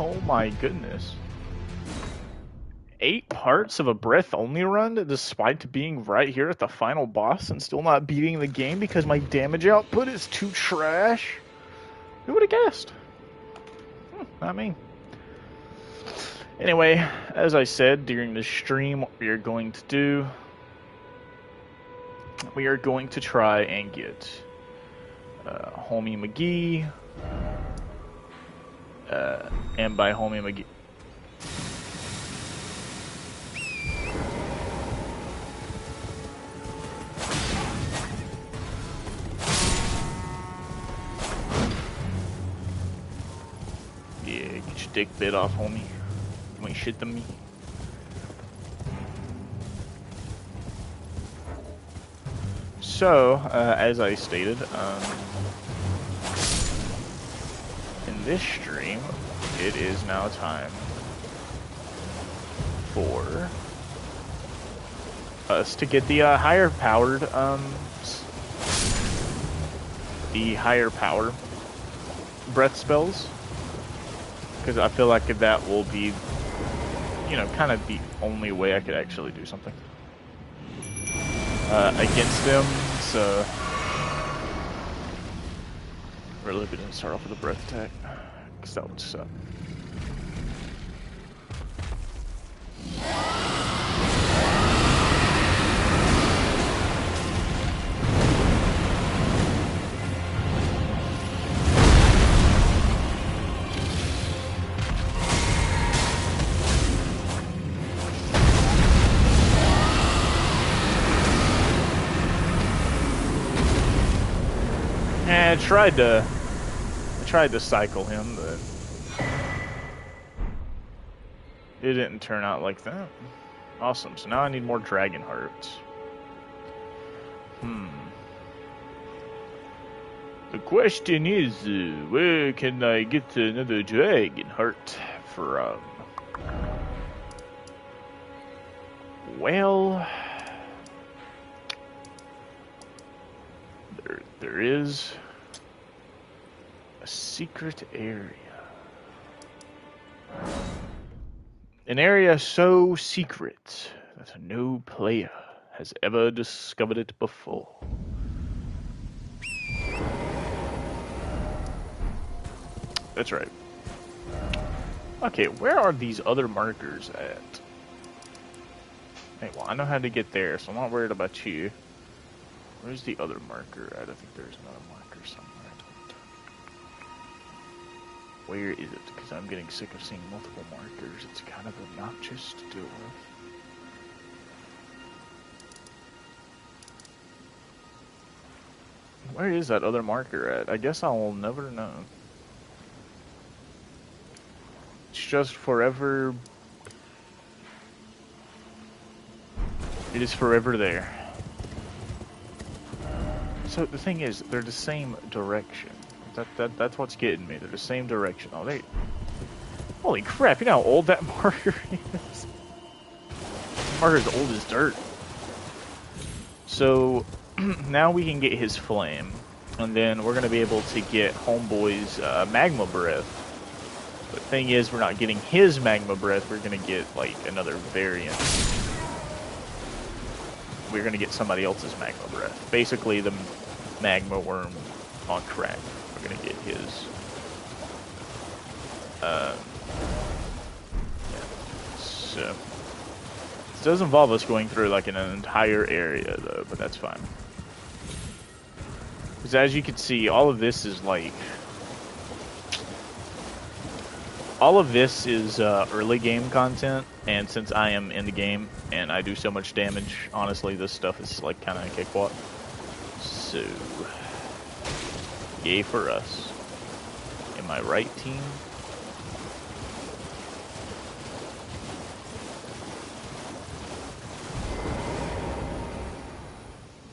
Oh my goodness. 8 parts of a breath only run, despite being right here at the final boss and still not beating the game because my damage output is too trash? Who would have guessed? Not me. Anyway, as I said during the stream, what we are going to do, we are going to try and get Homie McGee, and by Homie McGee, yeah, get your dick bit off, homie. You ain't shit to me. So, as I stated, in this stream, it is now time for us to get the higher power breath spells, because I feel like that will be, you know, kind of the only way I could actually do something against them. So really gonna start off with a breath attack, because that would suck. I tried to cycle him, but it didn't turn out like that. Awesome. So now I need more dragon hearts. The question is, where can I get another dragon heart from? Well, there is a secret area. An area so secret that no player has ever discovered it before. That's right. Okay, where are these other markers at? Hey, well, I know how to get there, so I'm not worried about you. Where's the other marker at? I think there's another marker somewhere. Where is it? Because I'm getting sick of seeing multiple markers. It's kind of obnoxious to deal with. Where is that other marker at? I guess I'll never know. It's just forever. It is forever there. So the thing is, they're the same direction. That's what's getting me. They're the same direction. Oh, they... Holy crap, you know how old that marker is? Marker's old as dirt. So, now we can get his flame. And then we're going to be able to get Homeboy's magma breath. But the thing is, we're not getting his magma breath. We're going to get, like, another variant. We're going to get somebody else's magma breath. Basically, the magma worm on crack. We're going to get his. Yeah. So, this does involve us going through, like, an entire area, though, but that's fine. Because as you can see, all of this is, like... All of this is early game content, and since I am in the game and I do so much damage, honestly, this stuff is like kind of a cakewalk. So, yay for us. Am I right, team?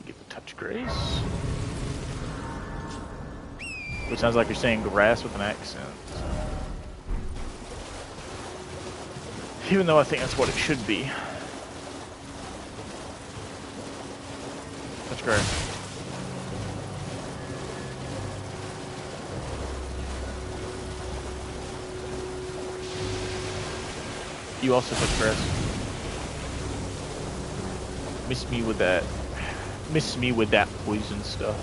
Get the touch grace. Which sounds like you're saying grass with an accent. Even though I think that's what it should be. That's great. You also took stress. Miss me with that. Miss me with that poison stuff.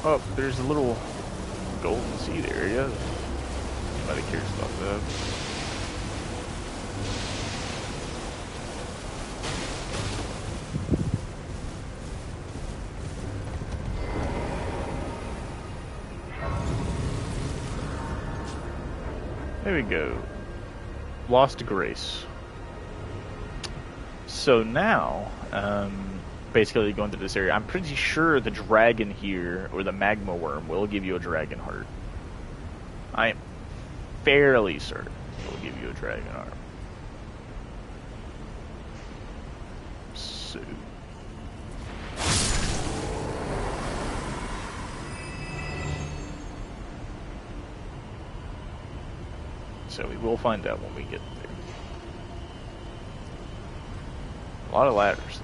Oh, there's a little golden seed area. Nobody cares about that. There we go. Lost Grace. So now, basically going through this area, I'm pretty sure the dragon here, or the magma worm, will give you a dragon heart. I am fairly certain it will give you a dragon heart. So we will find out when we get there. A lot of ladders.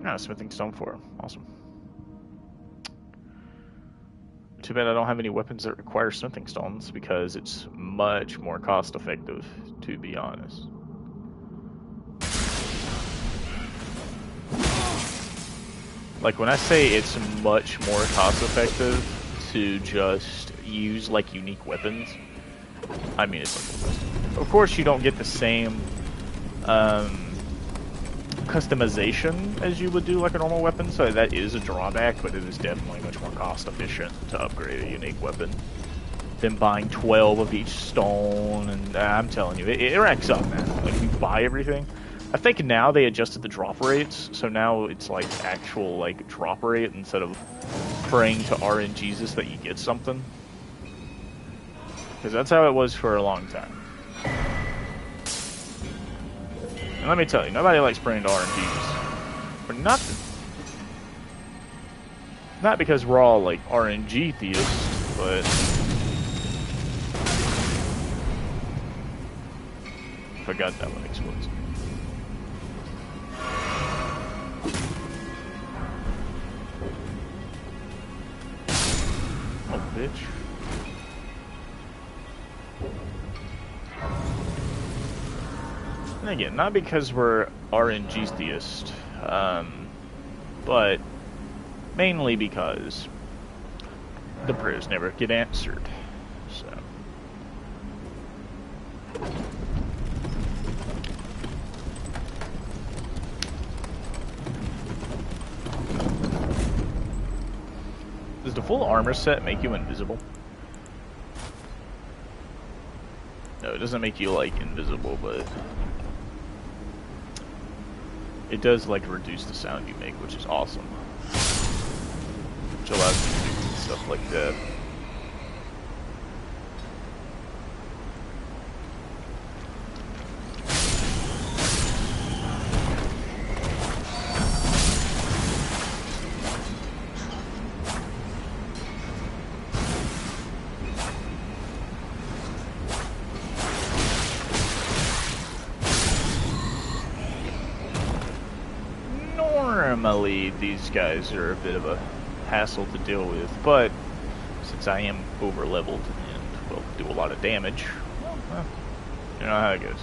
Ah, smithing stone 4. Awesome. Too bad I don't have any weapons that require smithing stones, because it's much more cost effective, to be honest. Like, when I say it's much more cost effective to just use, like, unique weapons, I mean it's like, of course you don't get the same customization as you would do like a normal weapon, so that is a drawback, but it is definitely much more cost efficient to upgrade a unique weapon than buying 12 of each stone. And I'm telling you, it racks up, man. Like, you buy everything. I think now they adjusted the drop rates, so now it's like actual like drop rate instead of praying to RNGesus that you get something, because that's how it was for a long time. And let me tell you, nobody likes praying to RNGs. For nothing. Not because we're all, like, RNG theists, but... Forgot that one explodes. Oh, bitch. And again, not because we're RNG theists, but mainly because the prayers never get answered. So. Does the full armor set make you invisible? No, it doesn't make you, like, invisible, but... it does, like, reduce the sound you make, which is awesome. Which allows you to do stuff like that. Normally, these guys are a bit of a hassle to deal with, but since I am over leveled and will do a lot of damage, well, you know how it goes.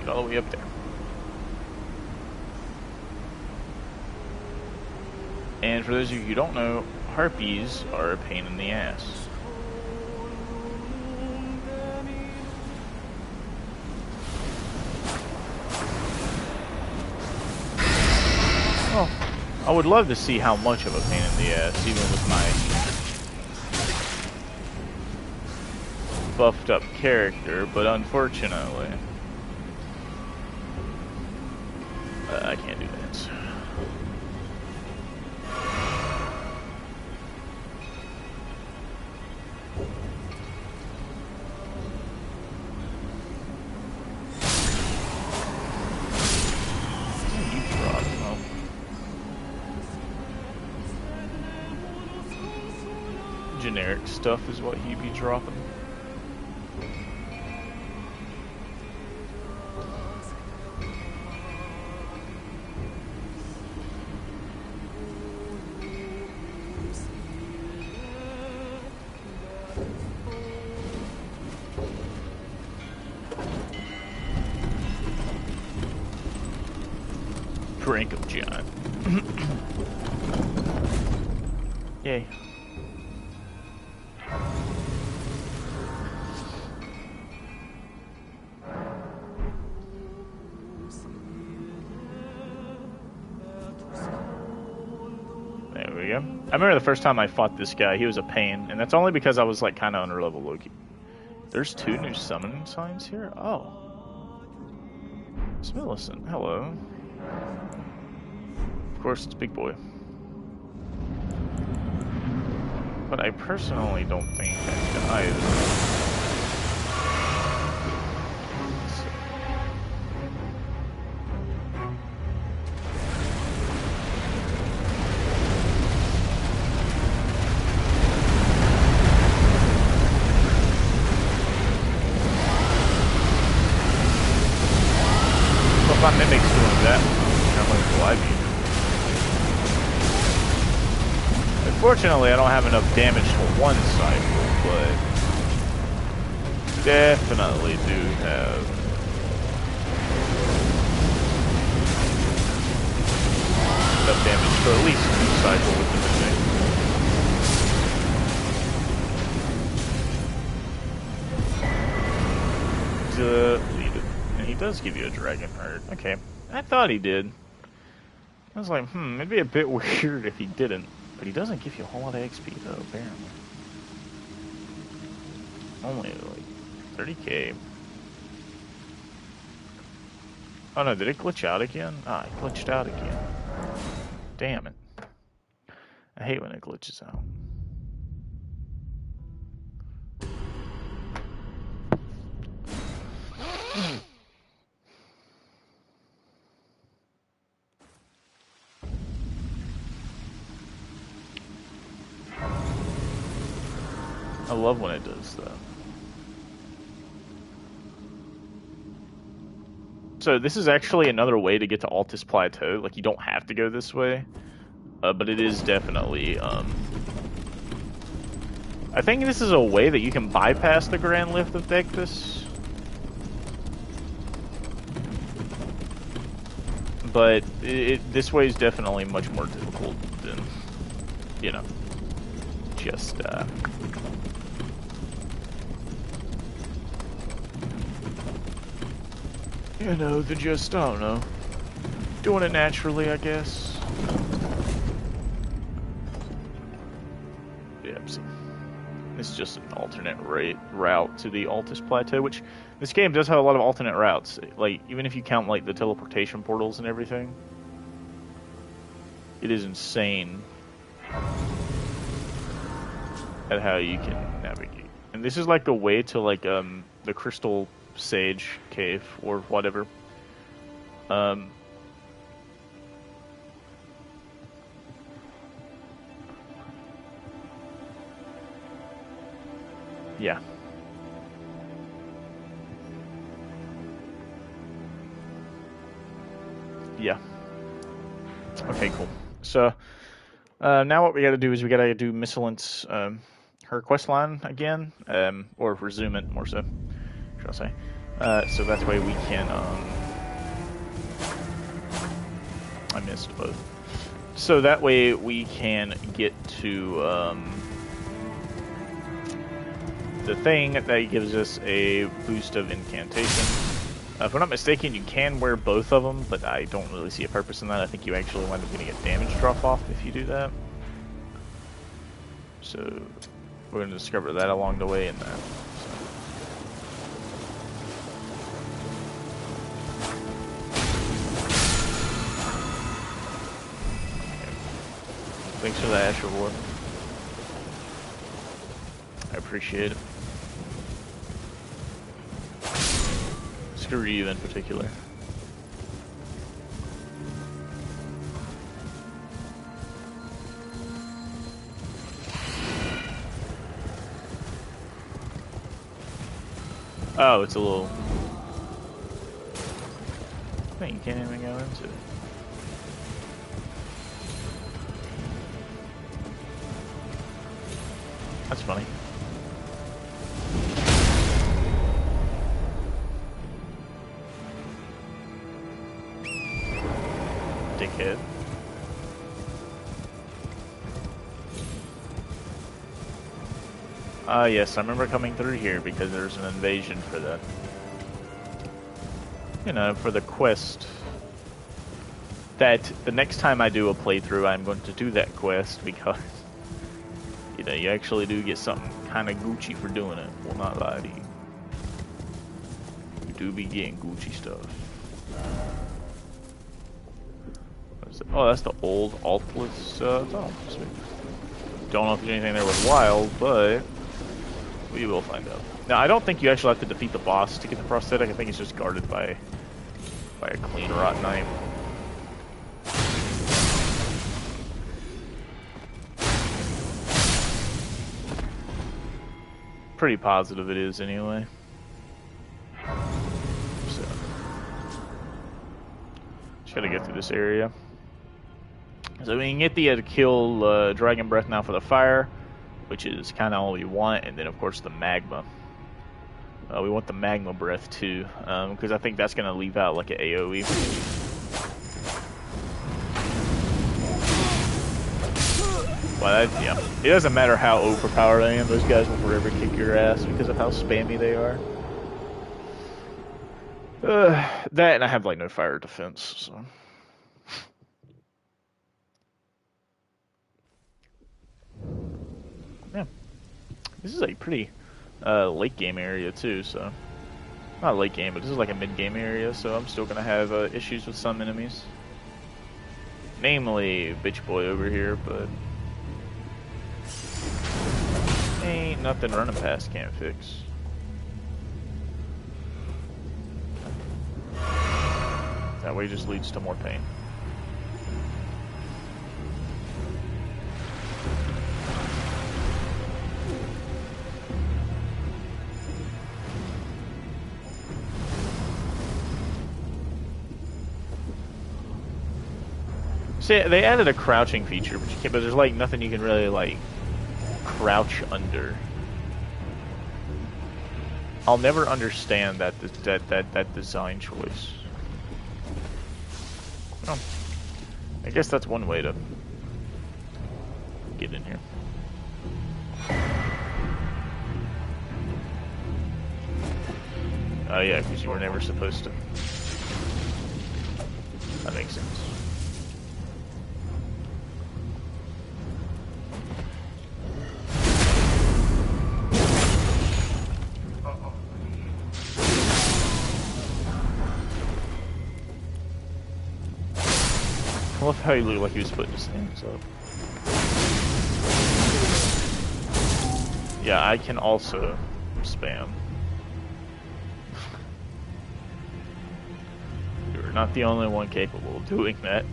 Get all the way up there. And for those of you who don't know, harpies are a pain in the ass. I would love to see how much of a pain in the ass, even with my buffed up character, but unfortunately, I can't do that. Generic stuff is what he'd be dropping. Drink of John. Yay. There we go. I remember the first time I fought this guy, he was a pain, and that's only because I was like kind of under level Loki. There's 2 new summoning signs here? Oh. Millicent, hello. Of course, it's Big Boy. But I personally don't think I can either. Well, if my mimic's doing that, how much will I be? Unfortunately, I don't have enough damage for one cycle, but definitely do have enough damage for at least 2 cycles with the mimic. Deleted. And he does give you a dragon heart. Okay. I thought he did. I was like, it'd be a bit weird if he didn't. But he doesn't give you a whole lot of XP, though, apparently. Only, like, 30k. Oh, no, did it glitch out again? Ah, it glitched out again. Damn it. I hate when it glitches out. I love when it does that. So this is actually another way to get to Altus Plateau. Like, you don't have to go this way. But it is definitely, I think this is a way that you can bypass the Grand Lift of Dectus. But this way is definitely much more difficult than, you know, just, you know, the just, I don't know, doing it naturally, I guess. Yep, see. It's just an alternate route to the Altus Plateau, which this game does have a lot of alternate routes. Like, even if you count, like, the teleportation portals and everything, it is insane at how you can navigate. And this is, like, the way to, like, the Crystal Sage Cave, or whatever. Yeah. Yeah. Okay, cool. So, now what we gotta do is we gotta do Miscellence, her quest line again, or resume it, more so, shall I say. So that way we can, I missed both. So that way we can get to, the thing that gives us a boost of incantation. If I'm not mistaken, you can wear both of them, but I don't really see a purpose in that. I think you actually wind up getting a damage drop off if you do that. So we're going to discover that along the way in that. So. Thanks for the Ash reward. I appreciate it. Screw you in particular. Oh, it's a little... Man, you can't even go into it. That's funny. Dickhead. Yes, I remember coming through here because there's an invasion for the... You know, for the quest. That the next time I do a playthrough, I'm going to do that quest because... You know, you actually do get something kind of Gucci for doing it. Will not lie to you. You do be getting Gucci stuff. What is it? Oh, that's the old altless tunnel. Sweet. Don't know if there's anything there worthwhile, but we will find out. Now, I don't think you actually have to defeat the boss to get the prosthetic. I think it's just guarded by a clean rot knife. Pretty positive it is anyway. So just gotta get through this area. So we can get the kill Dragon Breath now for the fire, which is kind of all we want, and then of course the magma. We want the magma breath too, because I think that's gonna leave out like an AOE. Well, yeah. It doesn't matter how overpowered I am, those guys will forever kick your ass because of how spammy they are. That, and I have like no fire defense, so. Yeah. This is a pretty late game area too, so. Not late game, but this is like a mid game area, so I'm still gonna have issues with some enemies. Namely, Bitch Boy over here, but. Ain't nothing running past can't fix. That way just leads to more pain. See, they added a crouching feature, but there's like nothing you can really like crouch under. I'll never understand that design choice. Oh, I guess that's one way to get in here. Oh yeah, because you were never supposed to. That makes sense. I love how he looked like he was putting his hands up. Yeah, I can also spam. You're not the only one capable of doing that.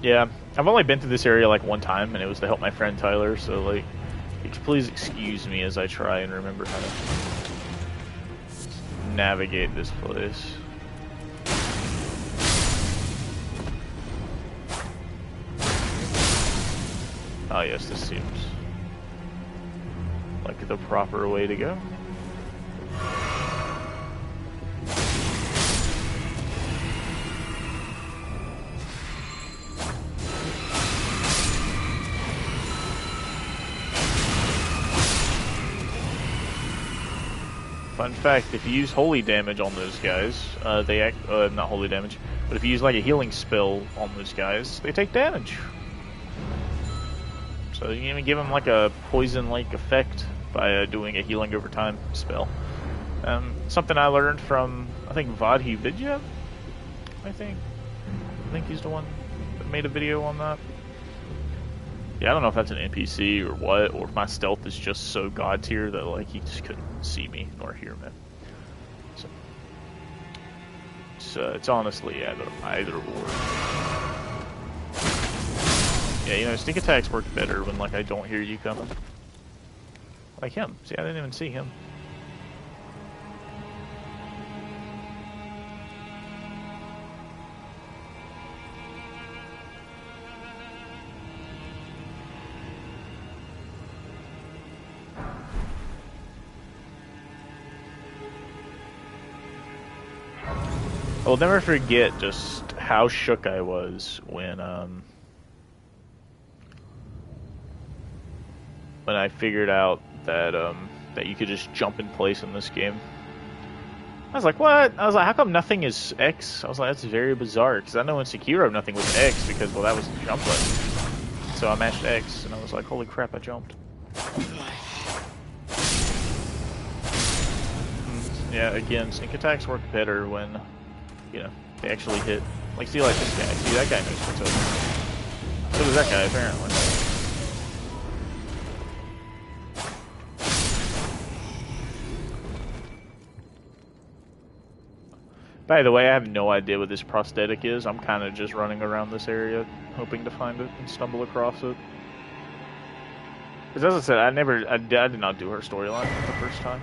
Yeah, I've only been to this area like one time, and it was to help my friend Tyler, so like, please excuse me as I try and remember how to navigate this place. Oh yes, this seems like the proper way to go. Fun fact, if you use holy damage on those guys, they act, not holy damage, but if you use like a healing spell on those guys, they take damage. So you can even give them like a poison-like effect by doing a healing over time spell. Something I learned from, I think, Vadhi Vidya, I think he's the one that made a video on that. Yeah, I don't know if that's an NPC or what, or if my stealth is just so god tier that like he just couldn't see me nor hear me. So it's honestly either or. Yeah, you know, sneak attacks work better when like I don't hear you coming. Like him. See, I didn't even see him. I'll never forget just how shook I was when I figured out that that you could just jump in place in this game. I was like, what? I was like, how come nothing is X? I was like, that's very bizarre, because I know in Sekiro nothing was X, because, well, that was the jump button. So I mashed X, and I was like, holy crap, I jumped. Yeah, again, sneak attacks work better when, you know, they actually hit. Like, see, like this guy. See, that guy knows what's up. So does that guy, apparently. By the way, I have no idea what this prosthetic is. I'm kind of just running around this area, hoping to find it and stumble across it. Because as I said, I did not do her storyline the first time.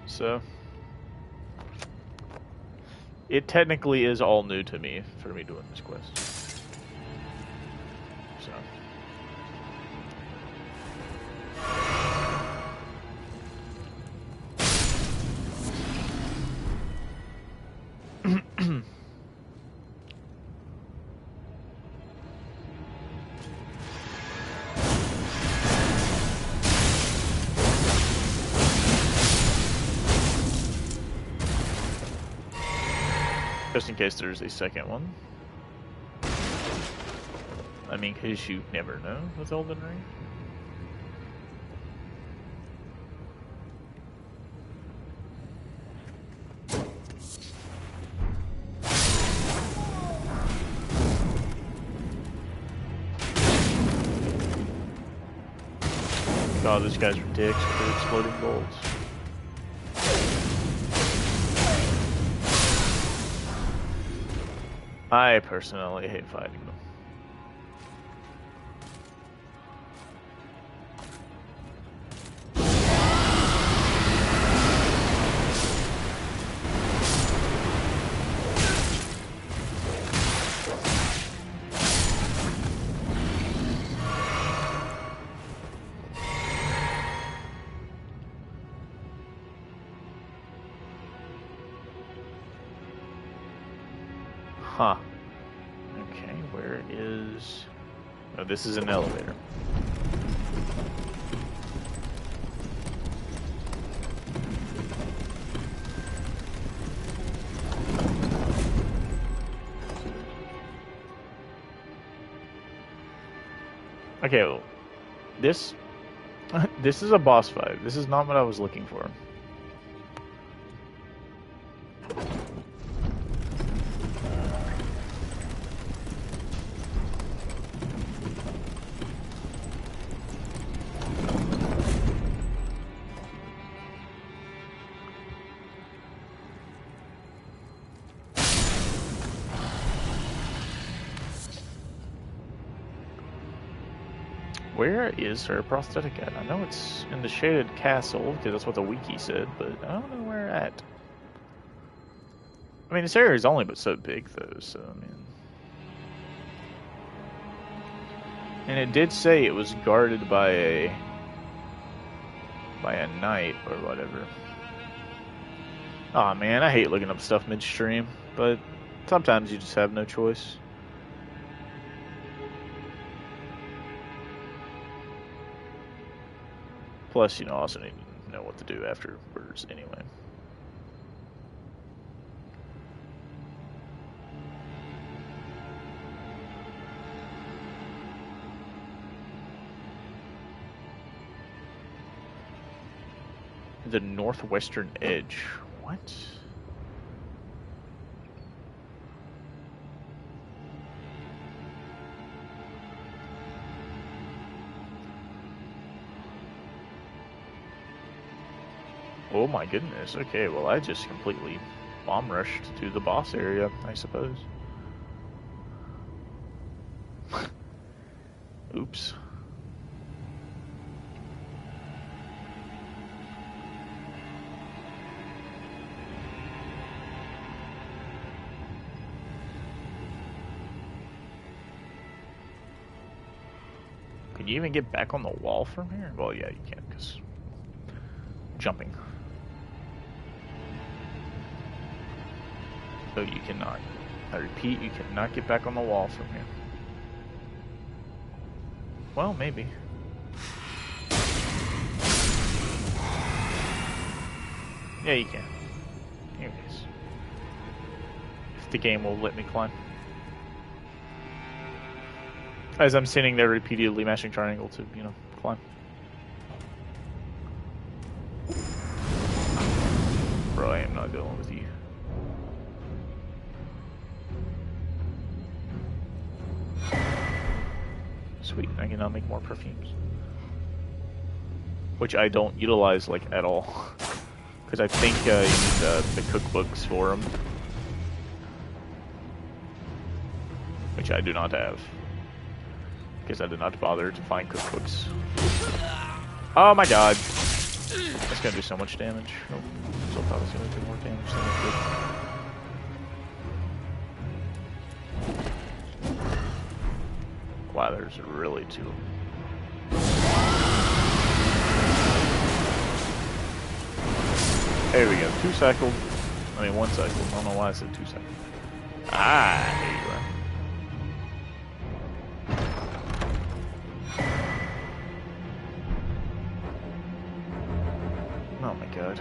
So, it technically is all new to me for me doing this quest. So. Just in case there's a second one. I mean, because you never know with Elden Ring. God, these guys are dicks with their exploding bolts. I personally hate fighting them. Huh. Okay, where is... Oh, this is an elevator. Okay, well, this is a boss fight. This is not what I was looking for. Where is her prosthetic at? I know it's in the shaded castle, because that's what the wiki said, but I don't know where at. I mean, this area is only but so big, though, so, I mean... And it did say it was guarded by a knight, or whatever. Aw, man, I hate looking up stuff midstream, but sometimes you just have no choice. Plus, you know, I also need to know what to do afterwards anyway. the northwestern edge. What? Oh my goodness. Okay, well I just completely bomb rushed to the boss area, I suppose. Oops. Can you even get back on the wall from here? Well, yeah, you can, because jumping. So you cannot. I repeat, you cannot get back on the wall from here. Well, maybe. Yeah, you can. Anyways. If the game will let me climb. As I'm sitting there repeatedly mashing triangle to, you know, climb. Bro, I am not dealing with you. Sweet, I can now make more perfumes. Which I don't utilize, like, at all. Because I think you need the cookbooks for them. Which I do not have. Because I did not bother to find cookbooks. Oh my god! That's gonna do so much damage. Oh, still thought it was gonna do more damage than it did. Wow, there's really two of them. There we go, 2 cycled. I mean, 1 cycled. I don't know why I said 2 cycled. Ah, there you are. Oh my god.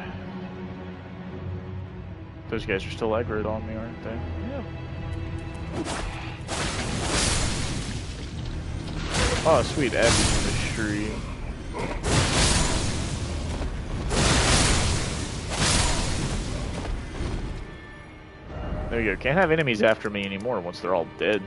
Those guys are still aggroed on me, aren't they? Yeah. Oh, sweet, Abby's in the tree. There you go. Can't have enemies after me anymore once they're all dead.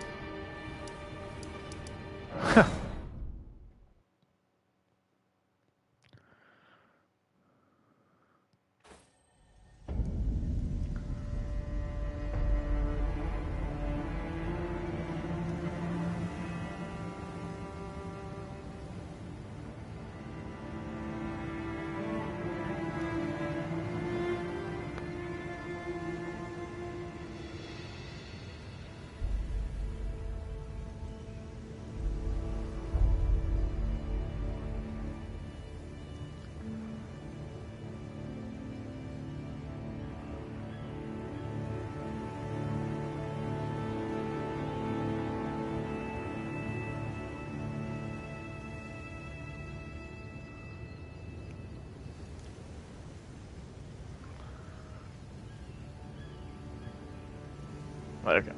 Okay.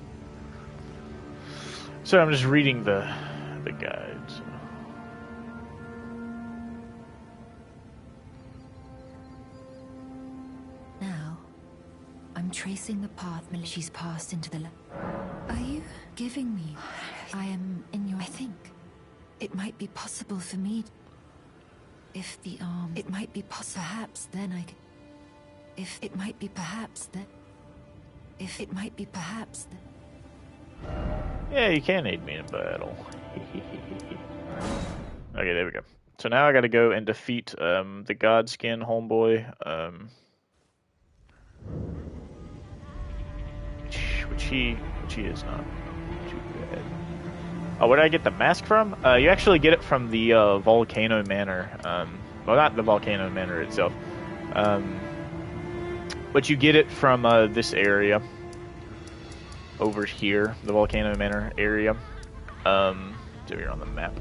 So I'm just reading the guides. Now, I'm tracing the path she's passed into the Are you giving me? I am in your. I think it might be possible for me. If the arm, it might be possible. Perhaps then I could. If it might be perhaps then. If it might be perhaps then. Yeah, you can aid me in battle. Okay, there we go. So now I gotta go and defeat the Godskin homeboy. Which he is not too bad. Oh, where did I get the mask from? You actually get it from the Volcano Manor. Well, not the Volcano Manor itself. But you get it from this area. Over here, the Volcano Manor area. So you're on the map.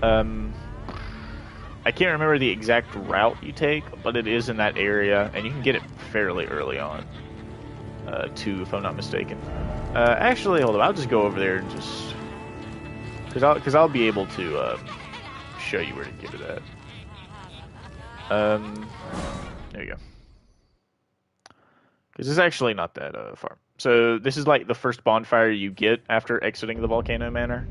I can't remember the exact route you take, but it is in that area, and you can get it fairly early on. Too, if I'm not mistaken. Actually, hold on, I'll just go over there and just... Because I'll be able to show you where to get it at. There you go. Because it's actually not that far. So this is like the first bonfire you get after exiting the volcano manor.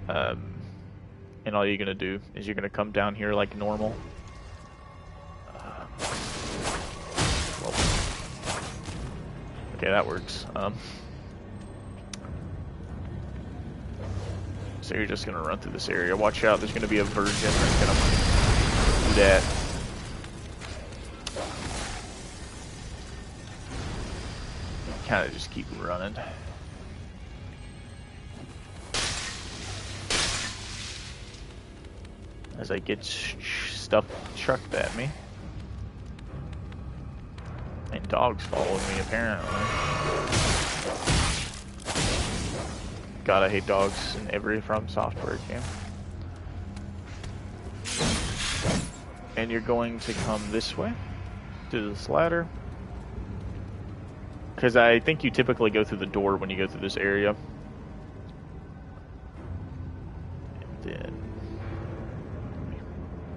And all you're gonna do is you're gonna come down here like normal. Well, okay, that works. So you're just gonna run through this area. Watch out, there's gonna be a virgin that's gonna do that. Kind of just keep running. As I get stuff chucked at me. And dogs following me, apparently. God, I hate dogs in every From Software game. And you're going to come this way, to this ladder. Because I think you typically go through the door when you go through this area. And then...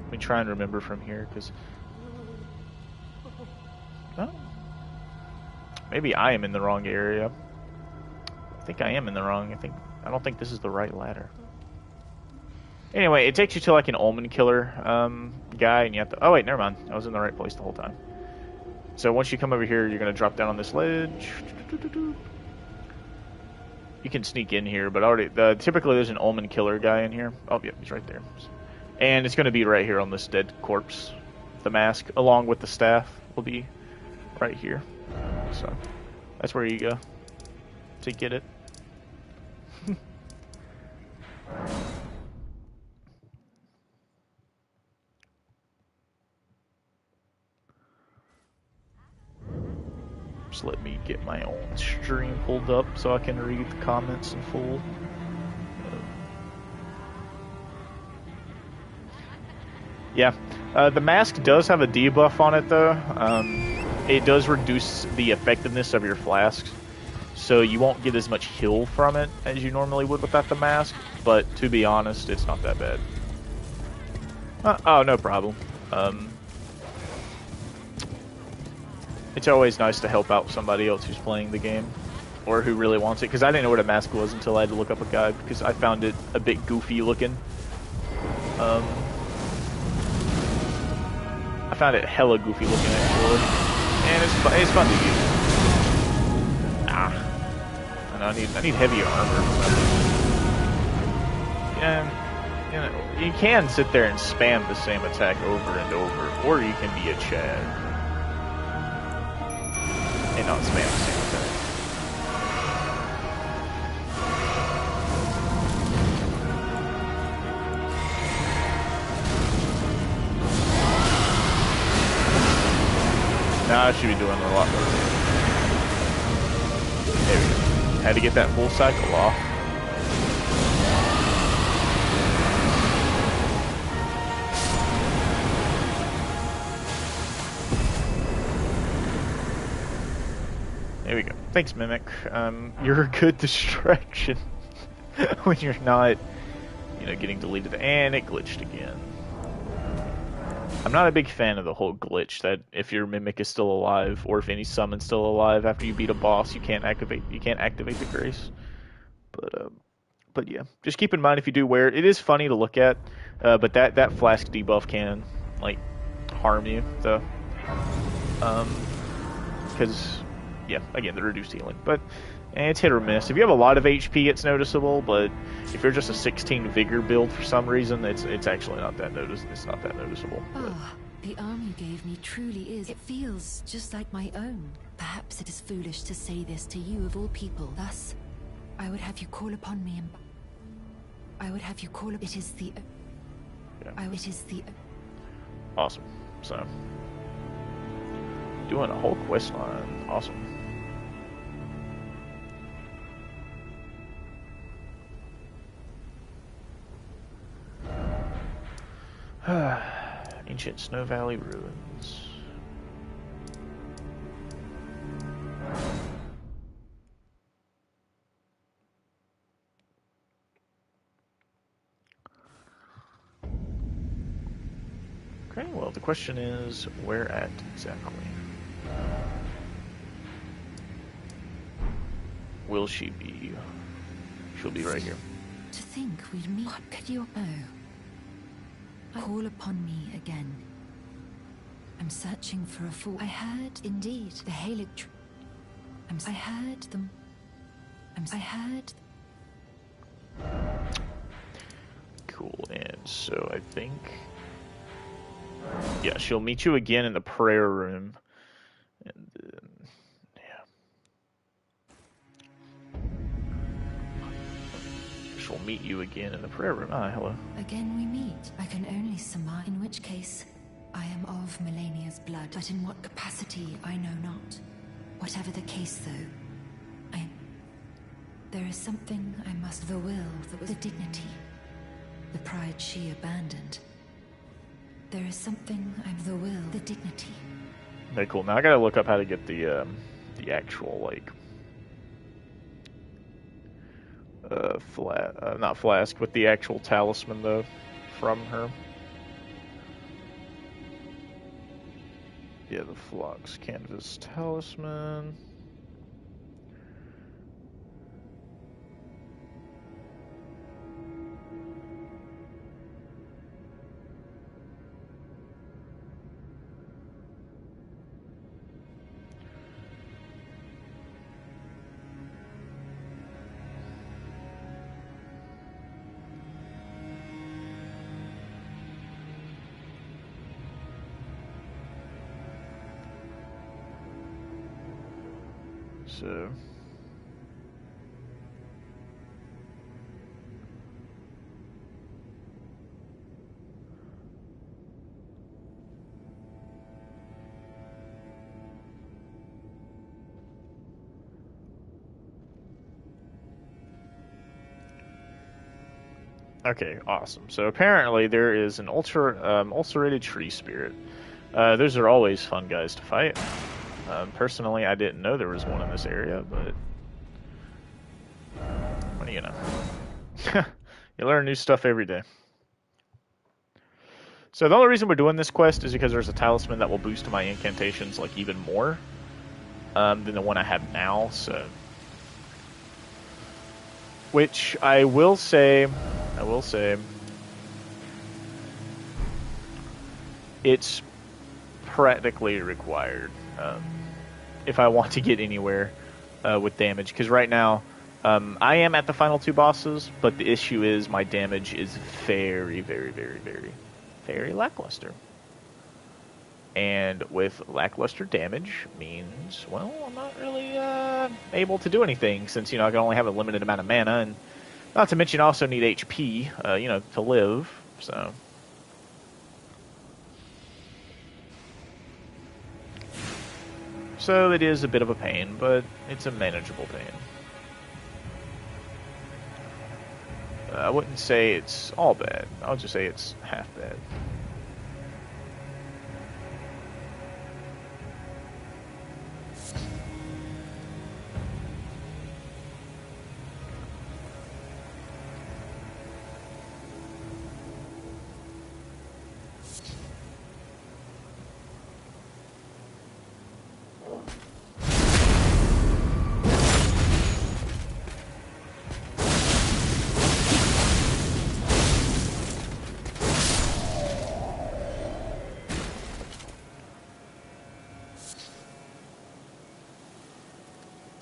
Let me try and remember from here, because... Oh. Maybe I am in the wrong area. I think I am in the wrong... I don't think this is the right ladder. Anyway, it takes you to like an almond killer guy, and you have to... Oh wait, never mind. I was in the right place the whole time. So once you come over here, you're going to drop down on this ledge. You can sneak in here, but already typically there's an almond killer guy in here. Oh, yeah, he's right there. And it's going to be right here on this dead corpse. The mask, along with the staff, will be right here. So that's where you go to get it. Just let me get my own stream pulled up so I can read the comments in full. Yeah, the mask does have a debuff on it though. It does reduce the effectiveness of your flasks, so you won't get as much heal from it as you normally would without the mask, but to be honest, it's not that bad. Oh, no problem. It's always nice to help out somebody else who's playing the game, or who really wants it, because I didn't know what a mask was until I had to look up a guide, because I found it a bit goofy looking. I found it hella goofy looking actually, and it's fun to use. I need heavier armor. Yeah, you know, you can sit there and spam the same attack over and over, or you can be a Chad and not spam the same attack. Now I should be doing a lot more. There we go. Had to get that full cycle off. There we go. Thanks, Mimic. You're a good distraction when you're not, getting deleted. And it glitched again. I'm not a big fan of the whole glitch that if your Mimic is still alive, or if any summon's still alive after you beat a boss, you can't activate the grace. But yeah, just keep in mind if you do wear it. It is funny to look at, but that flask debuff can harm you though, because yeah, again, the reduced healing. But it's hit or miss. If you have a lot of HP, it's noticeable. But if you're just a 16 vigor build for some reason, it's actually not that It's not that noticeable. The arm you gave me truly is. It feels just like my own. Perhaps it is foolish to say this to you of all people. Thus, I would have you call upon me, and I would have you call. It is the. Yeah. It is the. Awesome. So, doing a whole quest line. Awesome. Ancient Snow Valley ruins. Okay, well, the question is, where at exactly? Will she be? She'll be right here. To think we'd meet. What could you know? Call upon me again. I'm searching for a fool. I heard, indeed, the Halig. I heard them. I heard. Cool, and so I think... Yeah, she'll meet you again in the prayer room. And then... She'll meet you again in the prayer room. Ah, hello. Again we meet. I can only surmise. In which case, I am of Melania's blood, but in what capacity I know not. Whatever the case, though, there is something I must. The will that was the dignity, the pride she abandoned. There is something the will, the dignity. Okay, cool. Now I gotta look up how to get the actual like. Not flask, but the actual talisman though, from her. Yeah, the Phlox Canvas talisman. So okay, awesome. So apparently there is an ulcerated tree spirit. Those are always fun guys to fight. Personally, I didn't know there was one in this area, but what do you know? You learn new stuff every day. So the only reason we're doing this quest is because there's a talisman that will boost my incantations like even more than the one I have now. So, which I will say, it's practically required if I want to get anywhere with damage. Because right now, I am at the final two bosses, but the issue is my damage is very, very, very, very, very lackluster. And with lackluster damage means, well, I'm not really able to do anything since, you know, I can only have a limited amount of mana, and not to mention I also need HP, you know, to live, so... So it is a bit of a pain, but it's a manageable pain. I wouldn't say it's all bad. I'll just say it's half bad.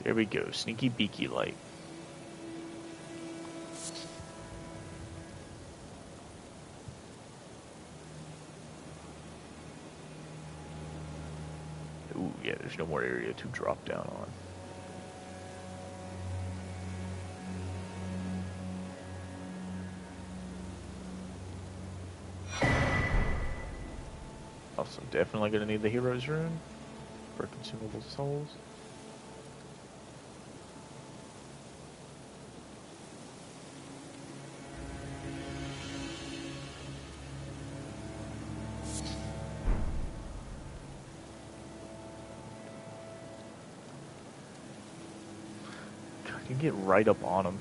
There we go, sneaky beaky light. Ooh, yeah, there's no more area to drop down on. Also, definitely gonna need the hero's rune for consumable souls. You can get right up on them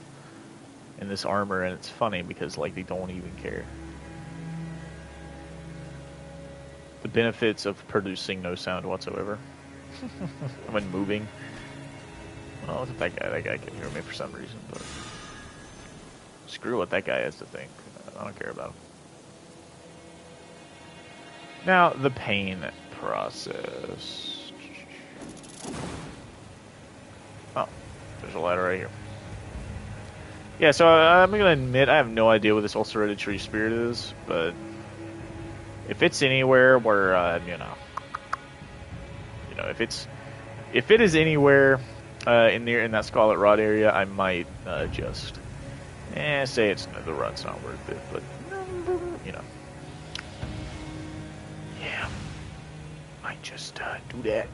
in this armor, and it's funny because like they don't even care. the benefits of producing no sound whatsoever when moving. Well, look at that guy. That guy can hear me for some reason, but screw what that guy has to think. I don't care about him. Now, the pain process. Oh, there's a ladder right here. Yeah, so I'm going to admit I have no idea what this ulcerated tree spirit is, but if it's anywhere where, you know, if it is anywhere in that Scarlet Rod area, I might just say the run's not worth it, but you know, yeah, might just do that.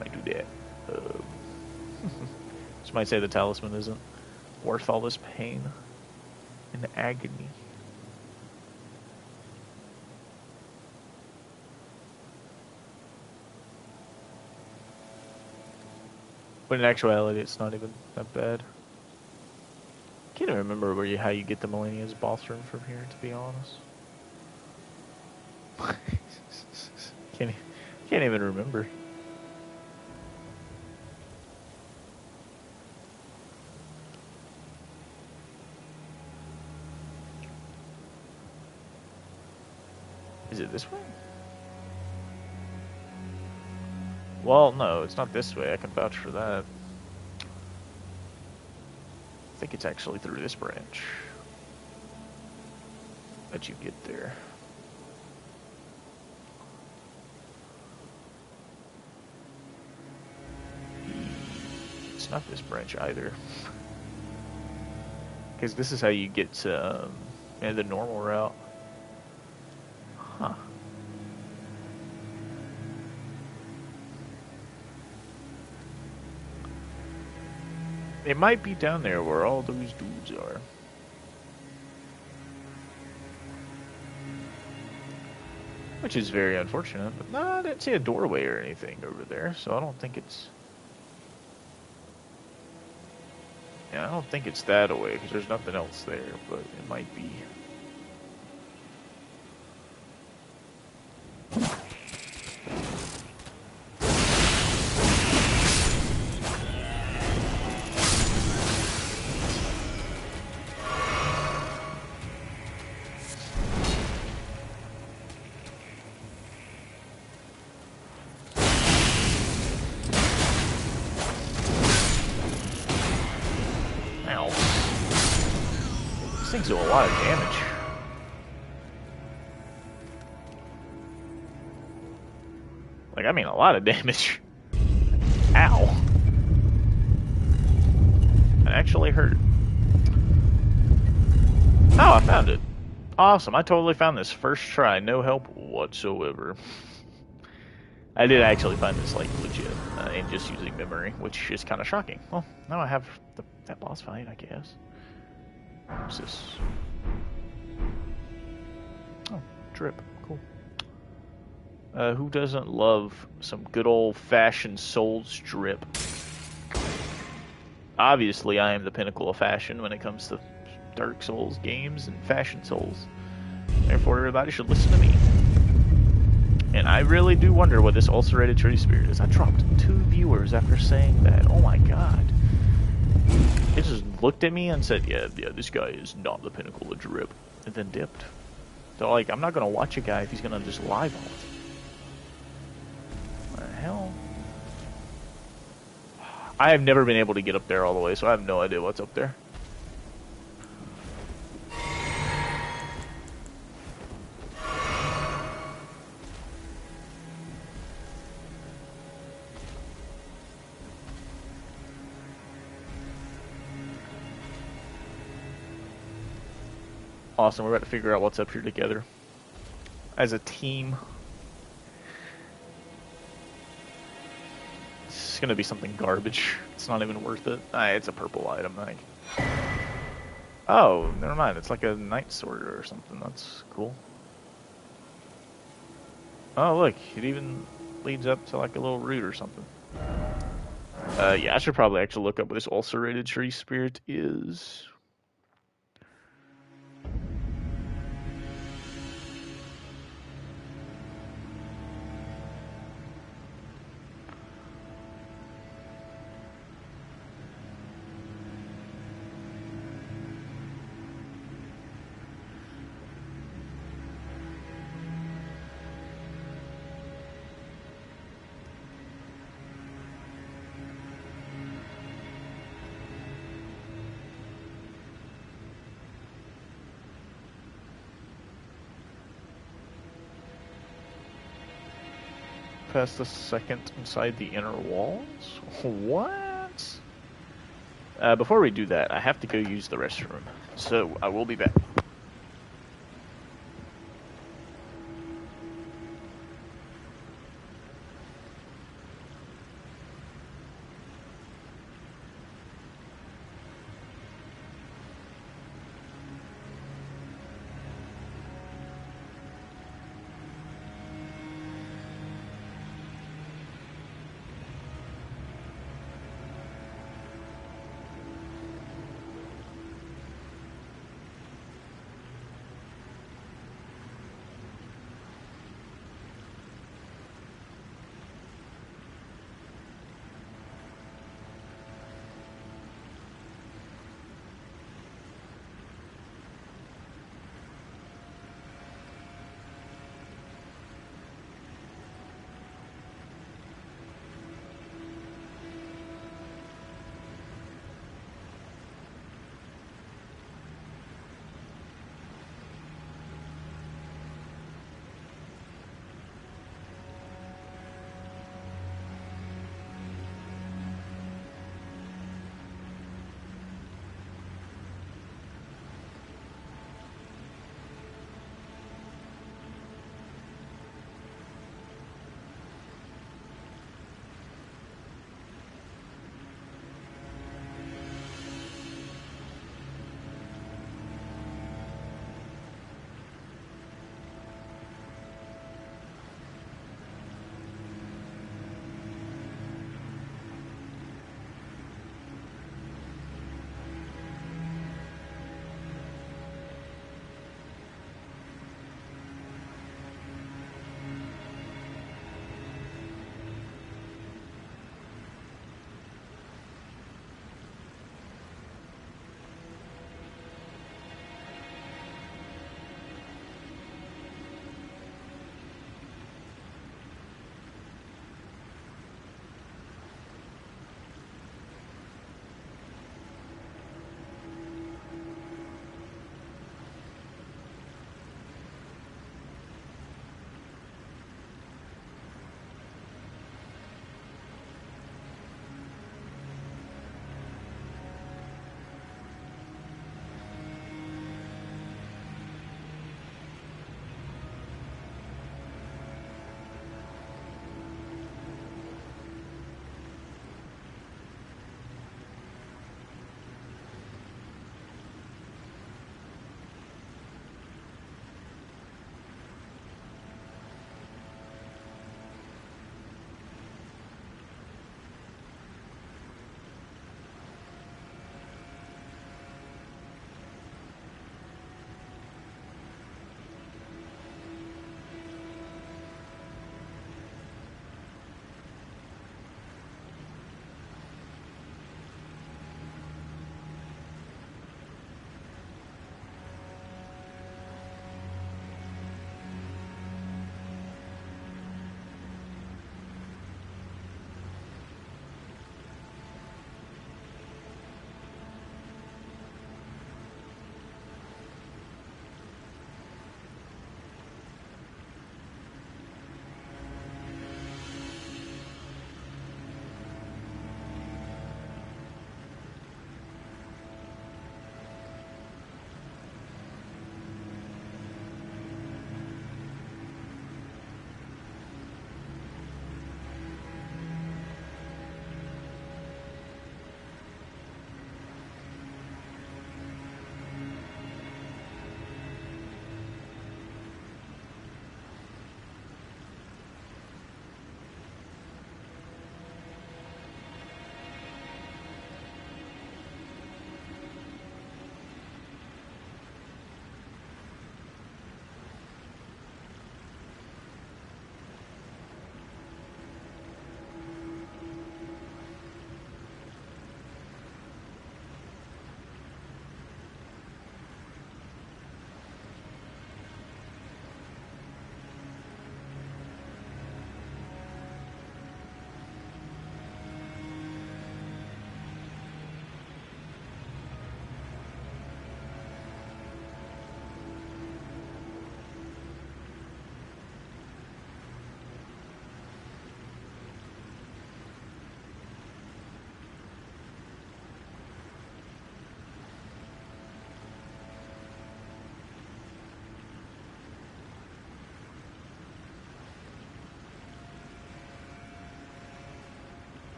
Might do that. Just might say the talisman isn't worth all this pain and agony. But in actuality, it's not even that bad. Can't even remember how you get the Millennium's boss room from here, to be honest. can't even remember. Is it this way? Well, no, it's not this way. I can vouch for that. I think it's actually through this branch that you get there. It's not this branch either. Because this is how you get to the normal route. Huh. It might be down there where all those dudes are. Which is very unfortunate, but no, I didn't see a doorway or anything over there, so I don't think it's... Yeah, I don't think it's that away, because there's nothing else there, but it might be. Things do a lot of damage. Like, I mean a lot of damage. Ow. That actually hurt. Oh, I found it. Awesome. I totally found this first try. No help whatsoever. I did actually find this, like, legit. And just using memory, which is kind of shocking. Well, now I have that boss fight, I guess. What's this? Oh, drip. Cool. Who doesn't love some good old-fashioned Souls drip? Obviously, I am the pinnacle of fashion when it comes to Dark Souls games and Fashion Souls. Therefore, everybody should listen to me. And I really do wonder what this ulcerated tree spirit is. I dropped 2 viewers after saying that. Oh my god. It just looked at me and said, yeah, this guy is not the pinnacle of drip, and then dipped. So, like, I'm not going to watch a guy if he's going to just live all it. What the hell? I have never been able to get up there all the way, so I have no idea what's up there. Awesome, we're about to figure out what's up here together. As a team. It's gonna be something garbage. It's not even worth it. It's a purple item, I think. Oh, never mind. It's like a night sword or something. That's cool. Oh, look. It even leads up to like a little root or something. Yeah, I should probably actually look up what this ulcerated tree spirit is. past the second inside the inner walls? What? Before we do that, I have to go use the restroom. So, I will be back.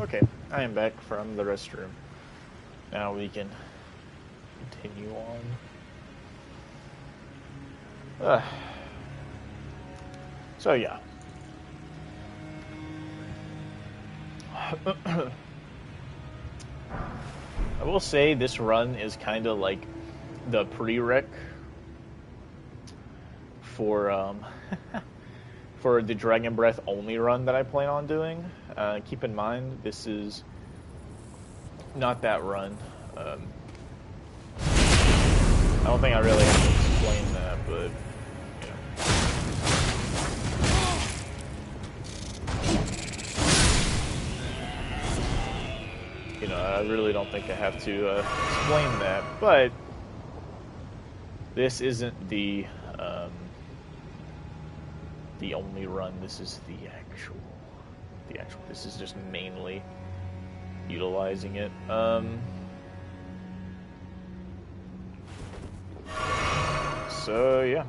Okay, I am back from the restroom. Now we can continue on. So yeah. I will say this run is kind of like the prereq for for the Dragon Breath only run that I plan on doing. Keep in mind, this is not that run. I don't think I really have to explain that, but I really don't think I have to explain that. But this isn't the only run. This is the actual. This is just mainly utilizing it. So yeah.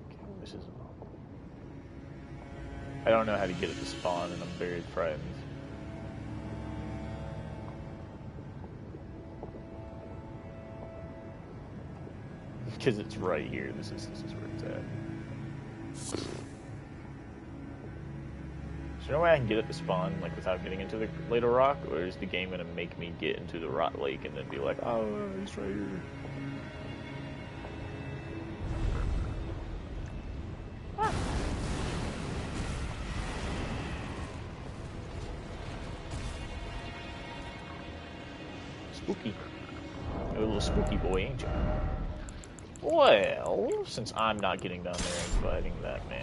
Okay, this isn't. I don't know how to get it to spawn, and I'm very frightened. Because it's right here. This is where it's at. Is there no way I can get it to spawn like without getting into the Ladle Rock, or is the game gonna make me get into the Rot Lake and then be like, oh, it's right here? Ah. Spooky. You're a little spooky boy, ain't you? Well, since I'm not getting down there and fighting that man.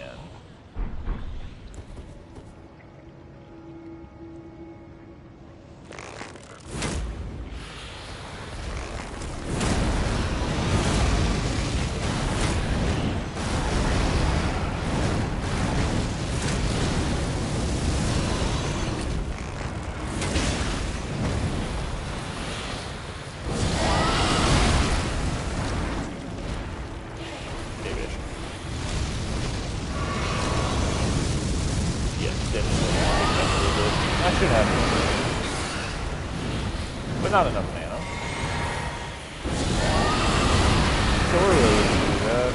Not enough mana. Surely we can do that.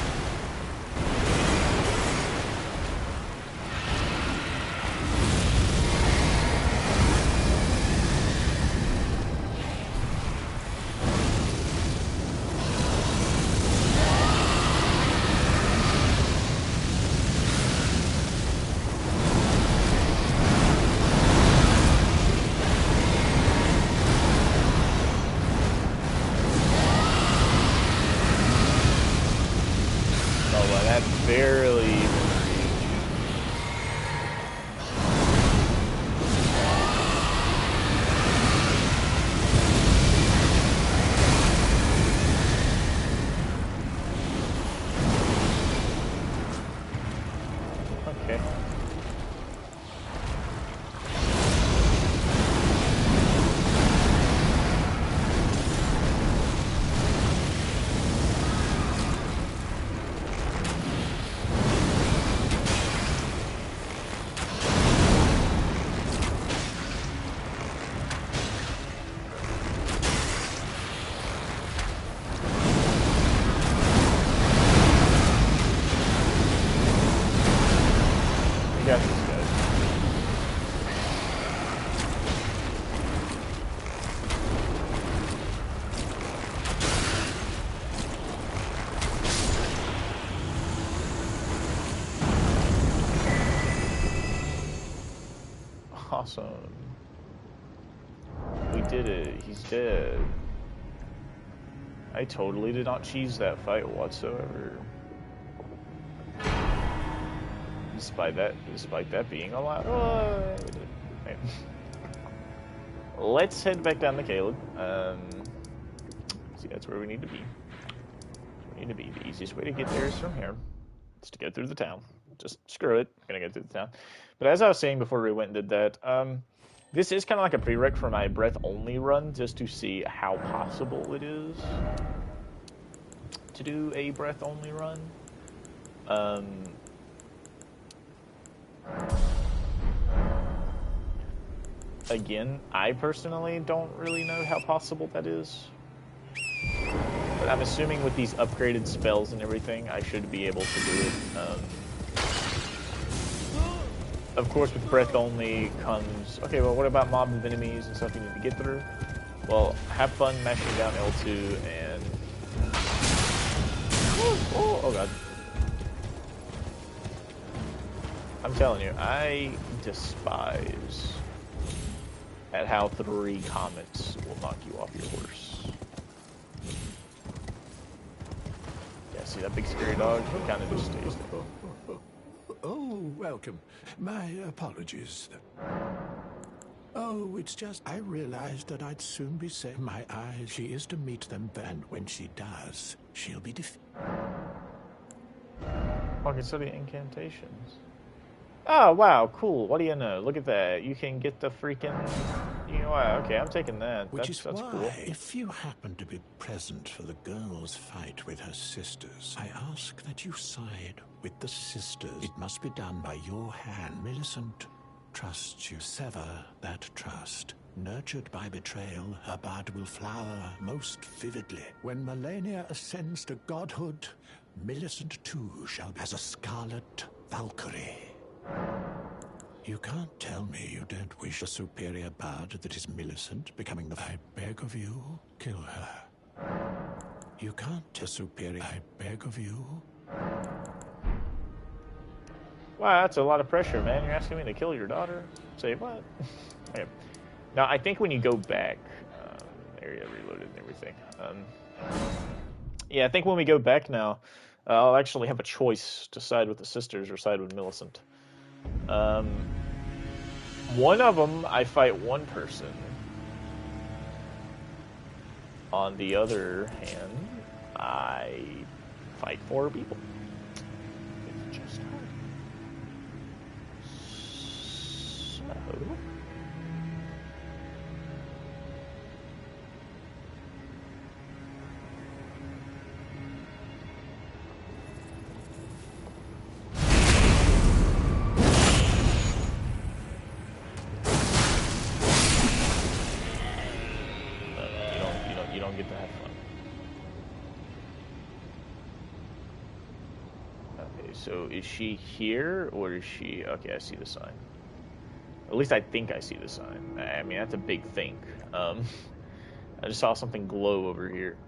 Awesome. We did it. He's dead. I totally did not cheese that fight whatsoever. Despite that being allowed. Let's head back down to Caleb. See, that's where we need to be. The easiest way to get there is from here. It's to go through the town. Just screw it. I'm gonna go through the town. But as I was saying before we went and did that, this is kind of like a prereq for my breath only run, just to see how possible it is to do a breath-only run. Again, I personally don't really know how possible that is. But I'm assuming with these upgraded spells and everything, I should be able to do it. Of course, with breath only comes... Okay, well, what about mobs of enemies and stuff you need to get through? Well, have fun mashing down L2 and... Oh god. I'm telling you, I despise at how 3 comets will knock you off your horse. Yeah, see that big scary dog? He kind of just stays there. Oh, welcome. My apologies. Oh, it's just I realized that I'd soon be saying my eyes. She is to meet them, and when she does, she'll be Okay, so the incantations. Oh, wow, cool. What do you know? Look at that. You can get the freaking... You know what? Okay, I'm taking that. That's cool. If you happen to be present for the girl's fight with her sisters, I ask that you side with the sisters. It must be done by your hand. Millicent trusts you. Sever that trust. Nurtured by betrayal, her bud will flower most vividly. When Melania ascends to godhood, Millicent too shall be as a scarlet Valkyrie. You can't tell me you don't wish a superior bard that is Millicent becoming the... I beg of you, kill her. You can't tell superior... I beg of you. Wow, that's a lot of pressure, man. You're asking me to kill your daughter? Say what? Okay. Now, I think when you go back... area reloaded and everything. Yeah, I think when we go back now, I'll actually have a choice to side with the sisters or side with Millicent. One of them, I fight one person. On the other hand, I fight 4 people. It's just hard. So... You don't get to have fun. Okay, so is she here or is she... Okay, I see the sign. At least I think I see the sign. I mean, that's a big thing. I just saw something glow over here.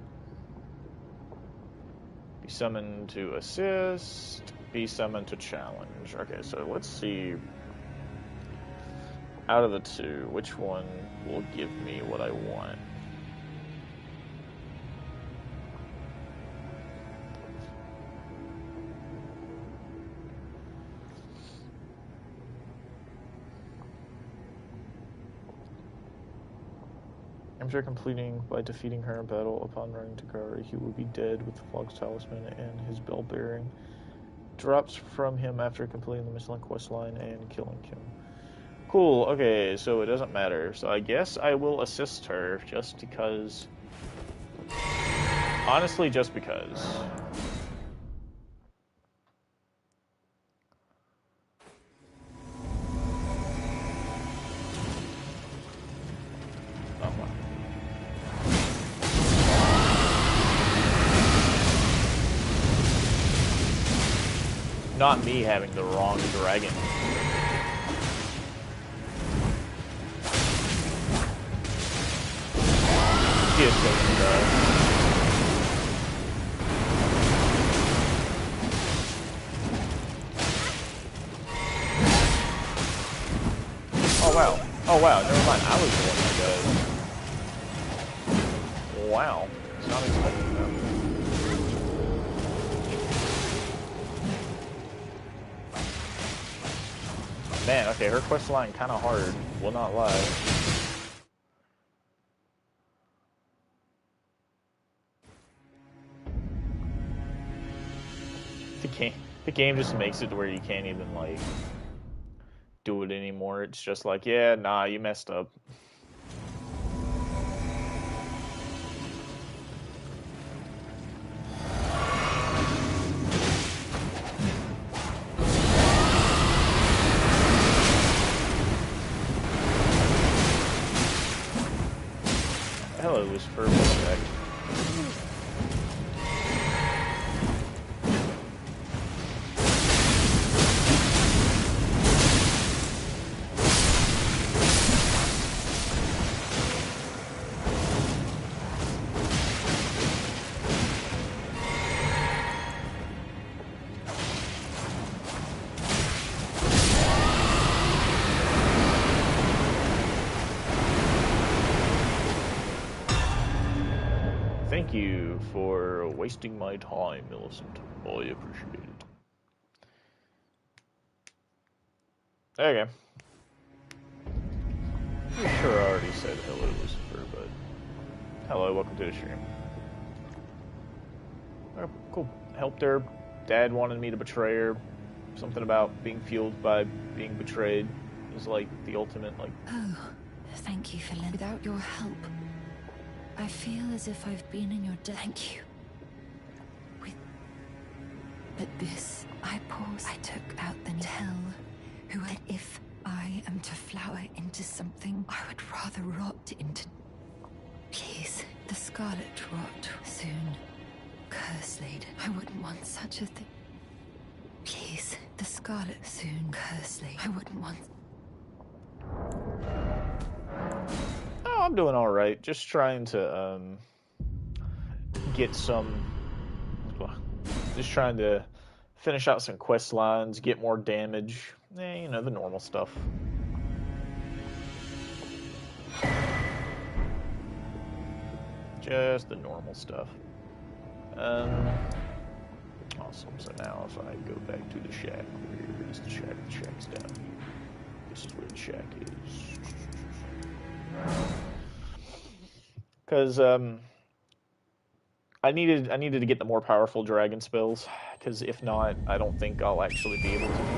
Be summoned to assist. Be summoned to challenge. Okay, so let's see. Out of the 2, which one will give me what I want? After completing by defeating her in battle, upon running to Kari, he will be dead with the Flog's talisman and his bell bearing. Drops from him after completing the Michelin quest line and killing him. Cool, okay, so it doesn't matter. So I guess I will assist her just because. Honestly, just because. Not me having the wrong dragon. She is so gonna die. Oh wow. Oh wow, never mind. I was the one that died. Wow. It's not expecting that. Man, okay, her quest line kind of hard, will not lie. The game just makes it to where you can't even, like, do it anymore. It's just like, yeah, nah, you messed up. shack. Thank you for wasting my time, Millicent. I appreciate it. Okay. Pretty sure I already said hello, Lucifer, but hello, welcome to the stream. Oh, cool. Helped her. Dad wanted me to betray her. Something about being fueled by being betrayed is like the ultimate, like... Oh, thank you, Philin. Without your help, I feel as if I've been in your debt. Thank you. But this, I paused. I took out the tell who had, if I am to flower into something, I would rather rot into... Please, the scarlet rot soon. Curse laden. I wouldn't want such a thing. Please, the scarlet soon. Curse laden. I wouldn't want... Oh, I'm doing alright. Just trying to, get some... Just trying to finish out some quest lines, get more damage. You know, the normal stuff. Just the normal stuff. Awesome. So now if I go back to the shack, where is the shack? The shack's down here. This is where the shack is. Because, I needed to get the more powerful dragon spells, because if not, I don't think I'll actually be able to beat the game.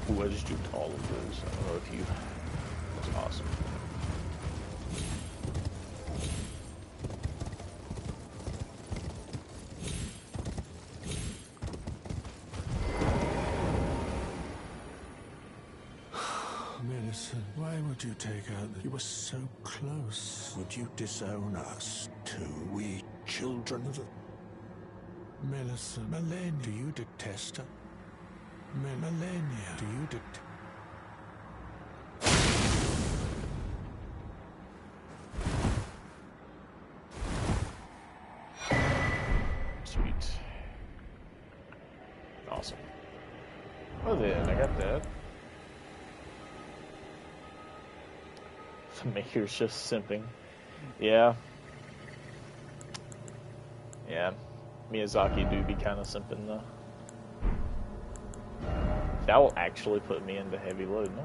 Ooh, I just duped all of those. I don't know if you... That's awesome. Millicent, why would you take out the... You were so close. Would you disown us, too? We children of the... Millicent, Melania, do you detest her? Melania, do you detest... Sweet. Awesome. Well then, I got that. The maker's just simping. Yeah. Yeah. Miyazaki do be kind of simping though. That will actually put me into heavy load. No.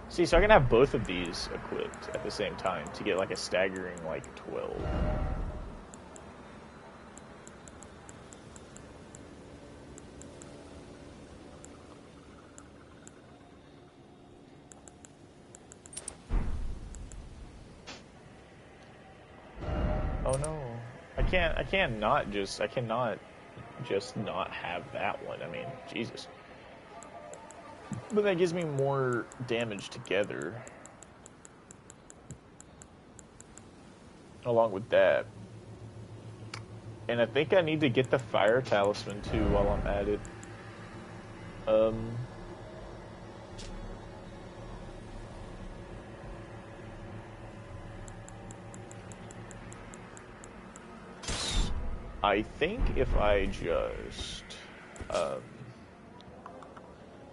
See, so I can have both of these equipped at the same time to get like a staggering like 12. Oh no. I cannot just not have that one. I mean, Jesus. But that gives me more damage together. Along with that. And I think I need to get the fire talisman too while I'm at it. I think if I just,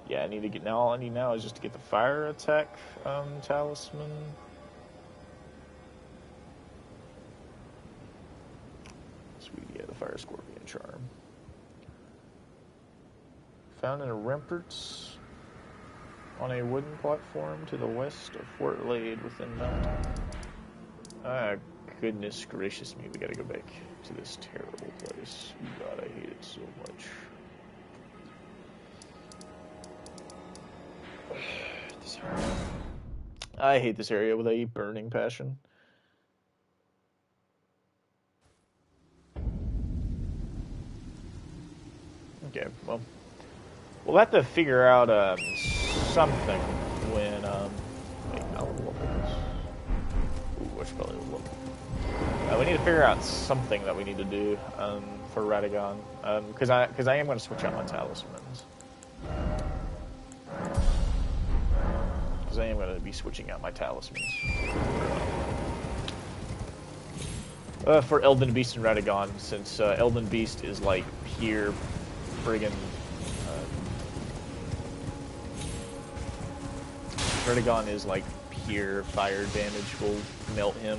yeah, I need to get, now all I need now is just to get the fire attack, talisman. Sweet, yeah, the fire scorpion charm. Found in a ramparts on a wooden platform to the west of Fort Lade within mountain. Ah, goodness gracious me, we gotta go back to this terrible place. God, I hate it so much. I hate this area with a burning passion. Okay, well, we'll have to figure out something when wait, I want to level this. Ooh, I should probably level. We need to figure out something that we need to do for Radagon, because I am going to switch out my talismans. Because I am going to be switching out my talismans for Elden Beast and Radagon, since Elden Beast is like pure friggin' Radagon is like pure fire damage will melt him,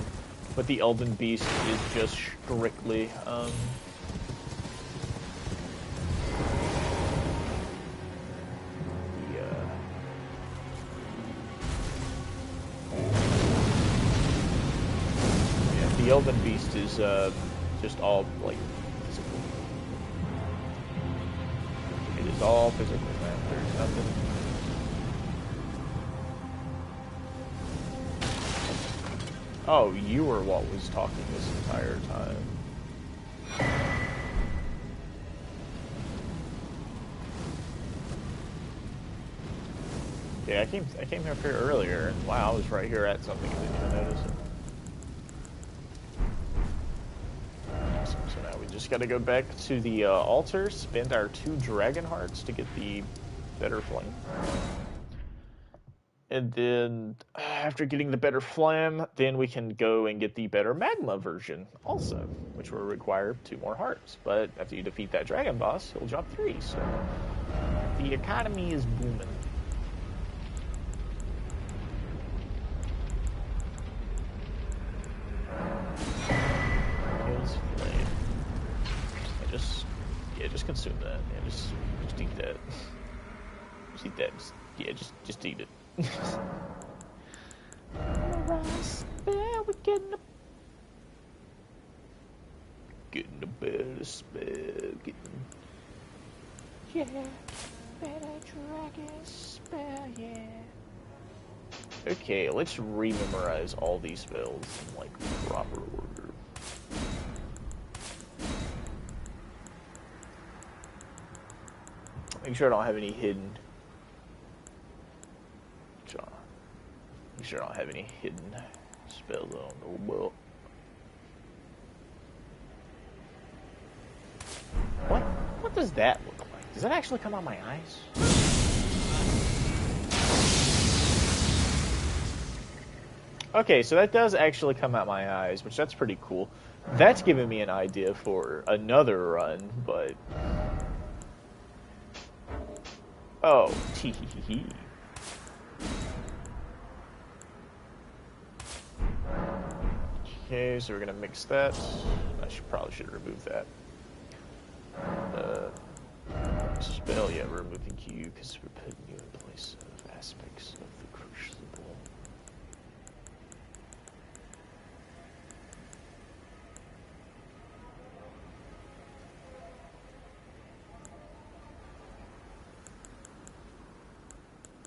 but the Elden Beast is just strictly the Elden Beast is just all like physical. It is all physical, man. There's nothing. Oh, you were what was talking this entire time. Yeah, I came here for earlier, and wow, I was right here at something and didn't even notice it. So now we just got to go back to the altar, spend our 2 dragon hearts to get the better flame. And then, after getting the better flame, then we can go and get the better magma version also, which will require 2 more hearts. But after you defeat that dragon boss, he'll drop 3, so the economy is booming. His flame. Just consume that. Yeah, just eat that. Just eat that. Just eat it. We're getting a better spell. Yeah, better dragon spell. Yeah. Okay, let's rememorize all these spells in like proper order. Make sure I don't have any hidden. Make sure I don't have any hidden spells I don't know about. What does that look like? Does that actually come out my eyes? Okay, so that does actually come out my eyes, which that's pretty cool. That's giving me an idea for another run, but... Oh, tee hee hee hee. Okay, so we're gonna mix that. Probably should remove that. Spell, yeah, we're removing you because we're putting you in place of aspects of the crucible.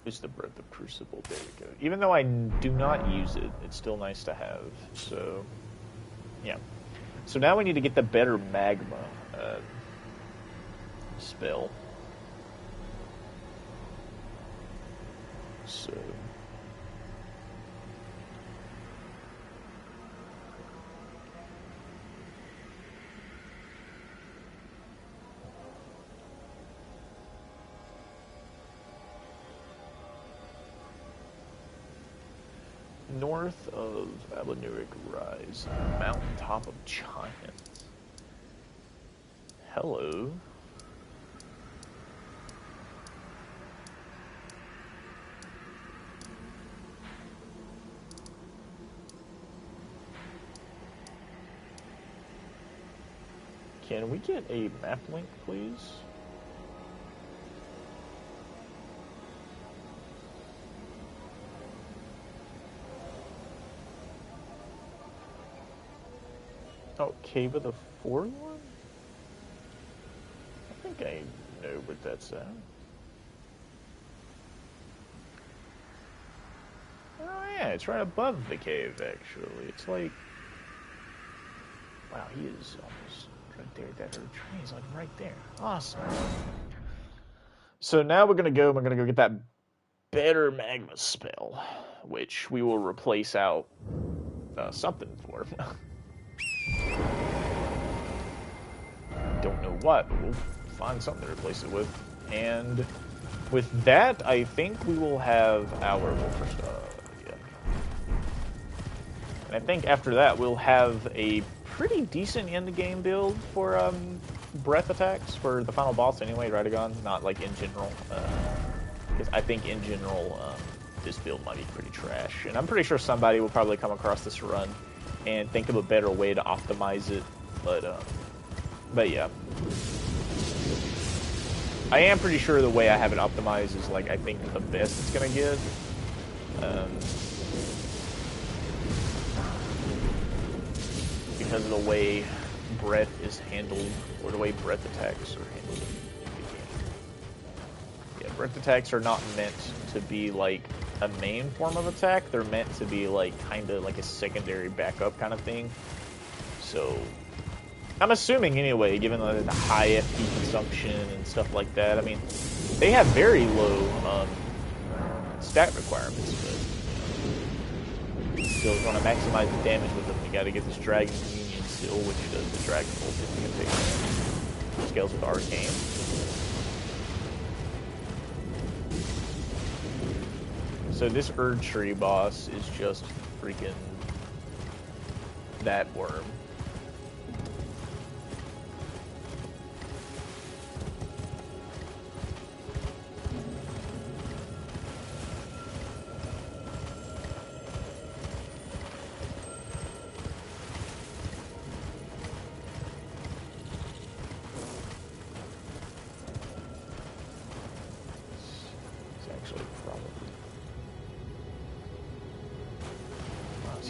Is the breath of crucible? There we go. Even though I do not use it, it's still nice to have. So, yeah. So now we need to get the better magma spell. So. North of Abenuic Rise, mountaintop of giants. Hello. Can we get a map link, please? Oh, Cave of the Forlorn? I think I know what that's at. Oh Yeah, it's right above the cave, actually. It's like... Wow, he is almost right there. That other train's like right there. Awesome. So now we're gonna go get that better magma spell, which we will replace out something for. Don't know what, but we'll find something to replace it with. And with that, I think we will have our... Well, first, yeah. And I think after that, we'll have a pretty decent end-game build for breath attacks for the final boss anyway, Radagon. Not like in general. Because I think in general, this build might be pretty trash. And I'm pretty sure somebody will probably come across this run and think of a better way to optimize it. But yeah. I am pretty sure the way I have it optimized is, like, I think the best it's going to get. Because of the way breath is handled, or the way breath attacks are handled in the game. Yeah, breath attacks are not meant to be, like, a main form of attack. They're meant to be, like, kind of like a secondary backup kind of thing. So... I'm assuming anyway, given the high FP consumption and stuff like that. I mean, they have very low stat requirements, but still, if you want to maximize the damage with them, you got to get this Dragon Communion still, which does the Dragon Bolt incantation. Scales with Arcane. So this Erd Tree boss is just freaking that worm.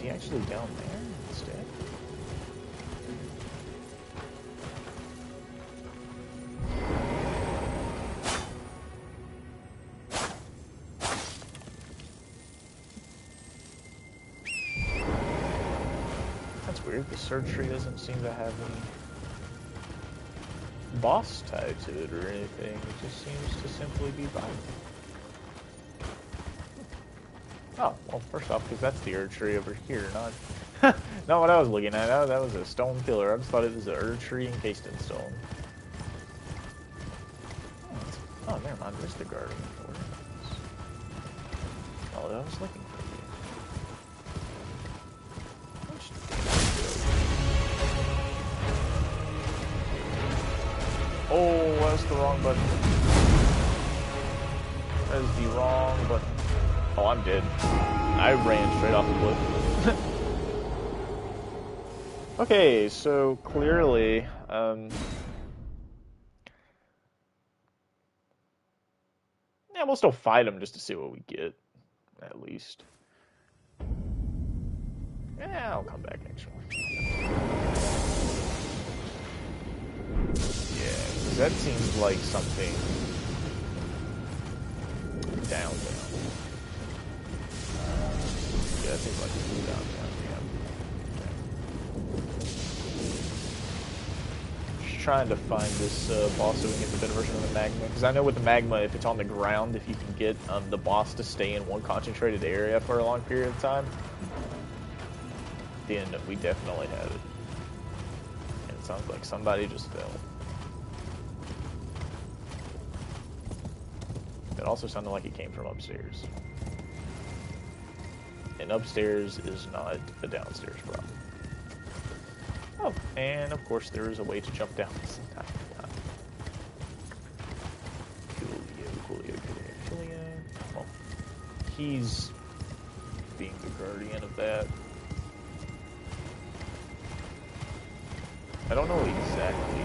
Actually down there instead. That's weird. The search tree doesn't seem to have any boss tied to it or anything. It just seems to simply be violent. Oh, well, first off, because that's the Erd Tree over here, not what I was looking at. That was a stone pillar. I just thought it was an Erd Tree encased in stone. Oh, never mind. There's the guardian. Oh, I was looking for you. Oh, that's the wrong button. That is the wrong button. Oh, I'm dead. I ran straight off the cliff. Okay, so clearly, yeah, we'll still fight him just to see what we get, at least. Yeah, I'll come back next one. Yeah, because that seems like something down. Yeah, that seems like it's down. Just trying to find this boss so we can get the better version of the magma. Because I know with the magma, if it's on the ground, if you can get the boss to stay in one concentrated area for a long period of time, then we definitely have it. And it sounds like somebody just fell. It also sounded like it came from upstairs. And upstairs is not a downstairs problem. Oh, and of course there is a way to jump down this entire time. Coolio. Well, he's being the guardian of that. I don't know exactly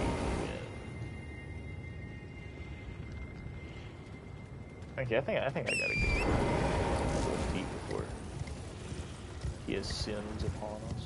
when. Okay, I think I gotta get full feet before he has sins upon us.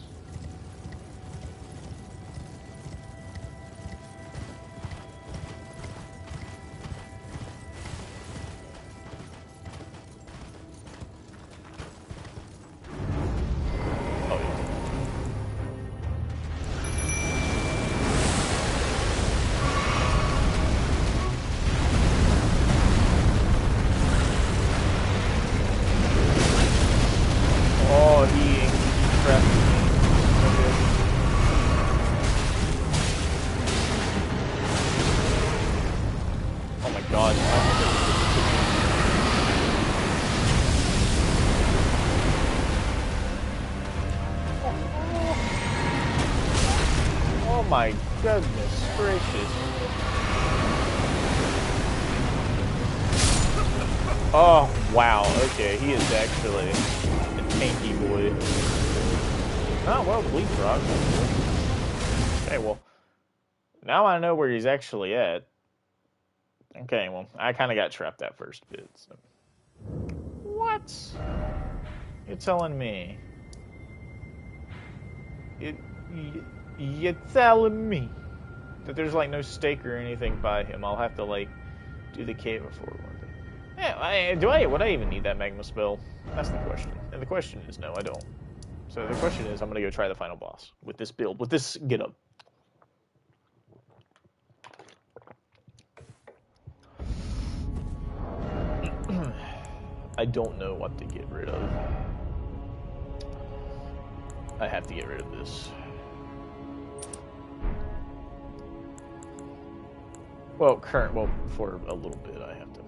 my goodness gracious. Oh, wow. Okay, he is actually a tanky boy. Oh, well, bleed frog. Okay, well, now I know where he's actually at. Okay, well, I kind of got trapped that first bit. So. What? You're telling me? You're telling me that there's like no stake or anything by him? I'll have to like do the cave before one day. Yeah, would I even need that magma spell? That's the question. And the question is no, I don't. So the question is, I'm gonna go try the final boss with this build, with this get up. I don't know what to get rid of. I have to get rid of this. Well, for a little bit, I have to.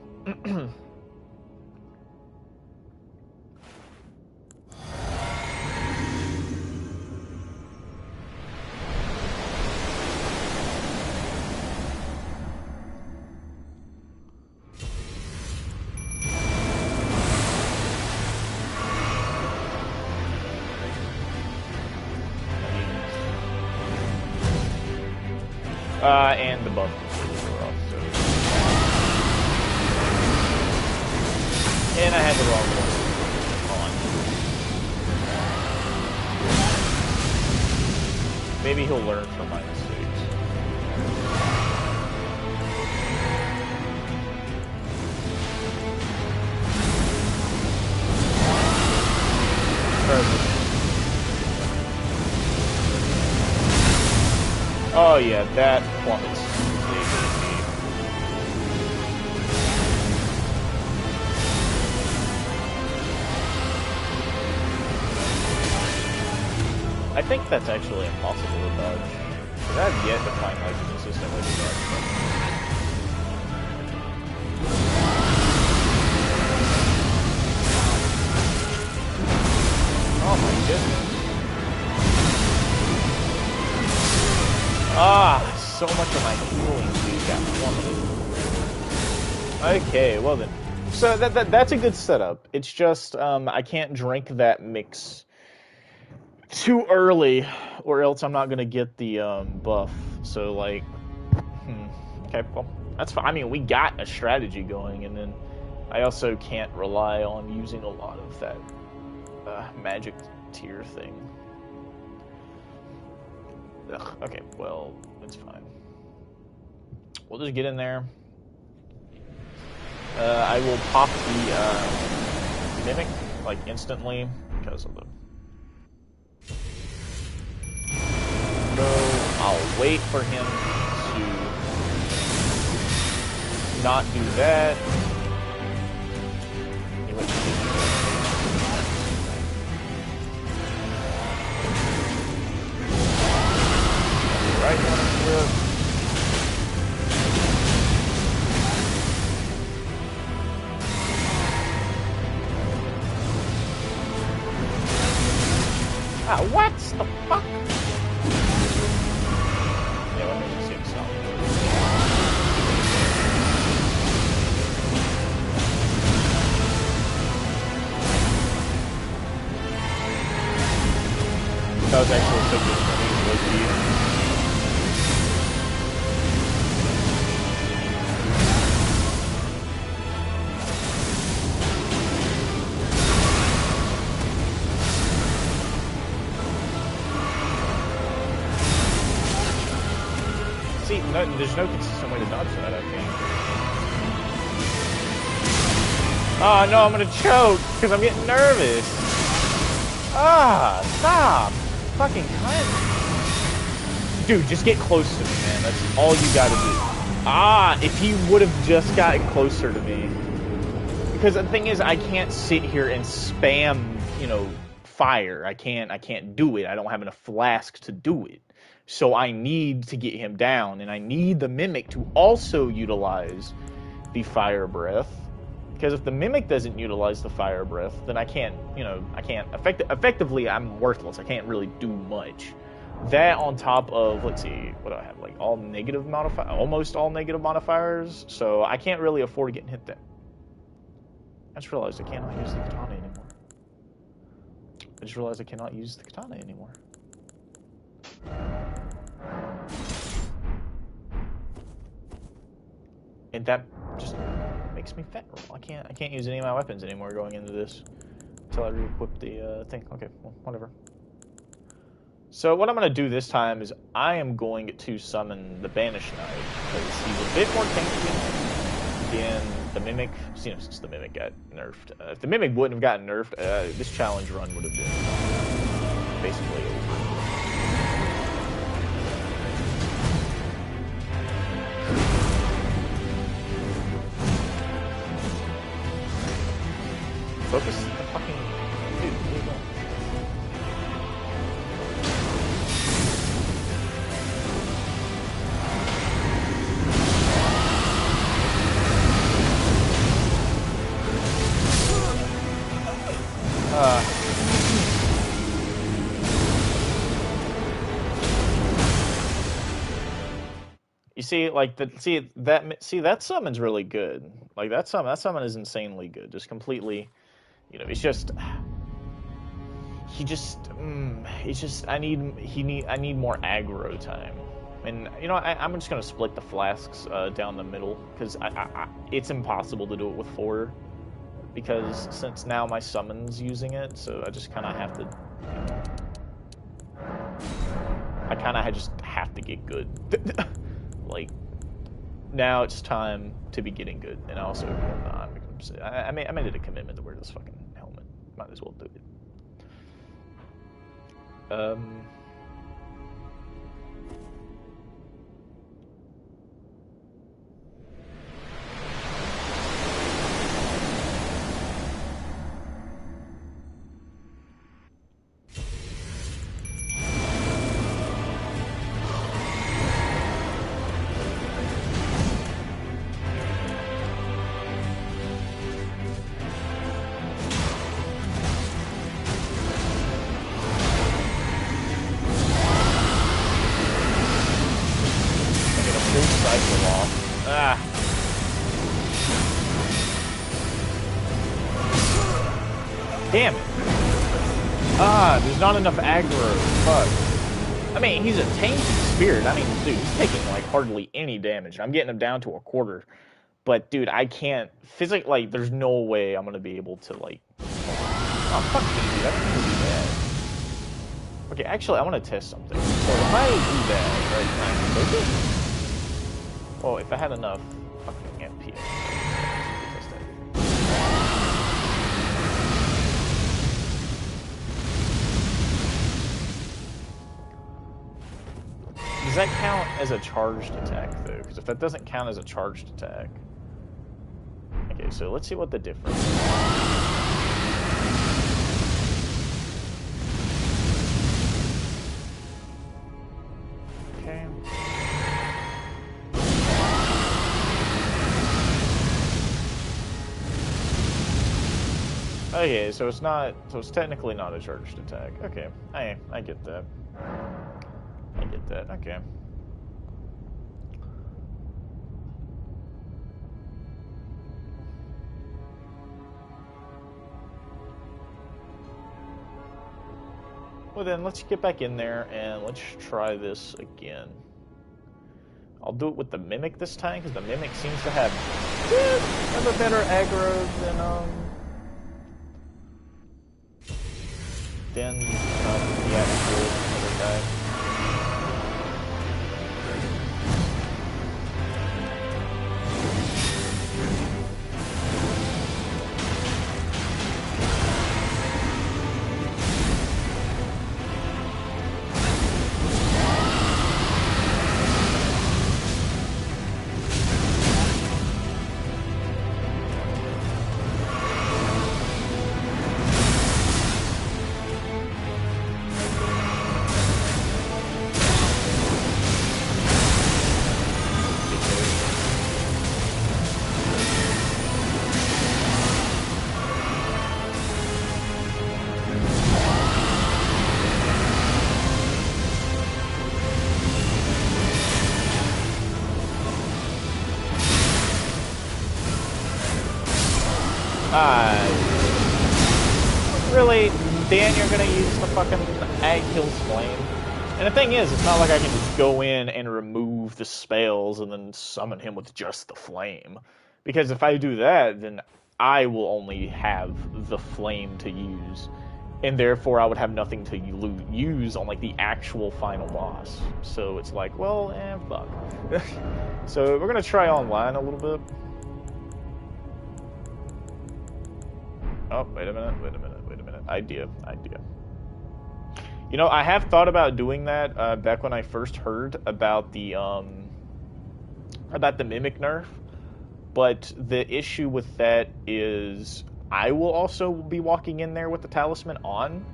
And the buff completely off, so. And I had the wrong one on. Maybe he'll learn from my mistakes. Perfect. Oh yeah, that plummets. I think that's actually impossible to dodge. Because I've yet to find like a consistent way to dodge them. Oh my goodness. Ah, so much of my healing dude got plummeted. Okay, well then. So that's a good setup. It's just I can't drink that mix too early, or else I'm not gonna get the buff. So like, okay, well that's fine. I mean, we got a strategy going, and then I also can't rely on using a lot of that magic tier thing. Ugh, okay, well, it's fine. We'll just get in there. I will pop the mimic like instantly because of the. So I'll wait for him to not do that. Right one through. Ah, what the fuck? Yeah, let me see something. That was actually so good for me. No, there's no consistent way to dodge that, I think. Oh no, I'm gonna choke because I'm getting nervous. Ah, stop! Fucking cunt. Dude, just get close to me, man. That's all you gotta do. Ah, if he would have just gotten closer to me. Because the thing is, I can't sit here and spam, fire. I can't do it. I don't have enough flasks to do it. So I need to get him down, and I need the Mimic to also utilize the Fire Breath. Because if the Mimic doesn't utilize the Fire Breath, then I can't, effectively I'm worthless. I can't really do much. That on top of, let's see, what do I have? Like all negative modifier, almost all negative modifiers. So I can't really afford getting hit that. I just realized I cannot use the katana anymore. I just realized I cannot use the katana anymore. And that just makes me fat. I can't use any of my weapons anymore going into this until I re-equip the thing. Okay, well, whatever. So what I'm going to do this time is I am going to summon the Banished Knight because he's a bit more tanky than the Mimic. You know, since the Mimic got nerfed. If the Mimic wouldn't have gotten nerfed, this challenge run would have been basically over. Focus the fucking dude. Where you going? You see, like that summon's really good. Like that summon is insanely good. Just completely, you know, it's just I need more aggro time. And you know, I'm just gonna split the flasks down the middle because it's impossible to do it with 4 because since now my summon's using it, so I just kind of have to. I kind of just have to get good. Like now it's time to be getting good, and also I made it a commitment to wear this fucking helmet. Might as well do it. Damn it. There's not enough aggro. Fuck. I mean, he's a tanky spirit. I mean, dude, he's taking, like, hardly any damage. I'm getting him down to a quarter. But, dude, I can't... Physically, like, there's no way I'm gonna be able to, like... Oh, fuck me, dude. I don't need to do that. Okay, actually, I want to test something. So, if I do that, right, can I focus? Oh, if I had enough fucking MP. Does that count as a charged attack, though? Because if that doesn't count as a charged attack... Okay, so let's see what the difference is. Okay. Okay, so it's not... So it's technically not a charged attack. Okay, I get that. I get that, okay. Well then, let's get back in there and let's try this again. I'll do it with the Mimic this time, because the Mimic seems to have a better aggro than the actual other guy. Really? Dan, you're gonna use the fucking Ag Kills Flame? And the thing is, it's not like I can just go in and remove the spells and then summon him with just the flame. Because if I do that, then I will only have the flame to use. And therefore I would have nothing to use on like the actual final boss. So it's like, well, fuck. So we're gonna try online a little bit. Oh, wait a minute. Idea. You know, I have thought about doing that back when I first heard about the mimic nerf, but the issue with that is I will also be walking in there with the talisman on,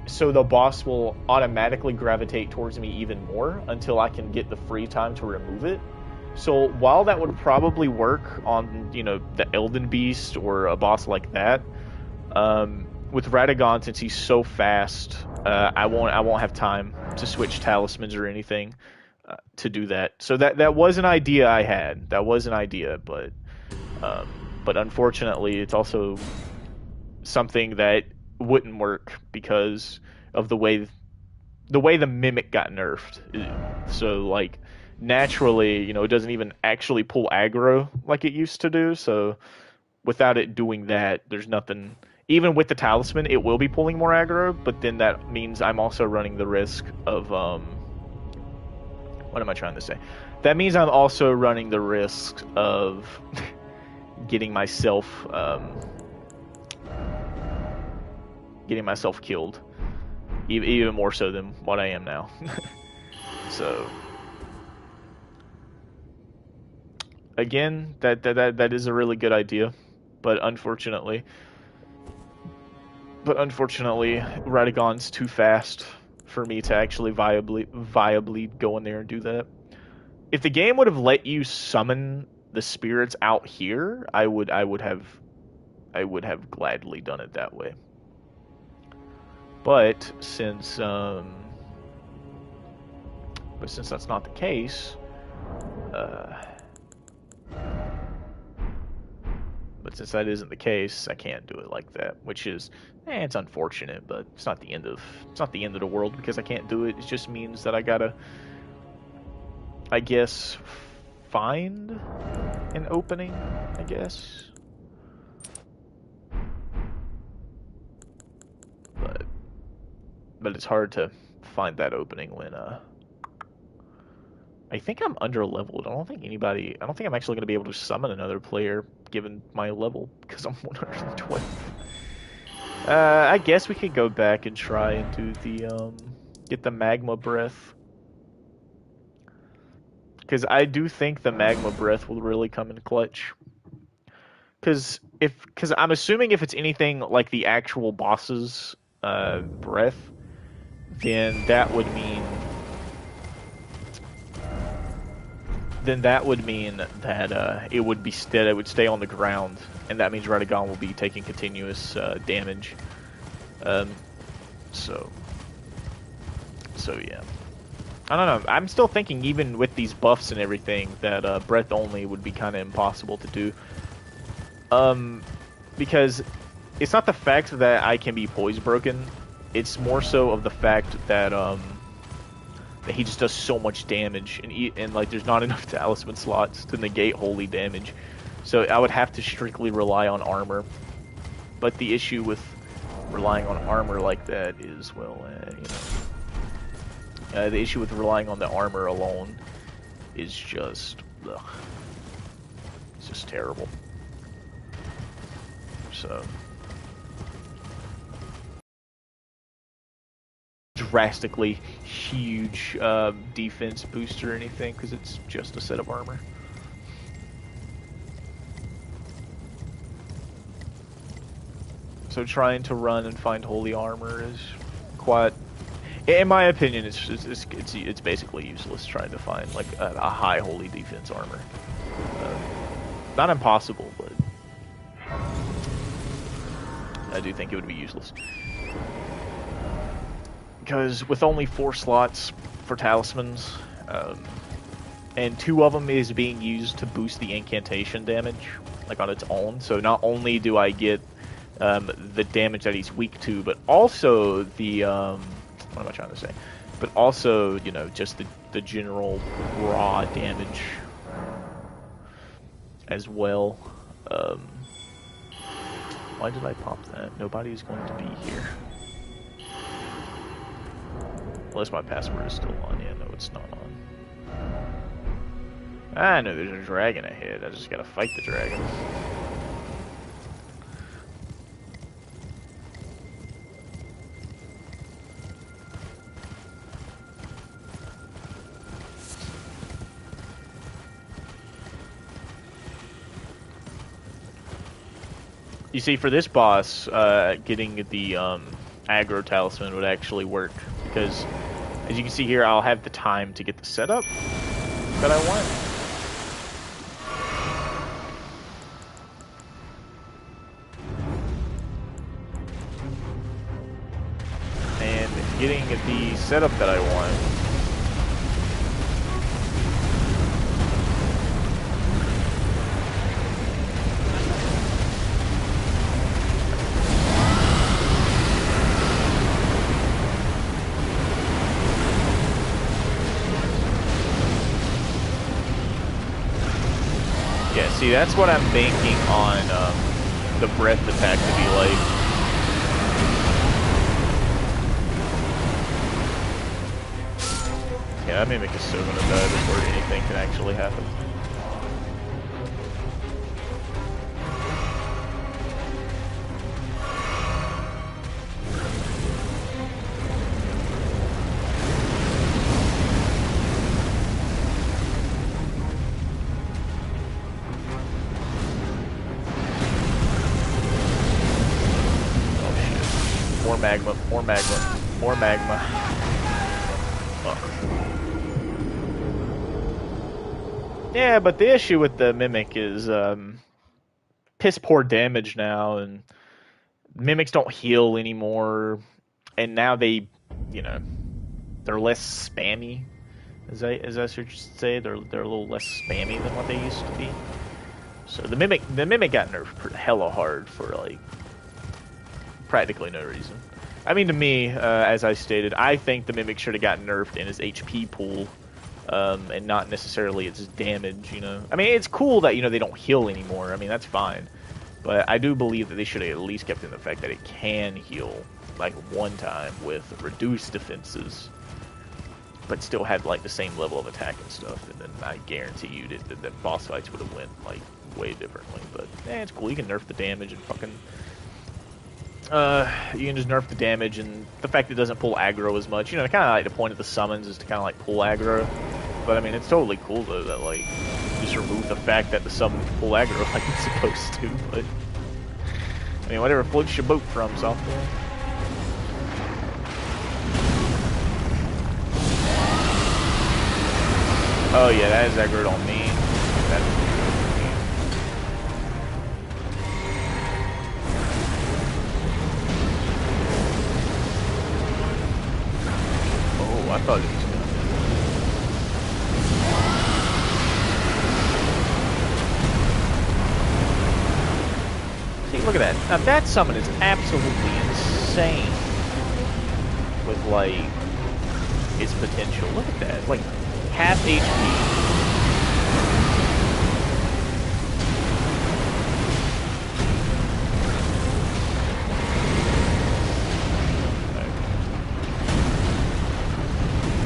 so the boss will automatically gravitate towards me even more until I can get the free time to remove it. So while that would probably work on, you know, the Elden Beast or a boss like that, with Radagon, since he's so fast, I won't have time to switch talismans or anything to do that. So that was an idea I had. That was an idea, but unfortunately, it's also something that wouldn't work because of the way the mimic got nerfed. So like naturally, you know, it doesn't even actually pull aggro like it used to do. So without it doing that, there's nothing. Even with the talisman, it will be pulling more aggro, but then that means I'm also running the risk of what am I trying to say? That means I'm also running the risk of getting myself killed, even more so than what I am now. So again, that is a really good idea, but unfortunately, Radagon's too fast for me to actually viably go in there and do that. If the game would have let you summon the spirits out here, I would have gladly done it that way. But since that's not the case, but since that isn't the case, I can't do it like that, which is, it's unfortunate, but it's not the end of the world because I can't do it. It just means that I gotta, I guess, find an opening, I guess. But it's hard to find that opening when I think I'm under leveled. I don't think I'm actually going to be able to summon another player given my level because I'm 112. I guess we could go back and try and do the get the magma breath, because I do think the magma breath will really come in clutch. Because I'm assuming if it's anything like the actual boss's breath, then that would mean that it would stay on the ground, and that means Radagon will be taking continuous damage. So yeah, I don't know. I'm still thinking, even with these buffs and everything, that breath only would be kind of impossible to do. Because it's not the fact that I can be poise broken. It's more so of the fact that that he just does so much damage, and like there's not enough talisman slots to negate holy damage. So I would have to strictly rely on armor. But the issue with relying on armor like that is, well, the issue with relying on the armor alone is just, ugh. It's just terrible. So drastically huge defense booster or anything, because it's just a set of armor. So trying to run and find holy armor is quite, in my opinion, it's basically useless trying to find like a high holy defense armor. Not impossible, but I do think it would be useless. Because with only 4 slots for talismans, and 2 of them is being used to boost the incantation damage, like on its own. So not only do I get the damage that he's weak to, but also the what am I trying to say? But also, you know, just the general raw damage as well. Why did I pop that? Nobody's going to be here. Unless my password is still on. Yeah, no, it's not on. I know there's a dragon ahead. I just gotta fight the dragon. You see, for this boss, getting the aggro talisman would actually work, because as you can see here, I'll have the time to get the setup that I want. And getting the setup that I want. Yeah, see, that's what I'm banking on the breath attack to be like. Yeah, that Mimic is so gonna die before anything can actually happen. More magma, more magma, more magma. Fuck. Yeah, but the issue with the Mimic is piss poor damage now, and Mimics don't heal anymore, and now they, you know, they're less spammy, as I should say. They're a little less spammy than what they used to be. So the Mimic got nerfed hella hard for like practically no reason. I mean, to me, as I stated, I think the Mimic should have gotten nerfed in his HP pool, and not necessarily its damage, you know. I mean, it's cool that, you know, they don't heal anymore. I mean, that's fine. But I do believe that they should have at least kept in the fact that it can heal, like, one time with reduced defenses, but still had, like, the same level of attack and stuff. And then I guarantee you that boss fights would have went, like, way differently. But, it's cool. You can nerf the damage and fucking... you can just nerf the damage, and the fact that it doesn't pull aggro as much. You know, kind of like the point of the summons is to kind of like pull aggro. But I mean, it's totally cool though that like just remove the fact that the summon can pull aggro like it's supposed to. But I mean, whatever floats your boat from software. Oh yeah, that is aggroed on me. I thought it was gonna. See, look at that. Now that summon is absolutely insane with like its potential. Look at that. Like half HP.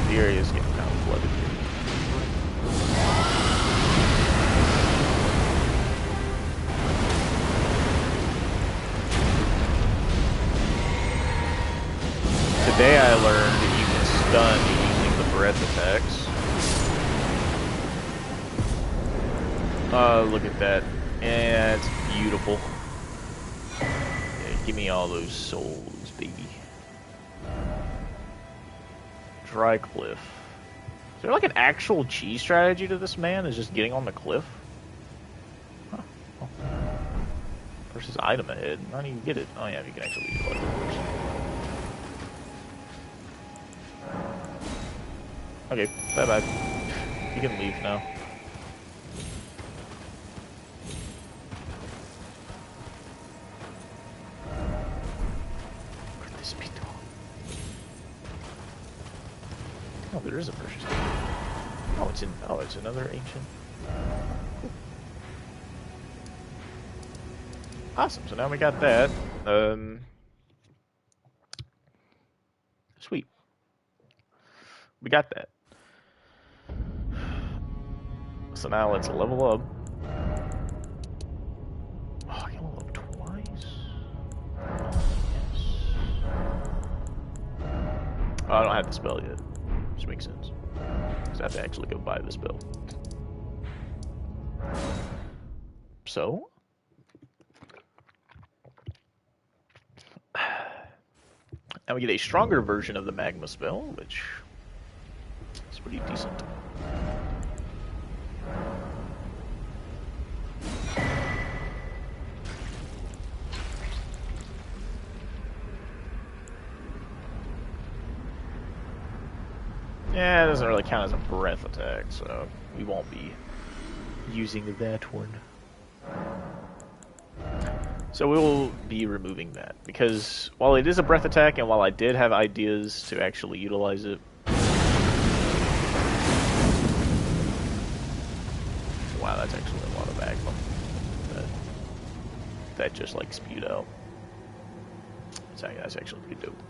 The area is getting kind of flooded here. Today I learned that you can stun using the breath attacks. Oh, look at that. Yeah, it's beautiful. Yeah, give me all those souls, baby. Dry cliff. Is there like an actual cheese strategy to this man? Is just getting on the cliff? Huh. Oh. Versus item ahead. I don't even get it. Oh yeah, you can actually utilize it, of course. Okay, bye bye. You can leave now. Could this be done? Oh, there is a precious stone. Oh, it's in. Oh, it's another ancient. Awesome. So now we got that. Sweet. We got that. So now let's level up. Oh, I can level up twice. Yes. Oh, I don't have the spell yet, which makes sense. Because I have to actually go buy the spell. So. Now we get a stronger version of the magma spell, which is pretty decent. Yeah, it doesn't really count as a breath attack, so we won't be using that one. So we will be removing that, because while it is a breath attack, and while I did have ideas to actually utilize it... Wow, that's actually a lot of magma that just, like, spewed out. That's actually pretty dope.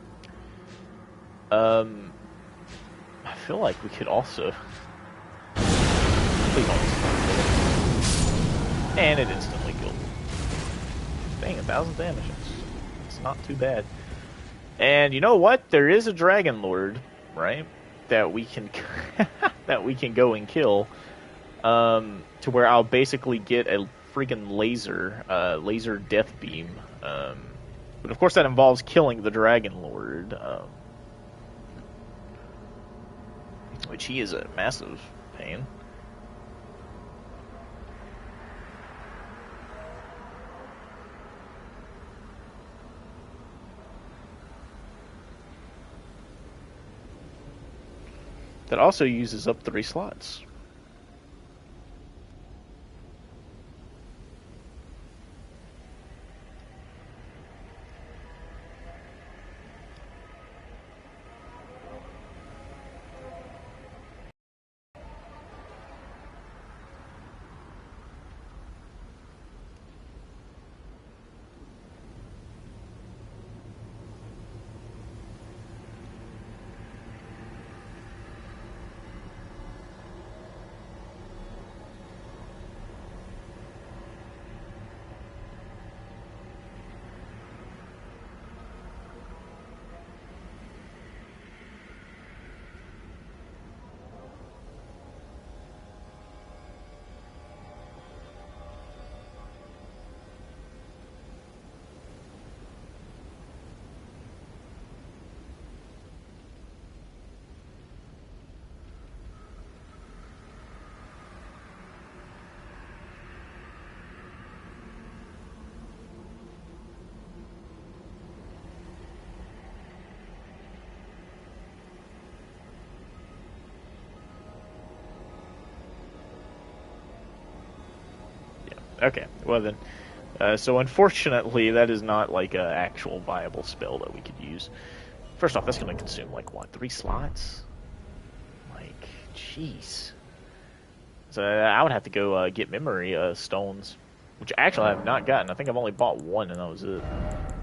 I feel like we could also... Please don't. And it instantly killed. Dang, 1,000 damage. It's not too bad. And you know what? There is a Dragon Lord, right? That we can that we can go and kill. To where I'll basically get a freaking laser death beam. But of course that involves killing the Dragon Lord. Which he is a massive pain. That also uses up 3 slots. Okay, well then. So unfortunately, that is not like an actual viable spell that we could use. First off, that's going to consume like, what, 3 slots? Like, jeez. So I would have to go get memory stones, which actually I have not gotten. I think I've only bought 1 and that was it.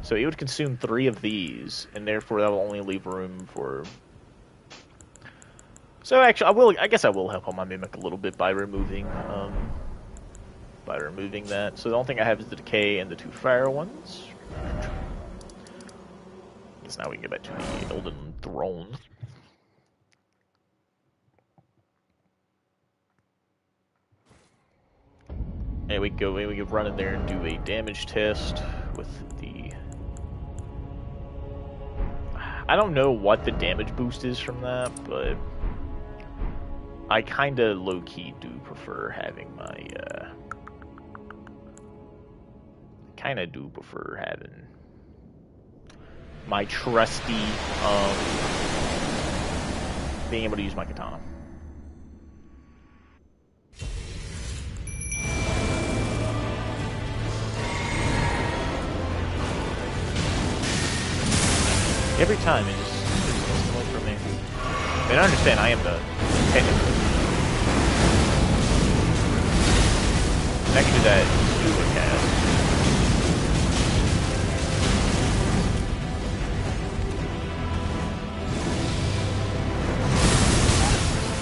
So it would consume 3 of these, and therefore that will only leave room for... So actually, I guess I will help on my Mimic a little bit by removing that. So the only thing I have is the Decay and the 2 Fire ones. I guess now we can get back to the Elden Throne. And we can run in there and do a damage test with the... I don't know what the damage boost is from that, but I kinda low-key do prefer having my, my trusty, being able to use my katana. Every time it just away from me. I mean, I understand I am the technical. I can do that super cast.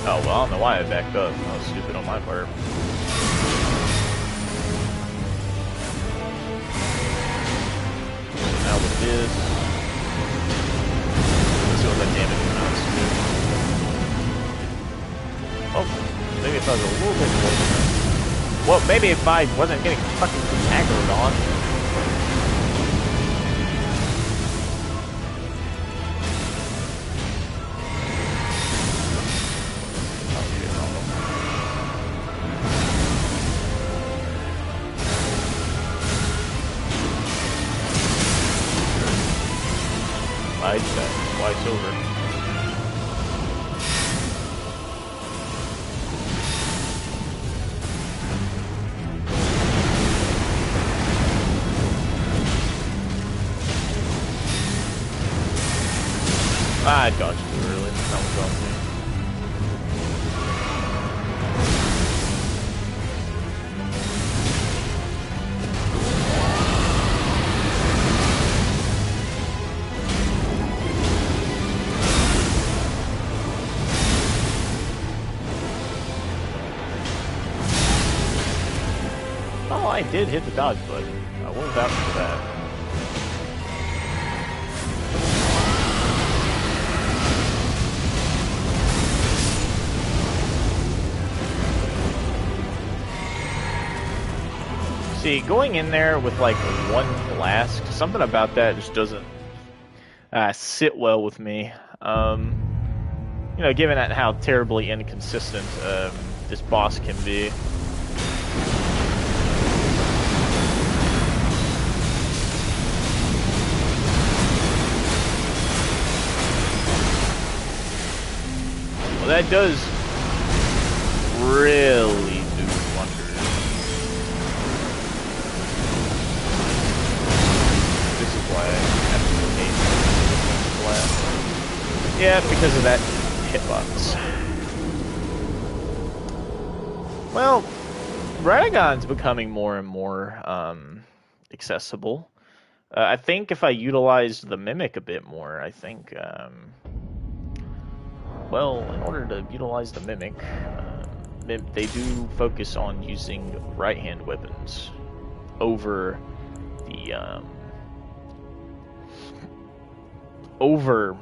Oh, well, I don't know why I backed up. That was stupid on my part. Now with this... Let's see what that damage amounts to. Oh, maybe if I was a little bit closer. Well, maybe if I wasn't getting fucking aggroed on. Twice over. I dodged too early. That was on me. I did hit the dodge button. I was out for that. See, going in there with like one flask, something about that just doesn't sit well with me. You know, given that how terribly inconsistent this boss can be. That does really do wonders. This is why I absolutely hate blast. Yeah, because of that hitbox. Well, Radagon's becoming more and more accessible. I think if I utilized the Mimic a bit more, I think... Well, in order to utilize the Mimic, they do focus on using right-hand weapons over the, over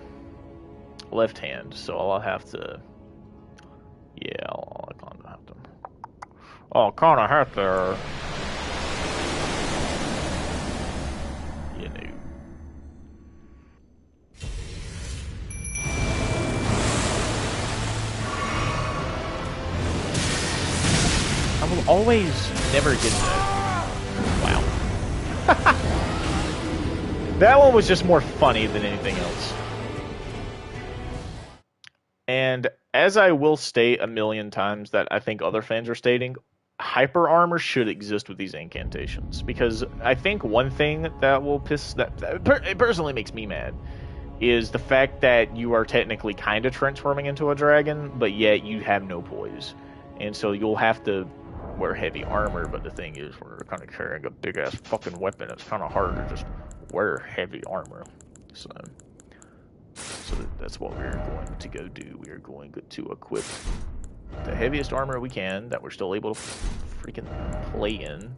left hand, so I'll have to, yeah, I'll kind of have to, you know. I will always never get that. Wow. That one was just more funny than anything else. And as I will state a million times that I think other fans are stating, hyper armor should exist with these incantations. Because I think one thing that will it personally makes me mad is the fact that you are technically kind of transforming into a dragon, but yet you have no poise. And so you'll have to wear heavy armor, but the thing is, we're kind of carrying a big ass fucking weapon. It's kind of hard to just wear heavy armor. So that's what we're going to go do. We are going to equip the heaviest armor we can that we're still able to freaking play in.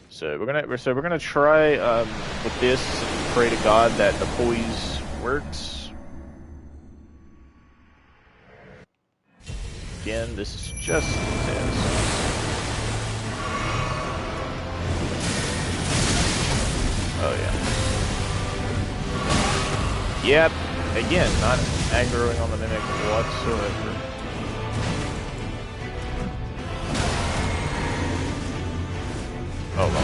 So we're gonna try with this and pray to God that the poise works. Again, this is just a test. Oh yeah. Yep. Again, not aggroing on the Mimic whatsoever. Oh well.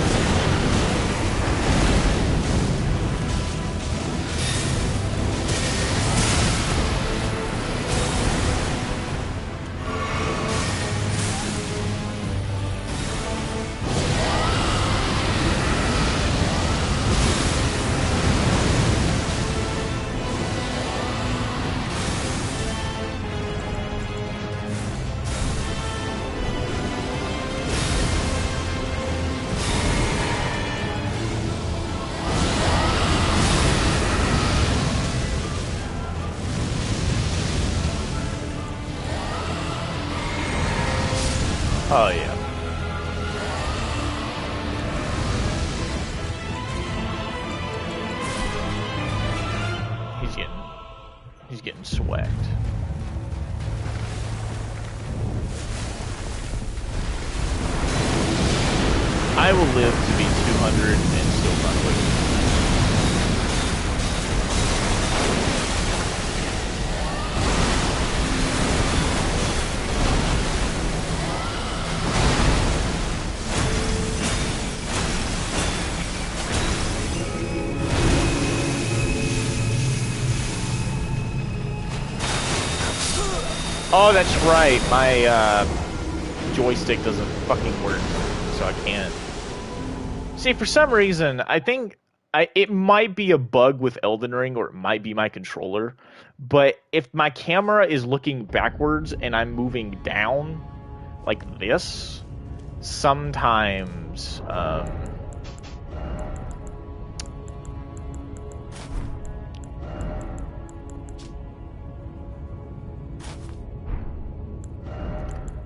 Oh yeah. He's getting swacked. I will live to be 200 and still not wait. Oh, that's right. My joystick doesn't fucking work, so I can't. See, for some reason, I think it might be a bug with Elden Ring, or it might be my controller. But if my camera is looking backwards and I'm moving down like this, sometimes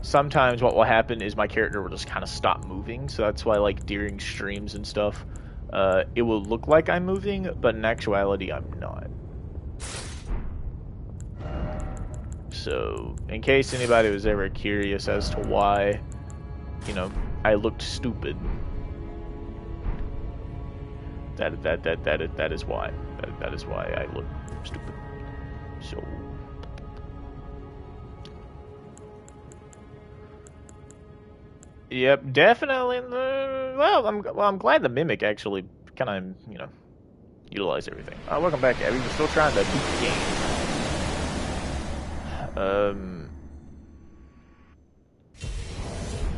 sometimes what will happen is my character will just kind of stop moving. So that's why, like, during streams and stuff, it will look like I'm moving, but in actuality, I'm not. So, in case anybody was ever curious as to why, you know, I looked stupid, that is why. That is why I look stupid. So. Yep, definitely. Well, I'm glad the Mimic actually kind of, you know, utilized everything. Welcome back, Abby. We're still trying to beat the game.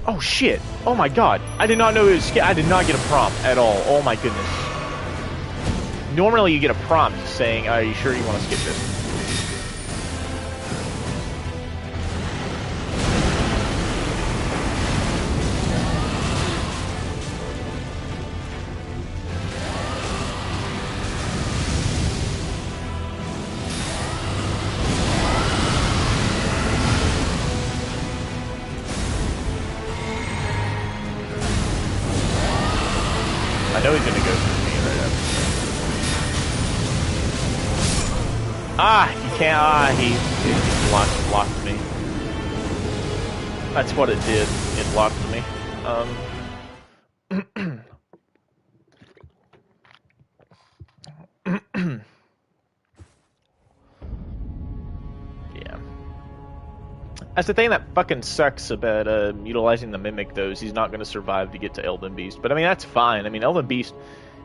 Oh shit! Oh my god! I did not know it was. I did not get a prompt at all. Oh my goodness. Normally you get a prompt saying, "Are you sure you want to skip this?" I know he's gonna go through me right after. Ah, he can't. Ah, he blocked me. That's what it did. It blocked me. Yeah. That's the thing that fucking sucks about utilizing the Mimic, though, is he's not going to survive to get to Elden Beast. But, I mean, that's fine. I mean, Elden Beast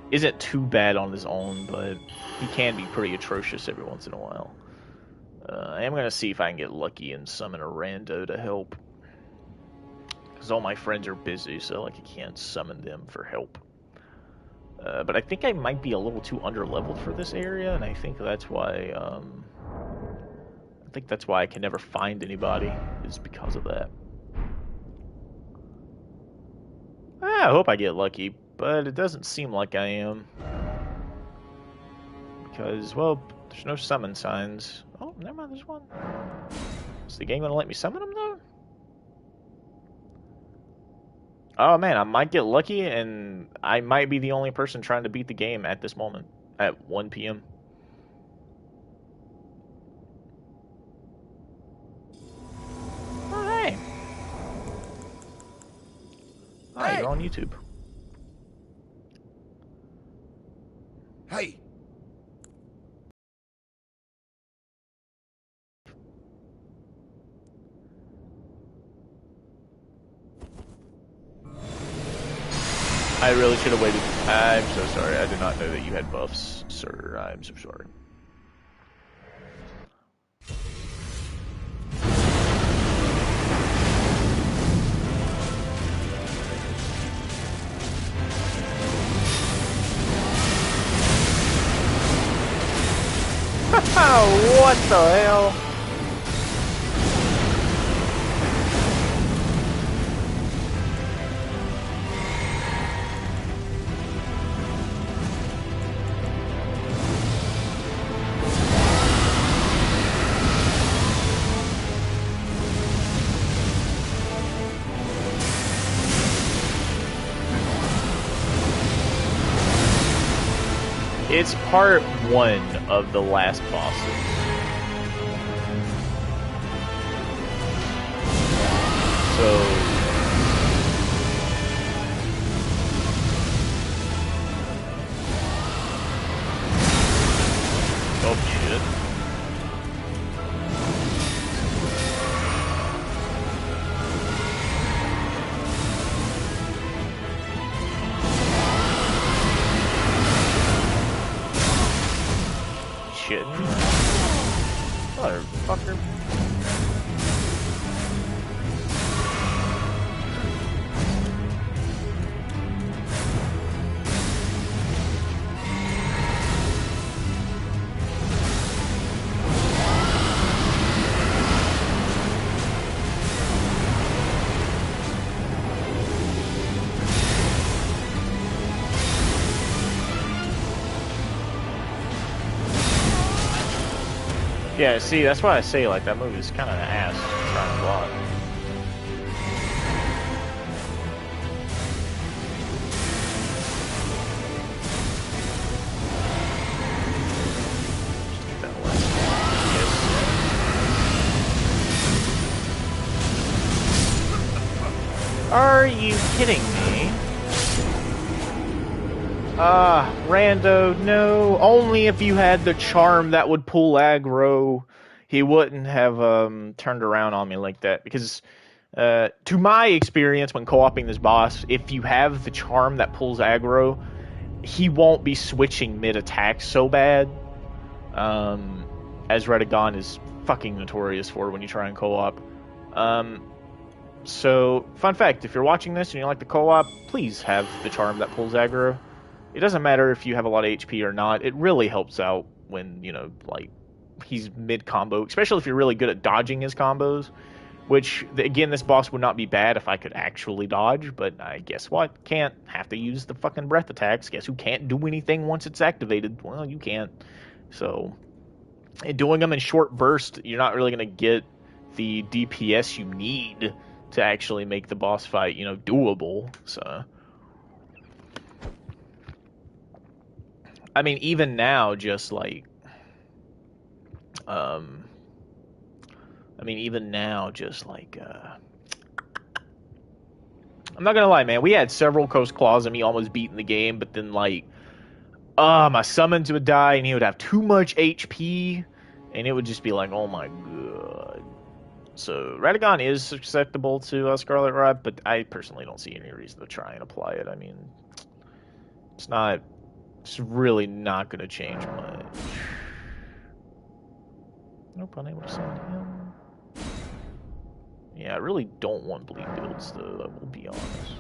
isn't too bad on his own, but he can be pretty atrocious every once in a while. I am going to see if I can get lucky and summon a rando to help. Because all my friends are busy, so, like, I can't summon them for help. But I think I might be a little too underleveled for this area, and I think that's why, I can never find anybody, is because of that. I hope I get lucky, but it doesn't seem like I am. Because, well, there's no summon signs. Oh, never mind, there's one. Is the game going to let me summon them, though? Oh, man, I might get lucky, and I might be the only person trying to beat the game at this moment, at 1 p.m. Hey. You're on YouTube. Hey. I really should have waited. I'm so sorry. I did not know that you had buffs, sir. I'm so sorry. What the hell? It's part 1 of the last bosses. So... Oh, shit. Shit. Motherfucker. Yeah, see, that's why I say, like, that move is kind of an ass trying to block. Just get that away. Yes. Are you kidding me? Rando, no. Only if you had the charm that would pull aggro, he wouldn't have turned around on me like that. Because, to my experience when co-oping this boss, if you have the charm that pulls aggro, he won't be switching mid-attack so bad. As Redagon is fucking notorious for when you try and co-op. So, fun fact, if you're watching this and you like the co-op, please have the charm that pulls aggro. It doesn't matter if you have a lot of HP or not. It really helps out when, you know, like, he's mid-combo, especially if you're really good at dodging his combos, which, again, this boss would not be bad if I could actually dodge, but I guess what? Can't. Have to use the fucking breath attacks. Guess who can't do anything once it's activated? Well, you can't. So, and doing them in short bursts, you're not really going to get the DPS you need to actually make the boss fight, you know, doable, so... I mean, even now, just like, I'm not gonna lie, man, we had several Coast Claws of me almost beating the game, but then, like, my summons would die, and he would have too much HP, and it would just be like, oh my god. So, Radagon is susceptible to Scarlet Rot, but I personally don't see any reason to try and apply it. I mean, it's really not going to change much. Nope, unable to summon him. Yeah, I really don't want bleed builds, though, I will be honest.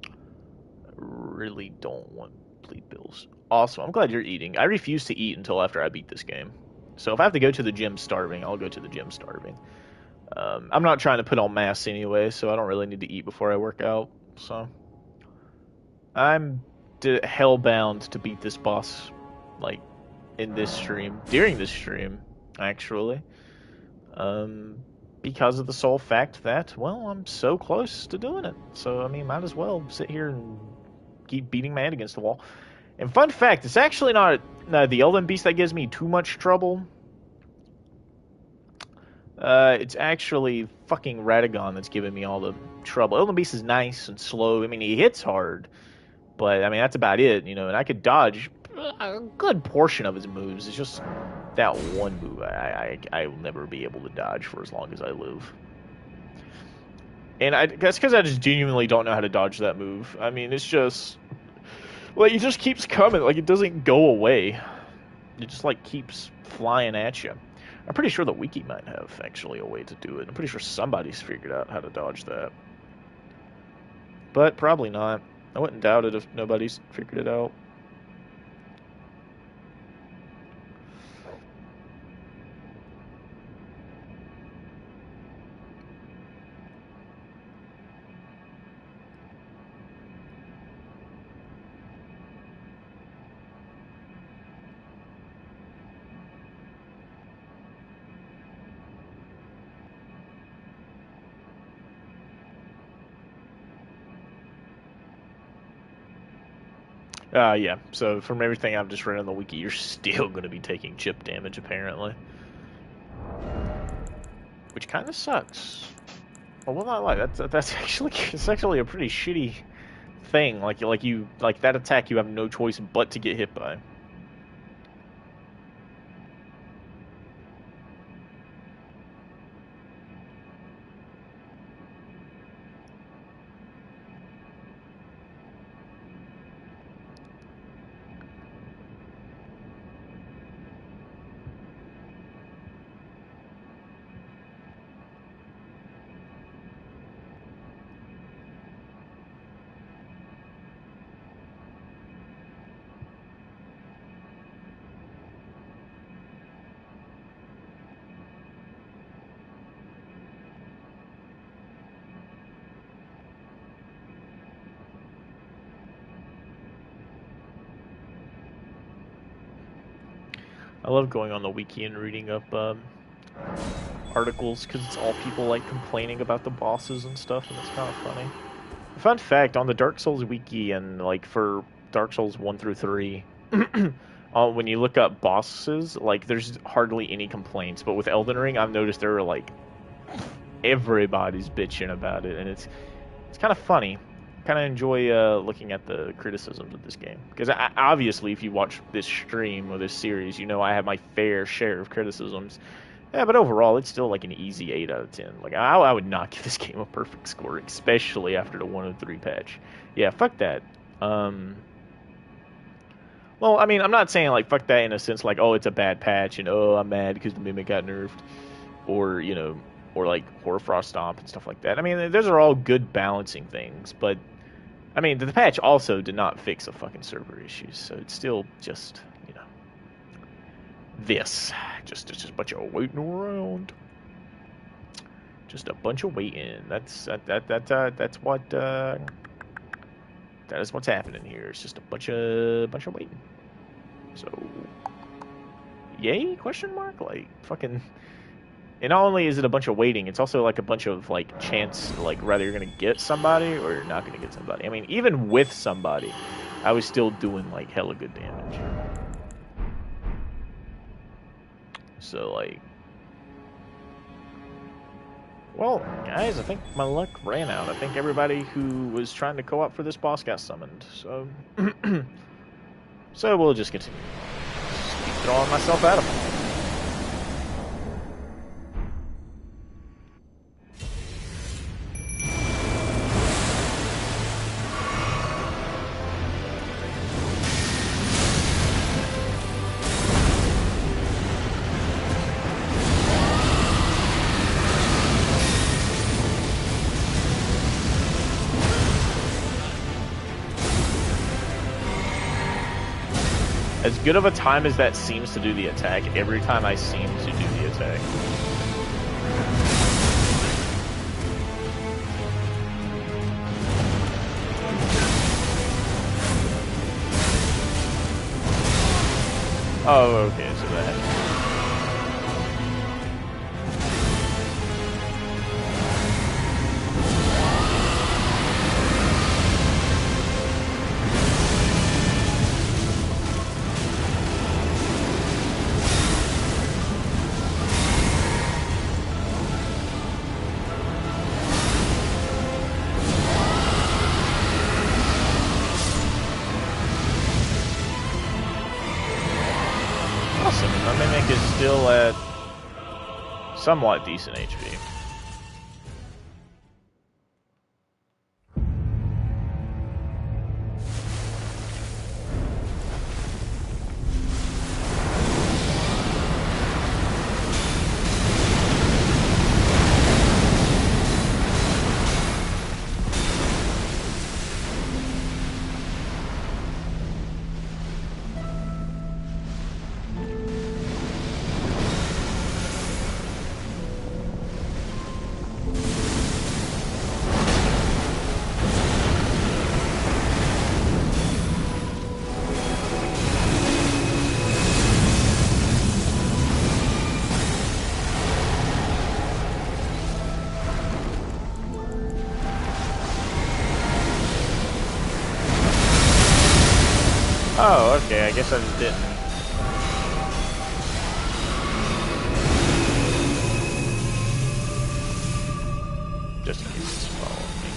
I really don't want bleed builds. Awesome, I'm glad you're eating. I refuse to eat until after I beat this game. So if I have to go to the gym starving, I'll go to the gym starving. I'm not trying to put on mass anyway, so I don't really need to eat before I work out. So I'm hellbound to beat this boss, like, in this stream, during this stream, actually. Because of the sole fact that, well, I'm so close to doing it. So, I mean, might as well sit here and keep beating my head against the wall. And fun fact, it's actually not the Elden Beast that gives me too much trouble. It's actually fucking Radagon that's giving me all the trouble. Elden Beast is nice and slow. I mean, he hits hard. But, I mean, that's about it, you know. And I could dodge a good portion of his moves. It's just that one move I will never be able to dodge for as long as I live. And that's because I just genuinely don't know how to dodge that move. I mean, it's just... like, it just keeps coming. Like, it doesn't go away. It just, like, keeps flying at you. I'm pretty sure the wiki might have, actually, a way to do it. I'm pretty sure somebody's figured out how to dodge that. But probably not. I wouldn't doubt it if nobody's figured it out. Yeah, so from everything I've just read on the wiki, you're still going to be taking chip damage, apparently. Which kind of sucks. I will not lie, that's actually, it's actually a pretty shitty thing. Like that attack you have no choice but to get hit by. I love going on the wiki and reading up articles because it's all people like complaining about the bosses and stuff, and it's kind of funny. Fun fact, on the Dark Souls wiki and like for Dark Souls 1 through 3, when you look up bosses, like there's hardly any complaints, but with Elden Ring I've noticed there are like everybody's bitching about it, and it's kind of funny. Kind of enjoy looking at the criticisms of this game because obviously if you watch this stream or this series, you know I have my fair share of criticisms. Yeah, but overall it's still like an easy 8 out of 10. Like I would not give this game a perfect score, especially after the 103 patch. Yeah, fuck that. Well, I mean, I'm not saying like fuck that in a sense like, oh, it's a bad patch and oh, I'm mad because the Mimic got nerfed, or you know, or like Hoarfrost Stomp and stuff like that. I mean, those are all good balancing things, but I mean, the patch also did not fix the fucking server issues, so it's still just, you know, this. Just a bunch of waiting around. Just a bunch of waiting. That's what that is what's happening here. It's just a bunch of waiting. So, yay? Question mark? Like fucking. And not only is it a bunch of waiting, it's also like a bunch of like chance, like whether you're gonna get somebody or you're not gonna get somebody. I mean, even with somebody, I was still doing like hella good damage. So like, well, guys, I think my luck ran out. I think everybody who was trying to co-op for this boss got summoned. So, so we'll just continue. Just keep throwing myself at him. As good of a time as that seems to do the attack, every time I seem to do the attack. Oh, okay, so that... Still at somewhat decent HP. Oh, okay, I guess I just didn't. Just in case it's following me.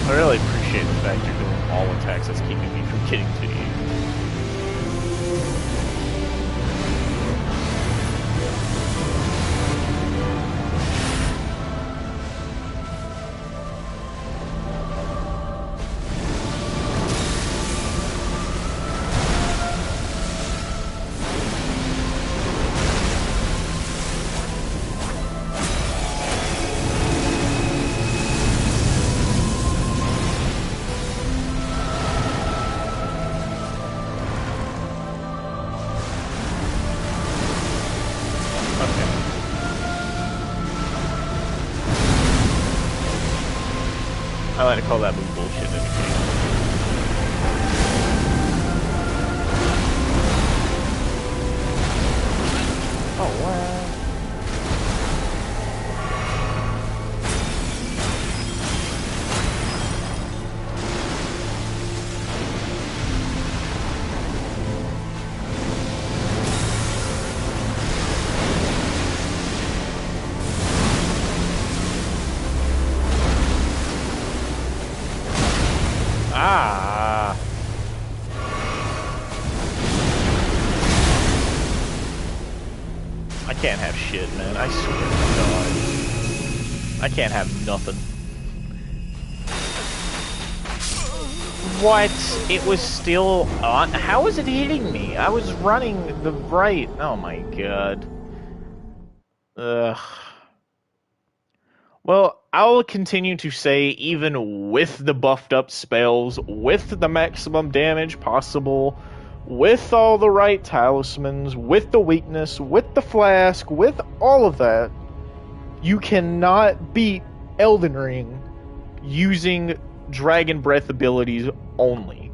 I really appreciate the fact you're doing all attacks that's keeping me from getting to you. I like to call that move bullshit in education. Oh, wow. Ah. I can't have shit, man. I swear to God. I can't have nothing. What? It was still on? How is it hitting me? I was running the right. Oh my God. Ugh. Well, I'll continue to say, even with the buffed up spells, with the maximum damage possible, with all the right talismans, with the weakness, with the flask, with all of that, you cannot beat Elden Ring using Dragon Breath abilities only.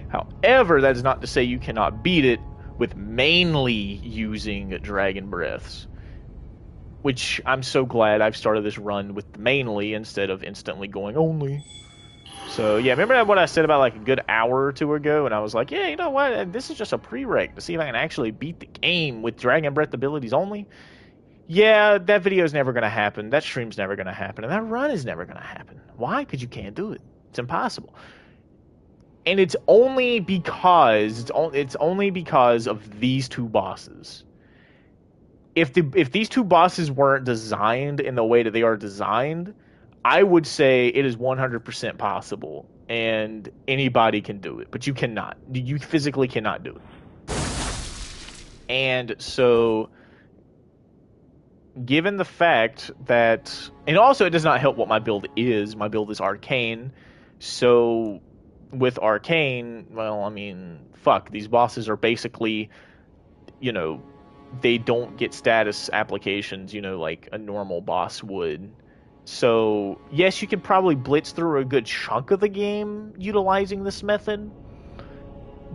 However, that is not to say you cannot beat it with mainly using Dragon Breaths. Which I'm so glad I've started this run with mainly instead of instantly going only. So yeah, remember what I said about like a good hour or two ago, and I was like, yeah, you know what? This is just a prereq to see if I can actually beat the game with Dragon Breath abilities only. Yeah, that video is never going to happen. That stream's never going to happen, and that run is never going to happen. Why? Because you can't do it. It's impossible. And it's only because of these two bosses. If these two bosses weren't designed in the way that they are designed, I would say it is 100% possible, and anybody can do it, but you cannot. You physically cannot do it. And so, given the fact that, and also it does not help what my build is. My build is arcane, so with arcane, well, I mean, fuck, these bosses are basically, you know, they don't get status applications, you know, like a normal boss would. So, yes, you can probably blitz through a good chunk of the game utilizing this method,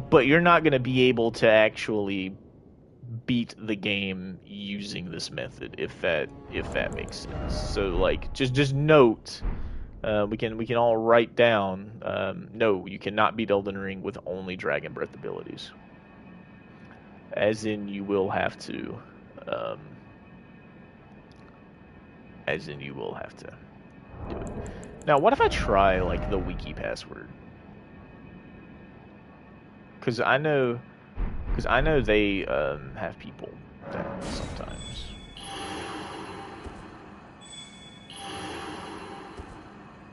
but you're not going to be able to actually beat the game using this method, if that makes sense. So, like, just note, we can all write down, no, you cannot beat Elden Ring with only Dragon Breath abilities. As in, you will have to do it. Now, what if I try, like, the wiki password? Because I know they have people that sometimes.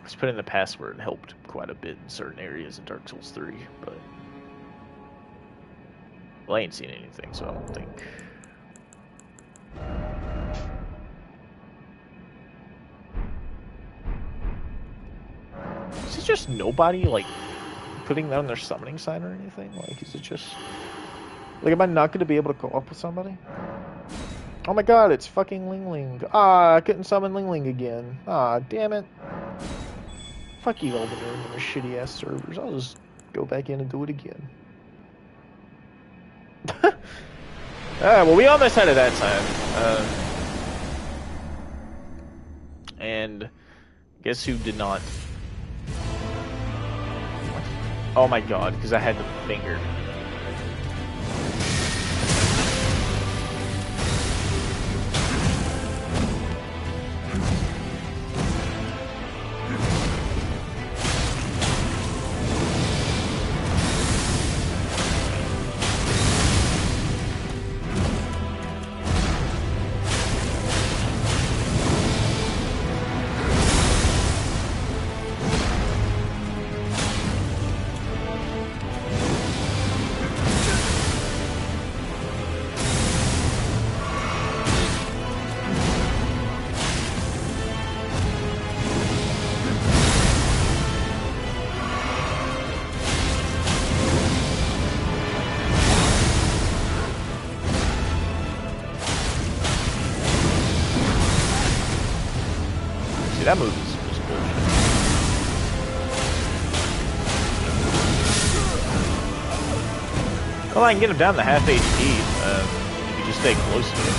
Just putting the password helped quite a bit in certain areas in Dark Souls 3, but well, I ain't seen anything, so I don't think. it just nobody, like, putting that on their summoning sign or anything? Like, is it just... Like, am I not going to be able to go up with somebody? Oh my god, it's fucking Ling Ling. Ah, I couldn't summon Ling Ling again. Ah, damn it. Fuck you, Elden Ring, and your shitty-ass servers. I'll just go back in and do it again. Alright, well, we almost had it that time. And guess who did not? Oh my god, because I had the finger. That move is just bullshit. Well, I can get him down to half HP if you just stay close to him.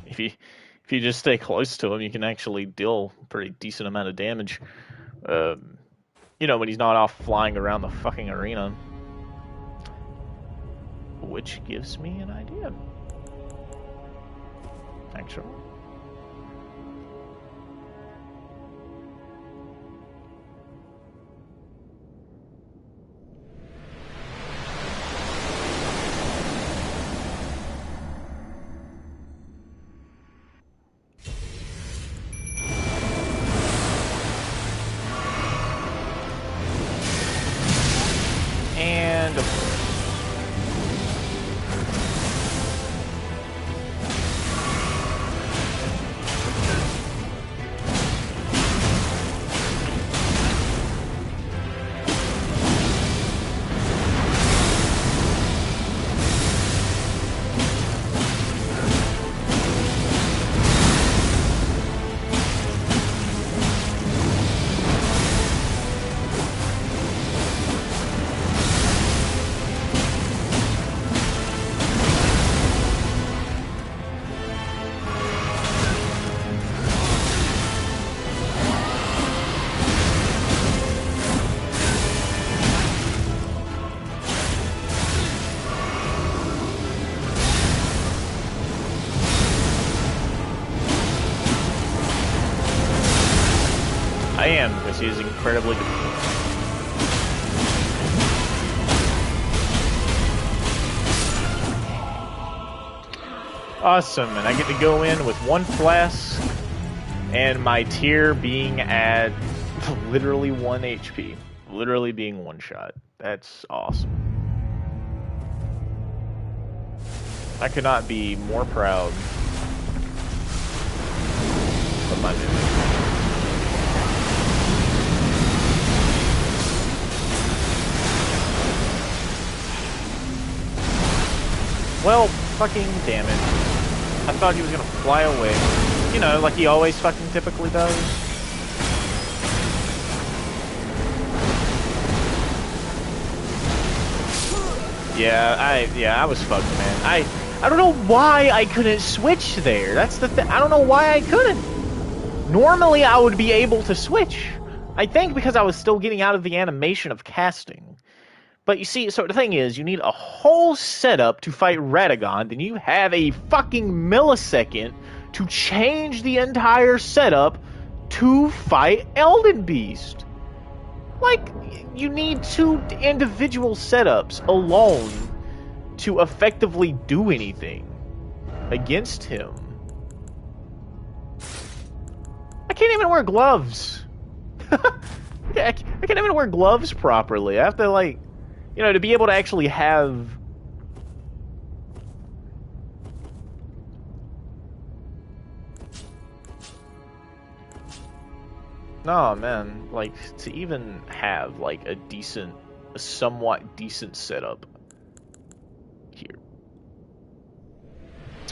if you just stay close to him, you can actually deal a pretty decent amount of damage. You know, when he's not off flying around the fucking arena. Which gives me an idea. Actually. And I am, because he is incredibly good. Awesome, and I get to go in with one flask, and my tier being at literally 1 HP. Literally being one shot. That's awesome. I could not be more proud of my dude. Well, fucking damn it. I thought he was gonna fly away. You know, like he always fucking typically does. Yeah, I was fucked, man. I don't know why I couldn't switch there. That's the thing. I don't know why I couldn't. Normally I would be able to switch. I think because I was still getting out of the animation of casting. But you see, so the thing is, you need a whole setup to fight Radagon, then you have a fucking millisecond to change the entire setup to fight Elden Beast. Like, you need 2 individual setups alone to effectively do anything against him. I can't even wear gloves. I can't even wear gloves properly. I have to, like... You know, to be able to actually have... No, man, like, to even have, like, a somewhat decent setup here.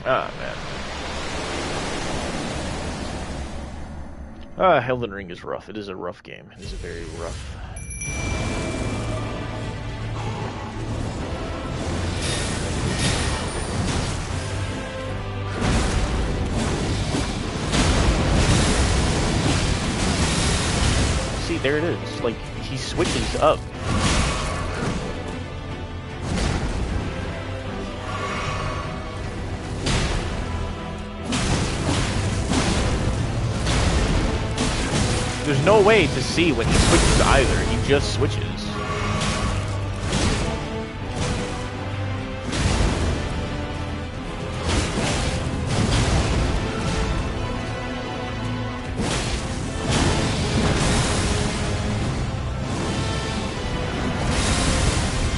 Ah, man. Elden Ring is rough. It is a rough game. It is a very rough. See, there it is. Like, he switches up. There's no way to see when he switches either. He just switches.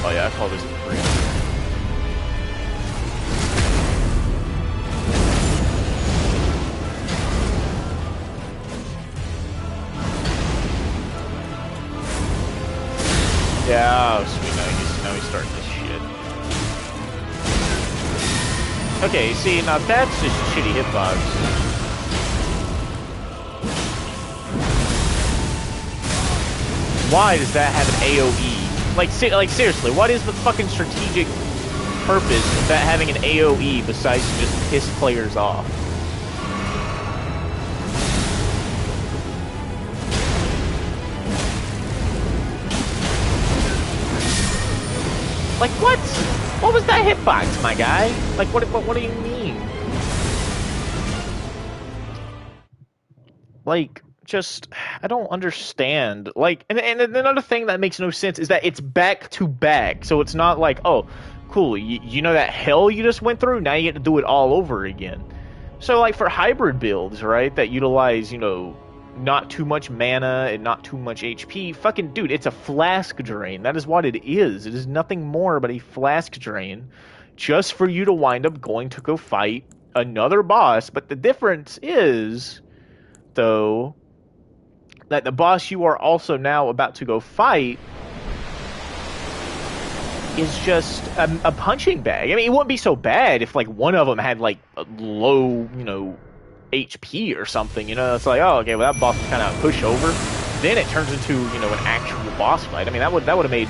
Oh yeah, I call this the free. Yeah, oh, sweet. Now he's starting this shit. Okay, see, now that's just shitty hitbox. Why does that have an AoE? Like seriously, what is the fucking strategic purpose of that having an AoE besides to just piss players off? Like, what? What was that hitbox, my guy? Like, what do you mean? Like, just, I don't understand. Like, and another thing that makes no sense is that it's back to back. So it's not like, oh, cool, you know that hell you just went through? Now you get to do it all over again. So, like, for hybrid builds, right, that utilize, you know, not too much mana and not too much HP. Fucking dude, it's a flask drain. That is what it is. It is nothing more but a flask drain just for you to wind up going to go fight another boss. But the difference is, though, that the boss you are also now about to go fight is just a punching bag. I mean, it wouldn't be so bad if, like, one of them had, like, a low, you know, HP or something, you know. It's like, oh, okay, well, that boss is kind of pushover. Then it turns into, you know, an actual boss fight. I mean, that would have made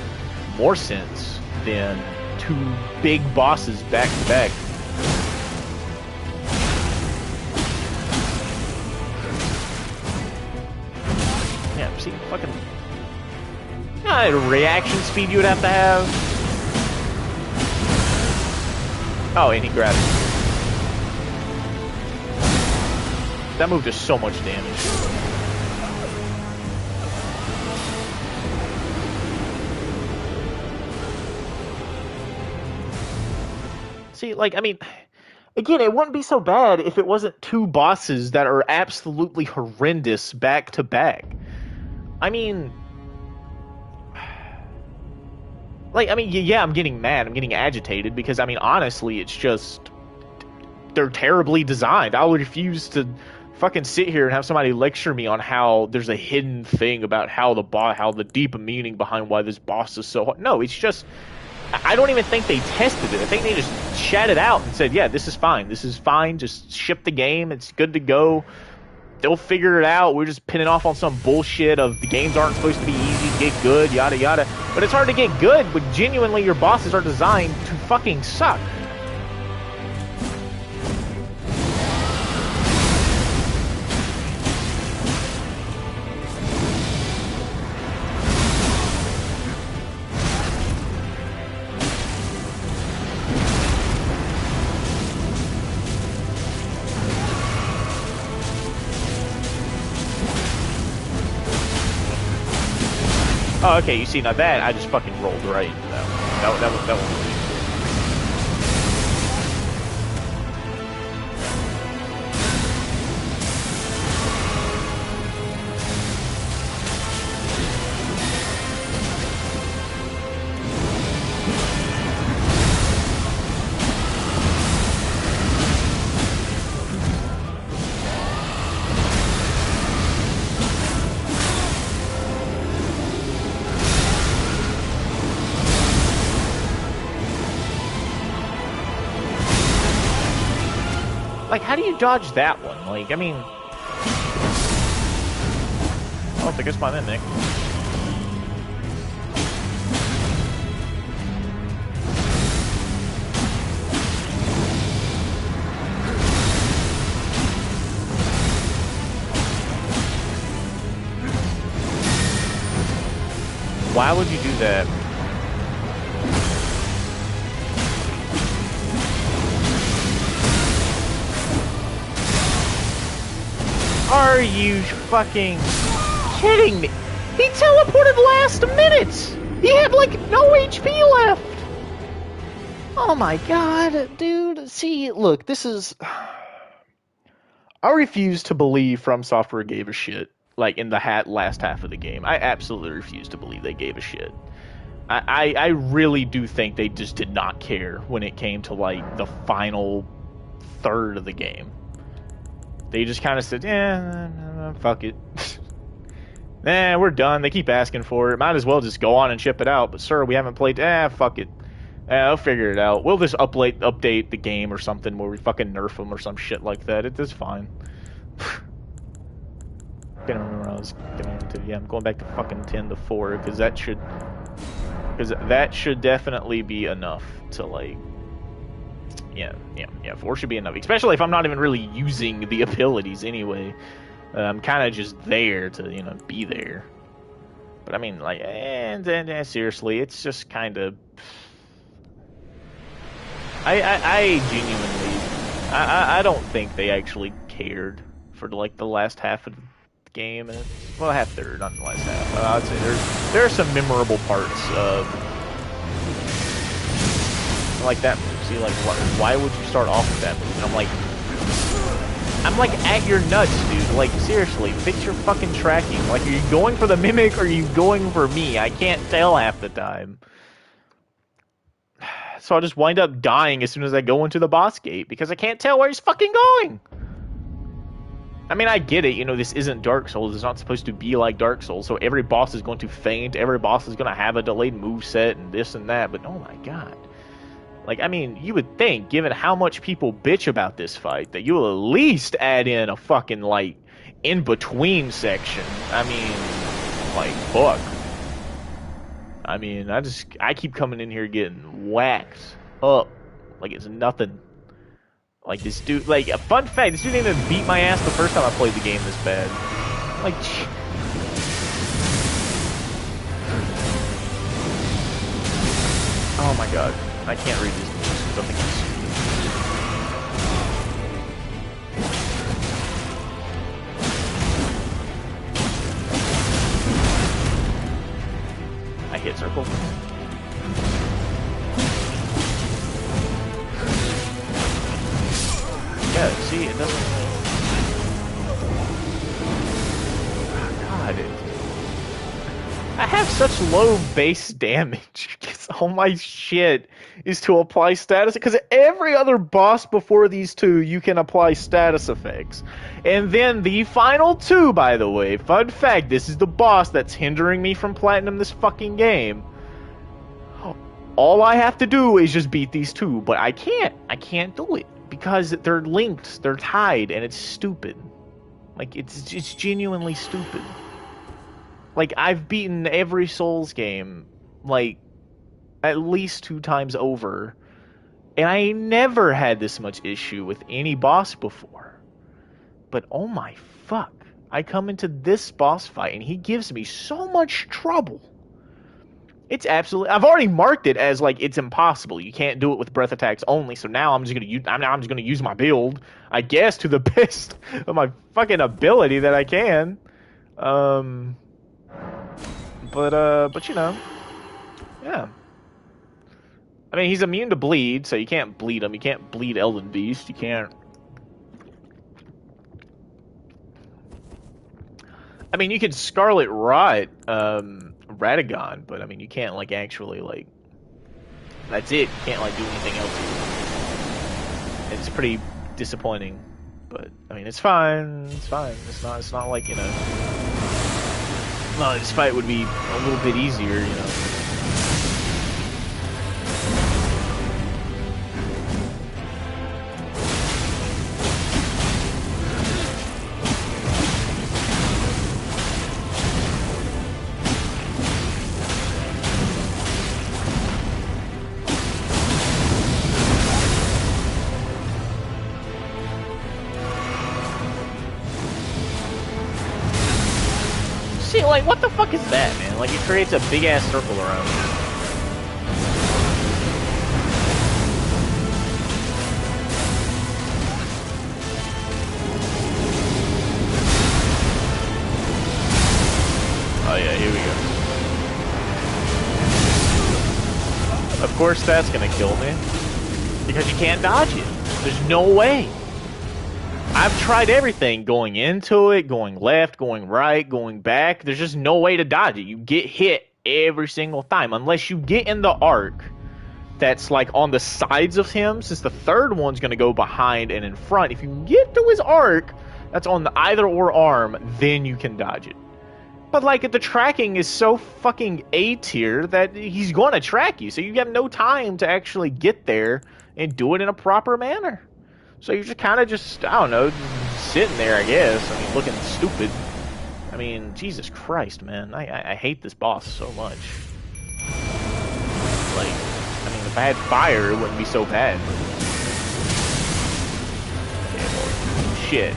more sense than two big bosses back to back. Yeah, see, fucking, you know, the reaction speed you would have to have. Oh, and he grabbed it. That move does so much damage. See, like, I mean, again, it wouldn't be so bad if it wasn't two bosses that are absolutely horrendous back to back. I mean, like, I mean, yeah, I'm getting mad, I'm getting agitated, because, I mean, honestly, it's just, they're terribly designed. I would refuse to fucking sit here and have somebody lecture me on how there's a hidden thing about how the deep meaning behind why this boss is so hard. No, it's just, I don't even think they tested it. I think they just chatted out and said, yeah, this is fine, just ship the game, it's good to go, they'll figure it out, we're just pinning off on some bullshit of the games aren't supposed to be easy to get good, yada yada. But it's hard to get good when genuinely your bosses are designed to fucking suck. Oh, okay, you see, now that, I just fucking rolled right into that one. That one. like, how do you dodge that one? Like, I mean... Oh, I guess my Nick. Why would you do that? Are you fucking kidding me? He teleported last minute! He had like no HP left! Oh my god, dude. See, look, this is... I refuse to believe From Software gave a shit, like, in the last half of the game. I absolutely refuse to believe they gave a shit. I really do think they just did not care when it came to, like, the final third of the game. They just kind of said, yeah, fuck it. Nah, we're done. They keep asking for it. Might as well just go on and ship it out. But, sir, we haven't played... fuck it. I'll figure it out. We'll just update the game or something where we fucking nerf them or some shit like that. It's fine. I can't remember what I was going to. Yeah, I'm going back to fucking 10 to 4 because that should definitely be enough to, like... Yeah, 4 should be enough. Especially if I'm not even really using the abilities anyway. I'm kind of just there to, you know, be there. But I mean, like, seriously, it's just kind of... I genuinely... I don't think they actually cared for, like, the last half of the game. Well, half third, not the last half. I'd say there are some memorable parts of... like that move. See, like, why would you start off with that move? And I'm like at your nuts, dude. Like, seriously, fix your fucking tracking. Like, are you going for the mimic or are you going for me? I can't tell half the time. So I'll just wind up dying as soon as I go into the boss gate because I can't tell where he's fucking going. I mean, I get it. You know, this isn't Dark Souls. It's not supposed to be like Dark Souls. So every boss is going to feint. Every boss is going to have a delayed moveset and this and that. But, oh my god. Like, I mean, you would think, given how much people bitch about this fight, that you will at least add in a fucking, like, in-between section. I mean, like, fuck. I mean, I keep coming in here getting whacked up like it's nothing. Like, this dude, like, a fun fact, this dude didn't even beat my ass the first time I played the game this bad. Like, oh my god. I can't read these moves because I think it's stupid. I hit circle. Yeah, see, it doesn't... Oh, god, I have such low base damage because all my shit is to apply status. Because every other boss before these two, you can apply status effects. And then the final two, by the way, fun fact, this is the boss that's hindering me from platinum this fucking game. All I have to do is just beat these two, but I can't do it. Because they're linked, they're tied, and it's stupid. Like, it's genuinely stupid. Like, I've beaten every Souls game, like, at least 2 times over. And I never had this much issue with any boss before. But, oh my fuck. I come into this boss fight, and he gives me so much trouble. It's absolutely... I've already marked it as, like, it's impossible. You can't do it with breath attacks only, so now I'm just gonna use my build, I guess, to the best of my fucking ability that I can. But you know, yeah. I mean, he's immune to bleed, so you can't bleed him. You can't bleed Elden Beast. You can't... I mean, you could Scarlet Rot, Radagon, but I mean, you can't, like, actually, like... That's it. You can't, like, do anything else. It's pretty disappointing. But, I mean, it's fine. It's fine. It's not like, you know... No, this fight would be a little bit easier, you know. see, like, what the fuck is that, man? Like, it creates a big-ass circle around you. Oh, yeah, here we go. Of course, that's gonna kill me. Because you can't dodge it. There's no way. I've tried everything. Going into it, going left, going right, going back. There's just no way to dodge it. You get hit every single time. Unless you get in the arc that's like on the sides of him. Since the third one's going to go behind and in front. If you get to his arc that's on the either or arm, then you can dodge it. But like the tracking is so fucking A tier that he's going to track you. So you have no time to actually get there and do it in a proper manner. So you're just kind of just, I don't know, just sitting there, I guess. I mean, looking stupid. I mean, Jesus Christ, man. I hate this boss so much. Like, I mean, if I had fire, it wouldn't be so bad. Okay, well, shit.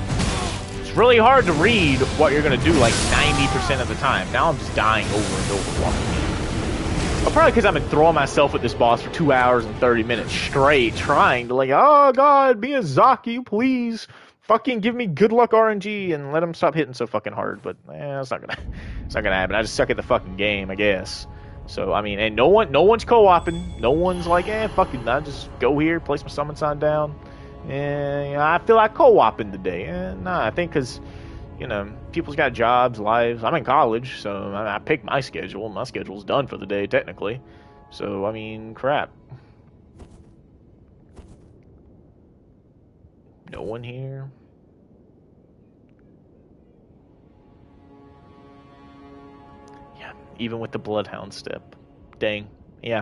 It's really hard to read what you're going to do like 90% of the time. Now I'm just dying over and over walking in. Well, probably because I've been throwing myself at this boss for 2 hours and 30 minutes straight, trying to like, oh god, Miyazaki, please, fucking give me good luck RNG and let him stop hitting so fucking hard. But it's not gonna happen. I just suck at the fucking game, I guess. So I mean, and no one's co-oping. No one's like, fuck it, I just go here, place my summon sign down, and I feel like co-oping today. Nah, I think because, you know, people's got jobs, lives. I'm in college, so I pick my schedule. My schedule's done for the day, technically. So, I mean, crap. No one here. Yeah, even with the Bloodhound step. Dang. Yeah.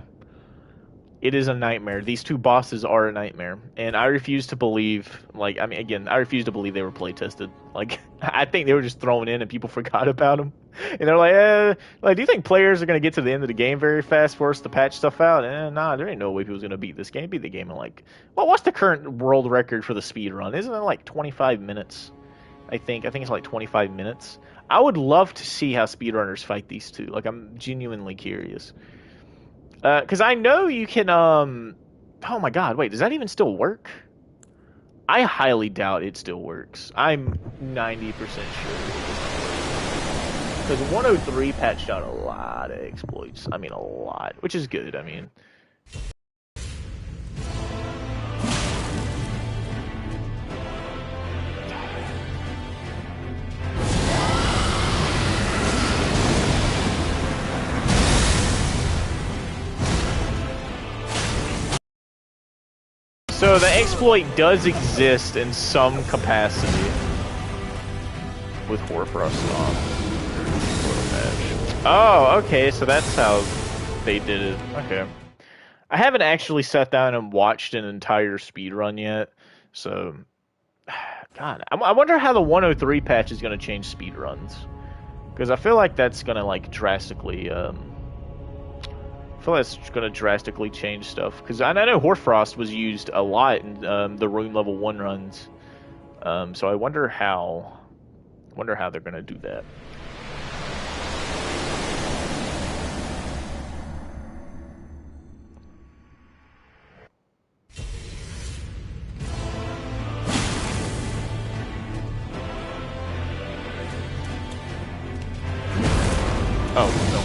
It is a nightmare. These two bosses are a nightmare. And I refuse to believe, like, I mean, again, I refuse to believe they were play tested. Like, I think they were just thrown in and people forgot about them. And they're like, do you think players are going to get to the end of the game very fast for us to patch stuff out? Nah, there ain't no way people's going to beat this game. Beat the game in like, well, what's the current world record for the speed run? Isn't it like 25 minutes? I think it's like 25 minutes. I would love to see how speedrunners fight these two. Like, I'm genuinely curious. Because I know you can, oh my god, wait, does that even still work? I highly doubt it still works. I'm 90% sure. Because 103 patched out a lot of exploits. I mean, a lot. Which is good, I mean. So the exploit does exist in some capacity with Hoarfrost on. Oh, okay, so that's how they did it. Okay. I haven't actually sat down and watched an entire speedrun yet, so... God, I wonder how the 103 patch is going to change speedruns. Because I feel like that's going to, like, drastically, I feel like it's going to drastically change stuff. Because I know Hoarfrost was used a lot in the Rune level 1 runs. So I wonder how they're going to do that. Oh, no.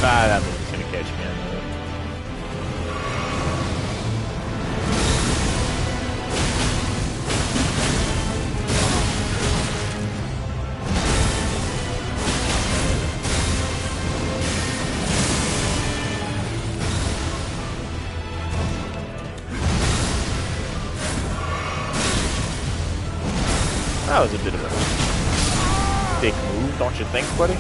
That move's gonna catch me on that. That was a bit of a dick move, don't you think, buddy?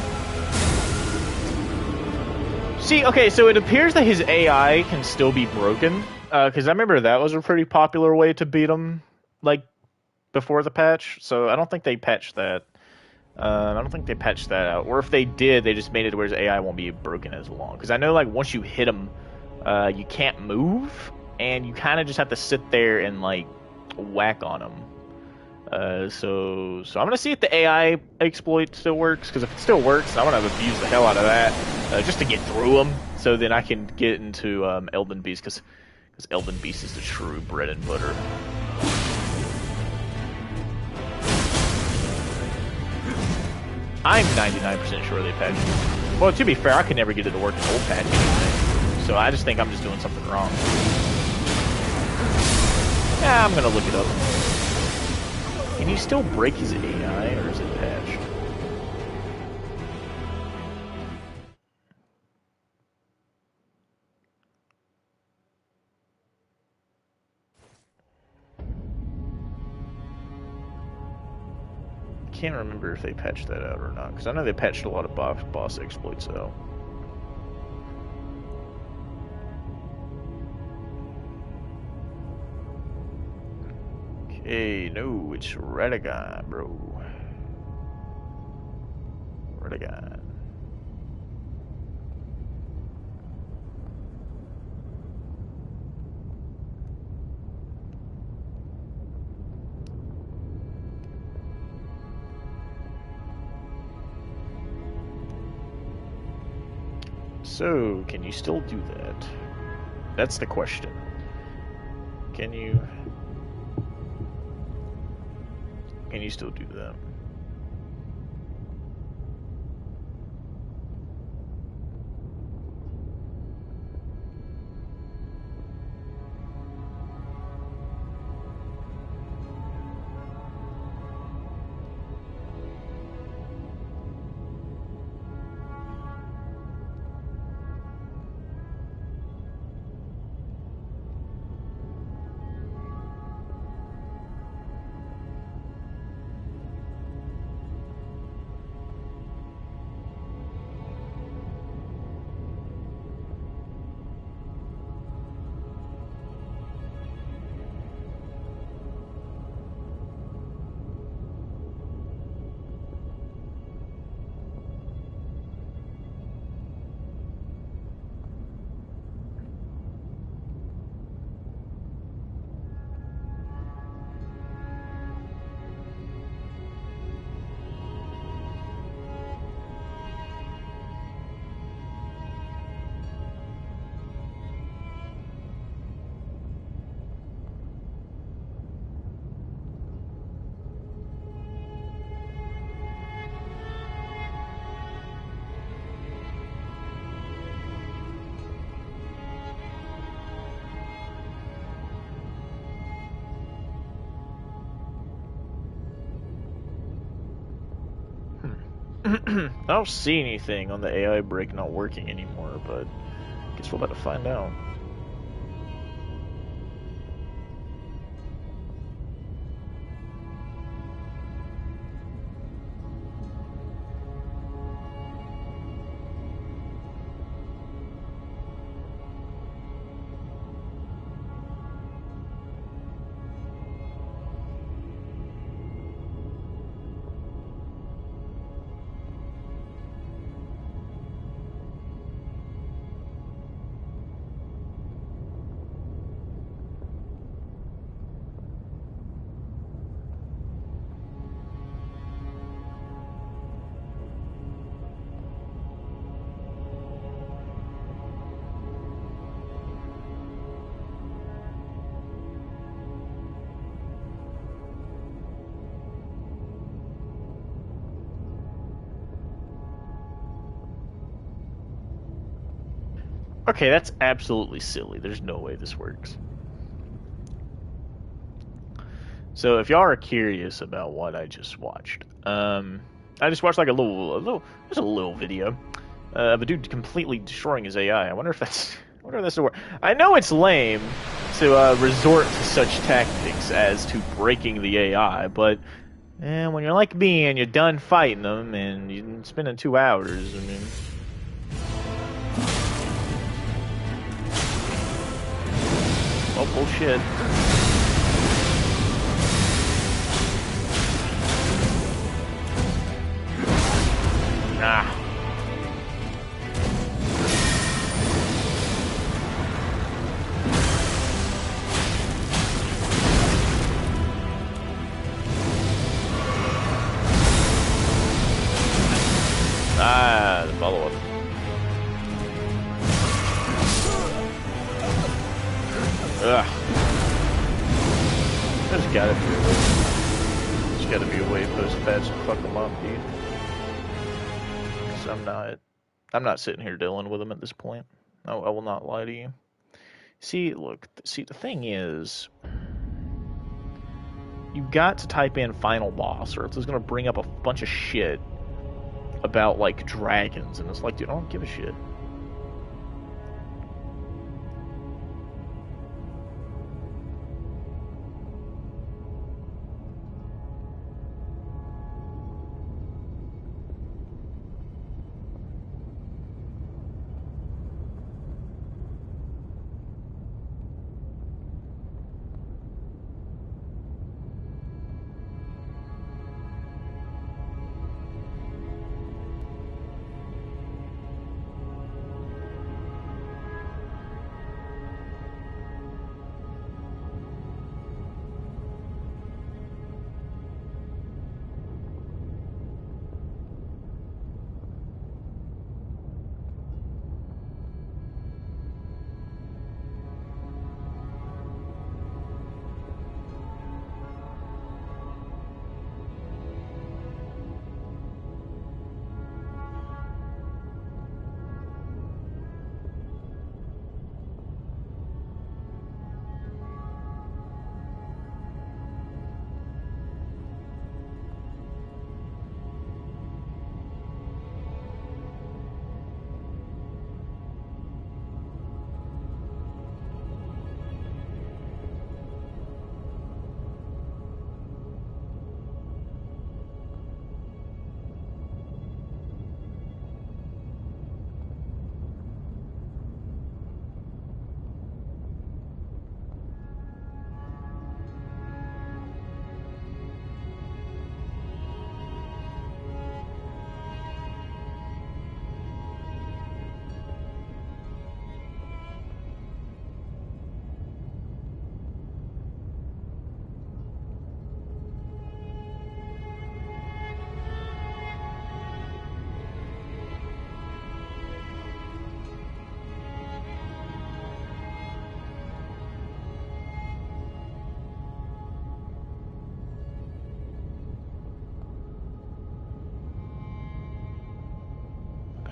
See, okay, so it appears that his AI can still be broken, because I remember that was a pretty popular way to beat him, like, before the patch, so I don't think they patched that. I don't think they patched that out. Or if they did, they just made it where his AI won't be broken as long. Because I know, like, once you hit him, you can't move, and you kind of just have to sit there and, like, whack on him. So I'm gonna see if the AI exploit still works, because if it still works, I'm gonna abuse the hell out of that, just to get through them, so then I can get into Elden Beast, because Elden Beast is the true bread and butter. I'm 99% sure they patched it. Well, to be fair, I could never get it to work in old patch anyway, so I just think I'm just doing something wrong. Yeah, I'm gonna look it up. Can you still break his AI, or is it patched? I can't remember if they patched that out or not, because I know they patched a lot of boss exploits out. Okay, no, it's Radagon, bro. Radagon. So, can you still do that? That's the question. Can you still do that? I don't see anything on the AI break not working anymore, but I guess we're about to find out. Okay, that's absolutely silly. There's no way this works. So if y'all are curious about what I just watched, I just watched like a little video of a dude completely destroying his AI. I wonder if that's the word. I know it's lame to resort to such tactics as to breaking the AI, but when you're like me and you're done fighting them and you're spending 2 hours, I mean. Bullshit. Nah. Ah, the follow-up. Ugh. There's gotta be a way. There's gotta be a way post-patch to fuck them up, dude. Because I'm not sitting here dealing with them at this point. I will not lie to you. See, look, the thing is, you got to type in final boss, or it's gonna bring up a bunch of shit about, like, dragons, and it's like, dude, I don't give a shit.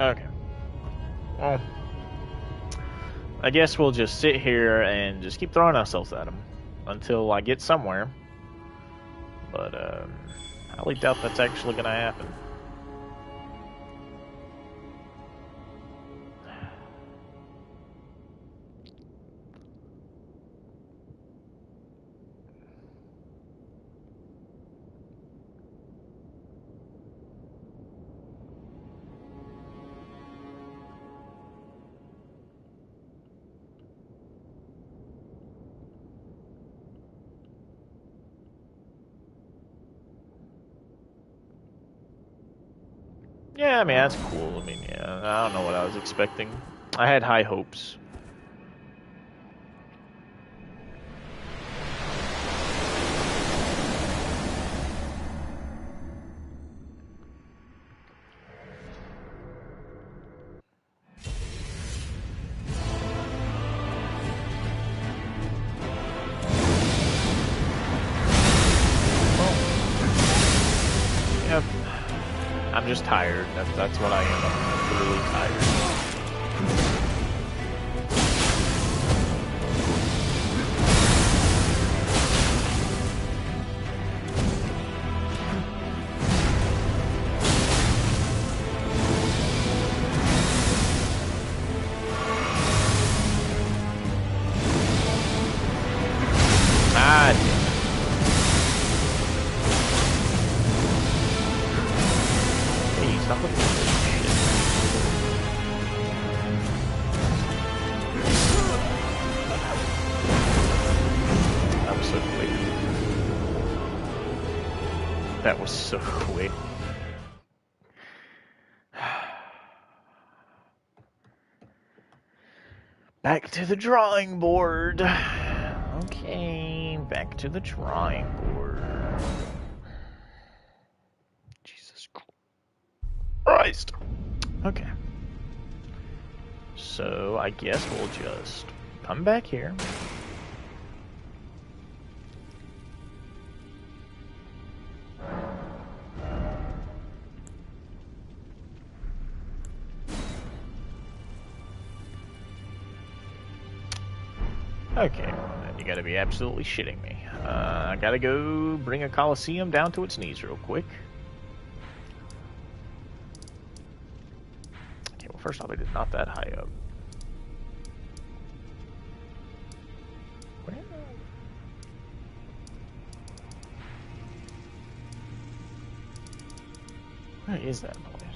Okay. Well, I guess we'll just sit here and just keep throwing ourselves at them until I get somewhere. But I highly doubt that's actually going to happen. Yeah, I mean, that's cool. I mean, yeah, I don't know what I was expecting. I had high hopes. I'm just tired. That's what I am. I'm literally tired. That was so quick. Back to the drawing board. Okay, back to the drawing board. Jesus Christ. Okay. So, I guess we'll just come back here. Okay, well then you gotta be absolutely shitting me. I gotta go bring a Coliseum down to its knees real quick. Okay, well first off, it is not that high up. Where is that place?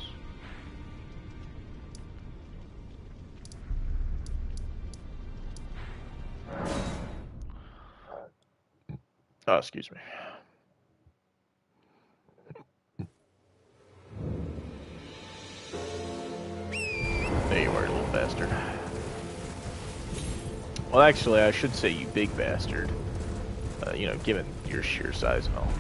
Oh, excuse me. There you are, you little bastard. Well, actually, I should say you big bastard. You know, given your sheer size and all.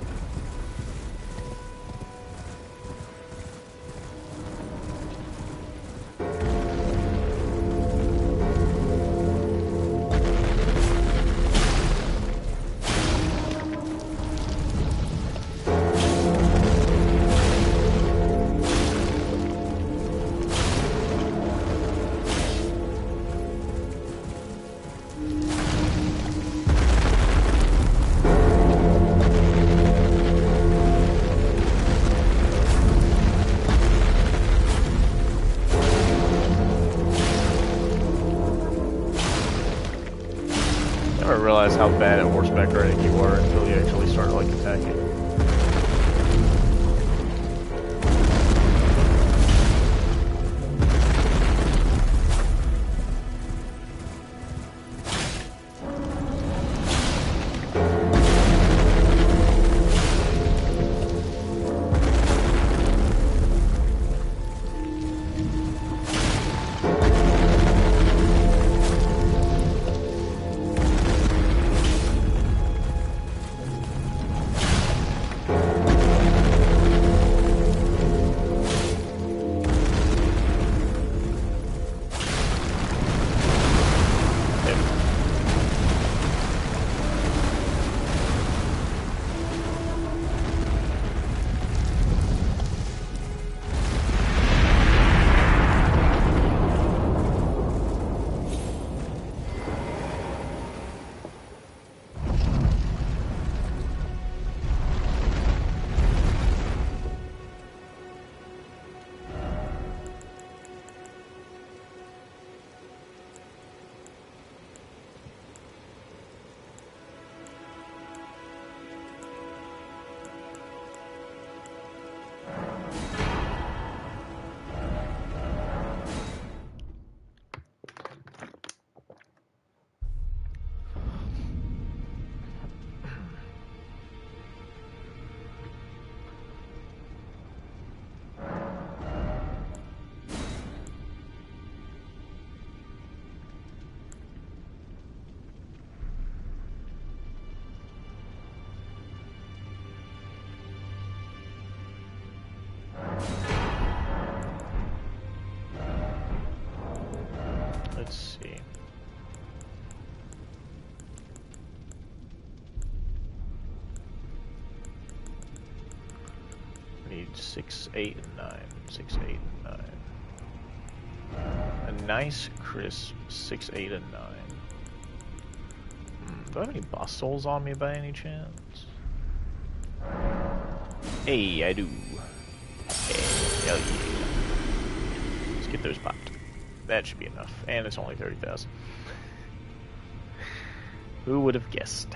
How bad at horseback riding you are until you actually start like attacking. Let's see. I need 6, 8, and 9. 6, 8, and 9. A nice, crisp 6, 8, and 9. Do I have any boss souls on me by any chance? Hey, I do. Hey, hell yeah. Let's get those popped. That should be enough. And it's only 30,000. Who would have guessed?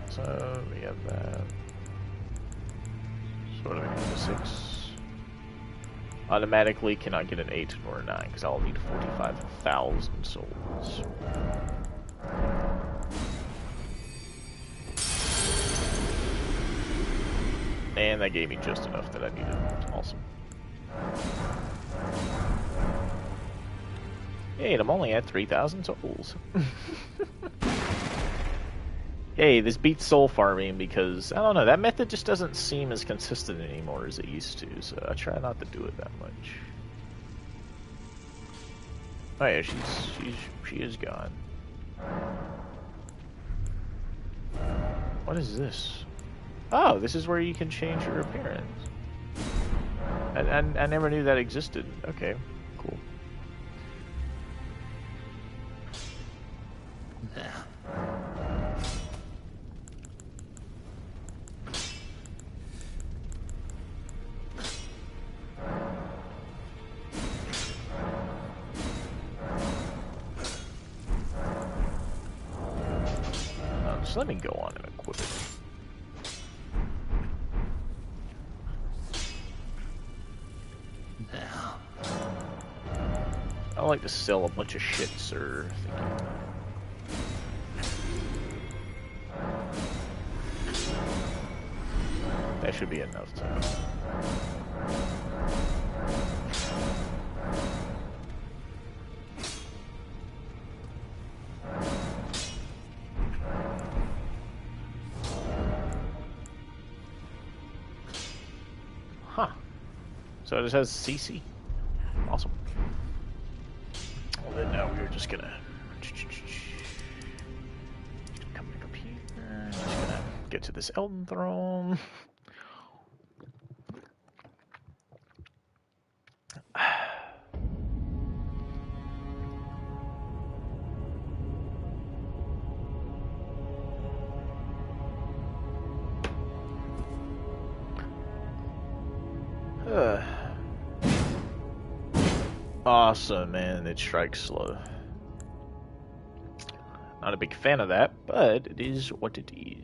So we have that. So what do we need? 6. Automatically cannot get an 8 nor a 9 because I'll need 45,000 souls. And that gave me just enough that I needed. Awesome. Hey, and I'm only at 3,000 souls. Hey, this beats soul farming because, I don't know, that method just doesn't seem as consistent anymore as it used to, so I try not to do it that much. Oh yeah, she is gone. What is this? Oh, this is where you can change your appearance. I never knew that existed. Okay, cool. So let me go on and equip it. I like to sell a bunch of shit, sir. That should be enough time. Huh. So it just has CC. Awesome. Well then now we're just gonna come back up here. Just gonna get to this Elden throne. Awesome, man. It strikes slow. Not a big fan of that, but it is what it is.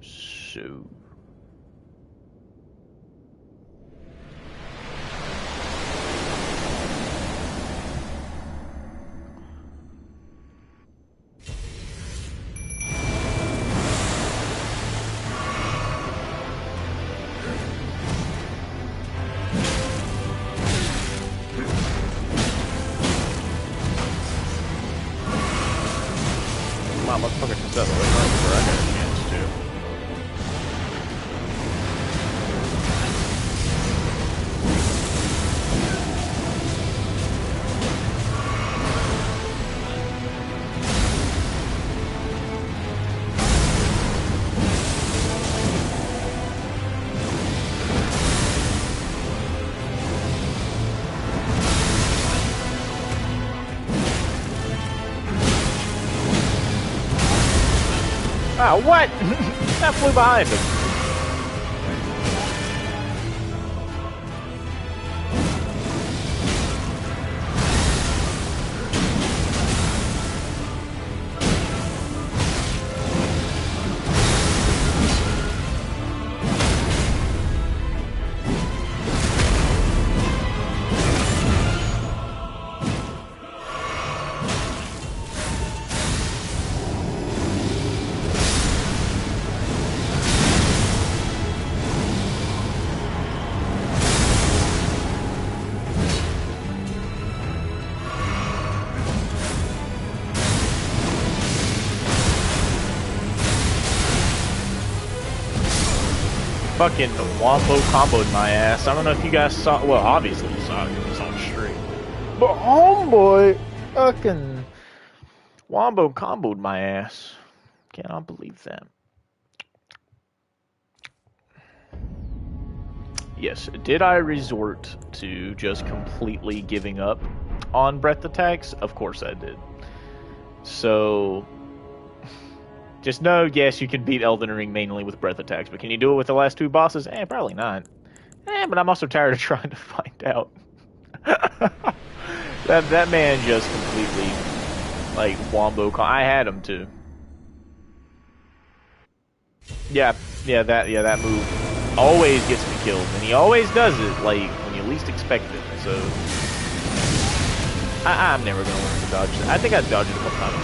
So... Wow, motherfucker just out of the way right before I got a chance to. Ah, what? That flew behind him. Fucking wombo comboed my ass. I don't know if you guys saw. Well, obviously you saw it. It was on stream. But homeboy, fucking wombo comboed my ass. Cannot believe that. Yes, did I resort to just completely giving up on breath attacks? Of course I did. So, just know, yes, you can beat Elden Ring mainly with breath attacks, but can you do it with the last two bosses? Probably not. But I'm also tired of trying to find out. that man just completely, like, wombo. I had him too. Yeah, that move always gets me killed, and he always does it, like, when least expected. So I'm never gonna learn to dodge. I think I dodged it a couple times.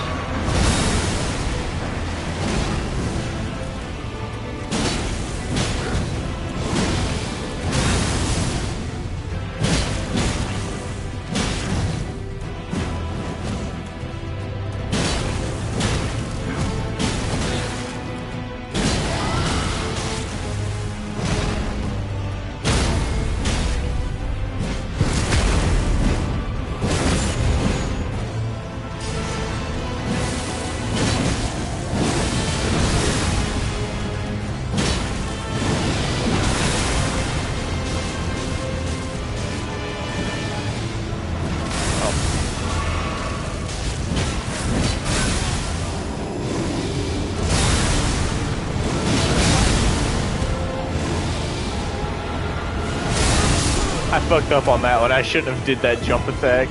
I fucked up on that one. I shouldn't have did that jump attack.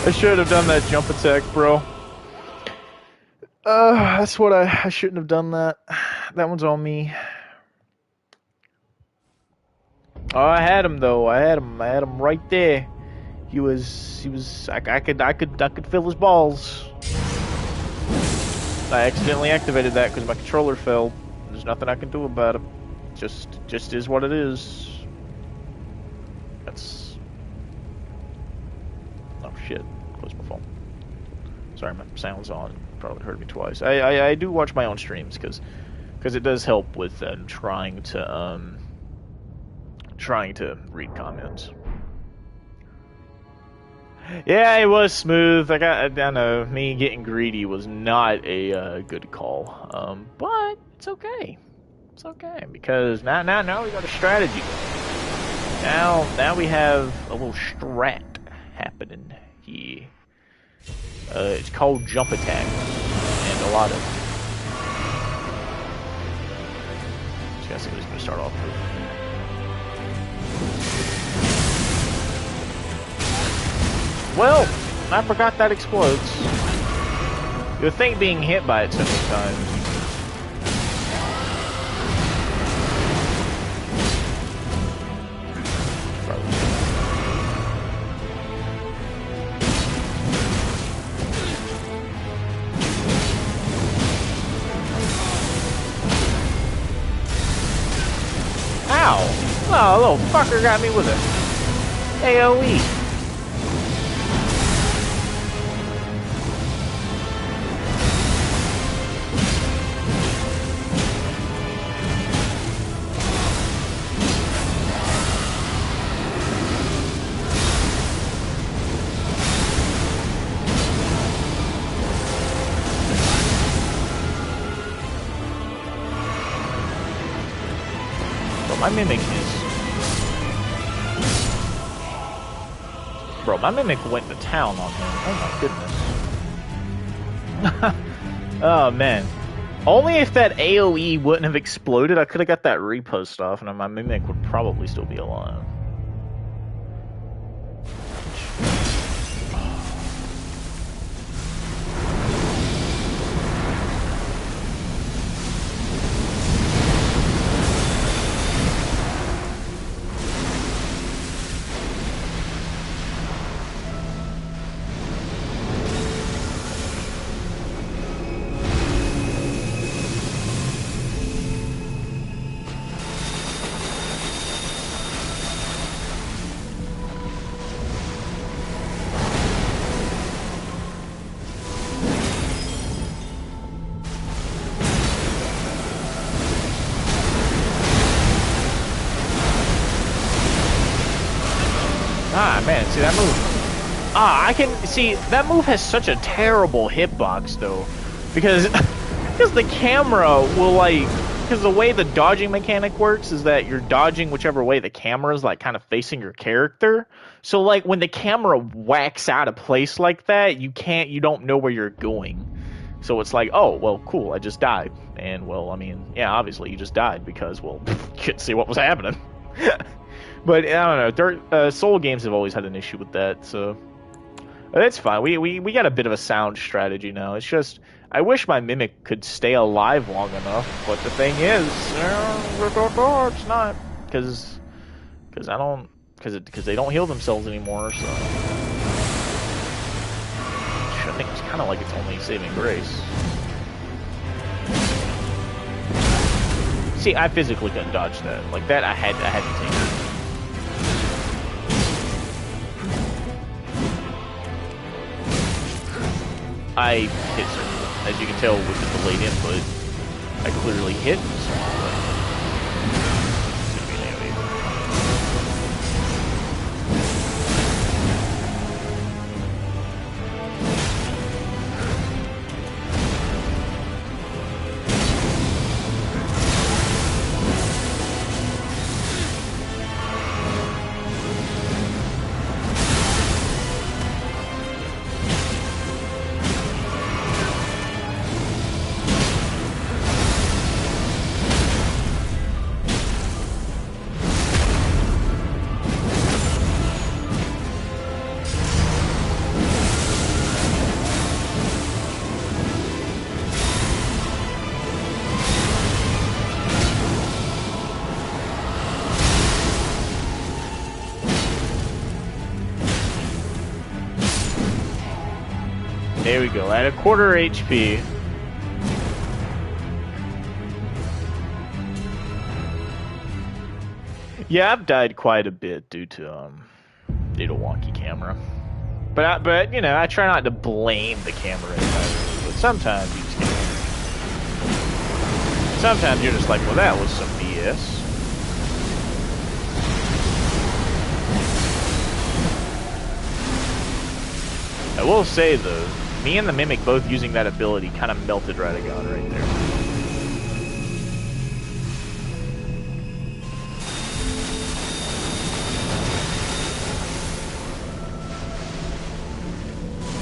I should have done that jump attack, bro. That's what I shouldn't have done that. That one's on me. Oh, I had him though. I had him right there. He was. I could feel his balls. I accidentally activated that because my controller fell. There's nothing I can do about it. Just is what it is. That's... Oh shit, close my phone. Sorry, my sound's on. Probably heard me twice. I do watch my own streams because it does help with trying to read comments. Yeah, it was smooth. I know me getting greedy was not a good call. But it's okay. It's okay because now we got a strategy going. Now we have a little strat happening here. It's called jump attack, and a lot of. Just gotta see what he's gonna start off with. Well, I forgot that explodes. You would think being hit by it so many times. Oh, little fucker got me with a AoE. But my mimic is... Bro, my mimic went to town on him. Oh my goodness. Oh man. Only if that AoE wouldn't have exploded, I could have got that repost off, and my mimic would probably still be alive. Ah, man, see that move? Ah, I can see that move has such a terrible hitbox though, because the camera will because the way the dodging mechanic works is that you're dodging whichever way the camera's kind of facing your character. So when the camera whacks out of place like that, you don't know where you're going. So it's oh, well, cool, I just died. And well, I mean, yeah, obviously you just died because, well, you couldn't see what was happening. But I don't know. Soul games have always had an issue with that, so that's fine. We got a bit of a sound strategy now. It's just I wish my mimic could stay alive long enough. But the thing is, it's not, because Because I don't, because they don't heal themselves anymore. So I think it's kind of like its only saving grace. See, I physically couldn't dodge that. Like that, I had to take it. I hit certain. As you can tell with the delayed input, I clearly hit. There we go, at a quarter HP. Yeah, I've died quite a bit due to wonky camera. But you know, I try not to blame the camera entirely, but sometimes you just can't. Sometimes you're just like, well, that was some BS. I will say though, me and the Mimic both using that ability kind of melted Radagon right there.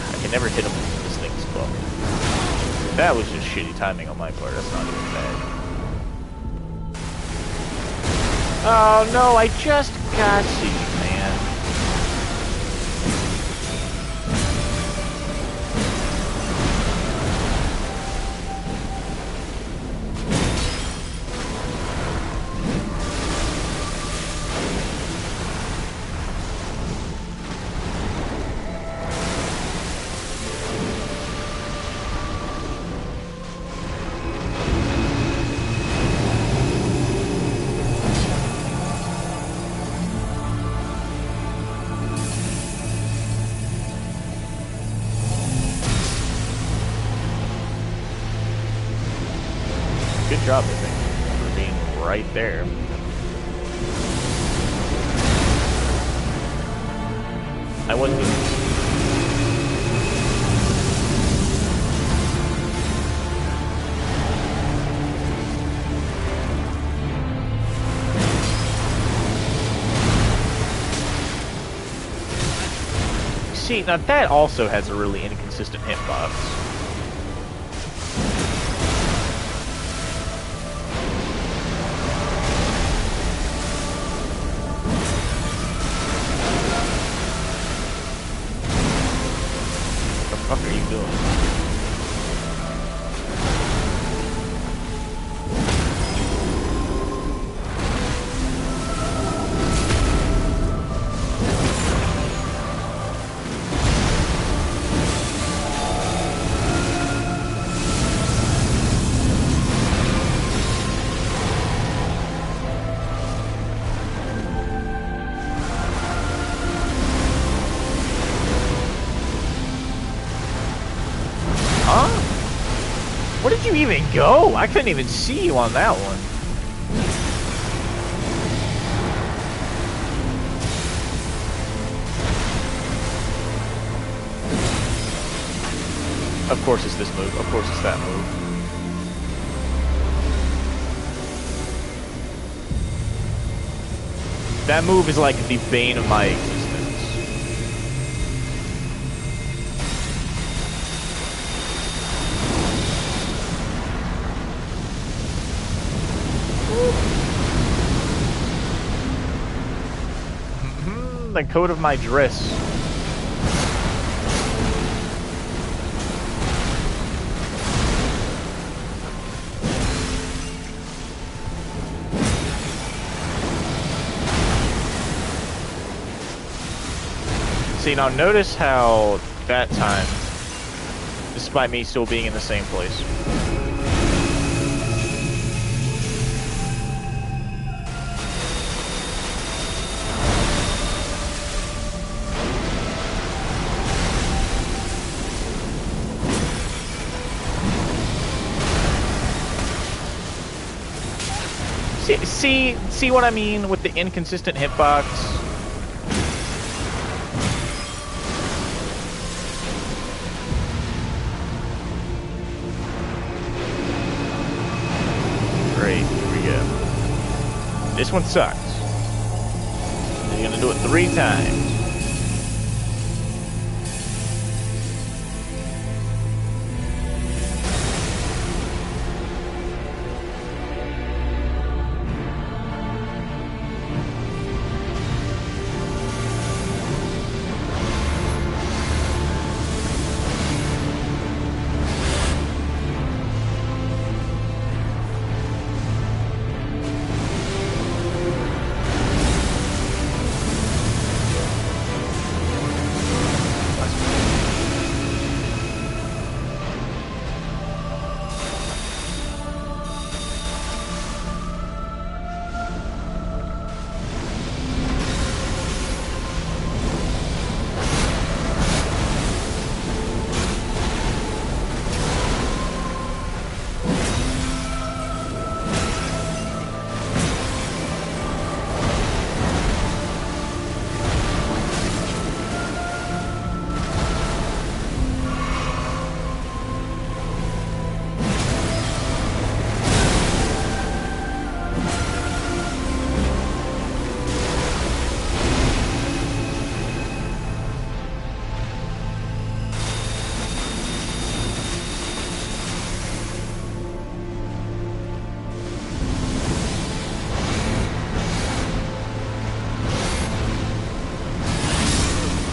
I can never hit him with this thing's buff. That was just shitty timing on my part, that's not even bad. Oh no, I just got you, man. Good job, I think, for being right there. I wasn't even... See, now that also has a really inconsistent hitbox. What the fuck are you doing? Where did you even go? I couldn't even see you on that one. Of course it's this move. Of course it's that move. That move is like the bane of my existence. The coat of my dress. See, now notice how that time, despite me still being in the same place. See what I mean with the inconsistent hitbox? Great, here we go. This one sucks. You're gonna do it 3 times.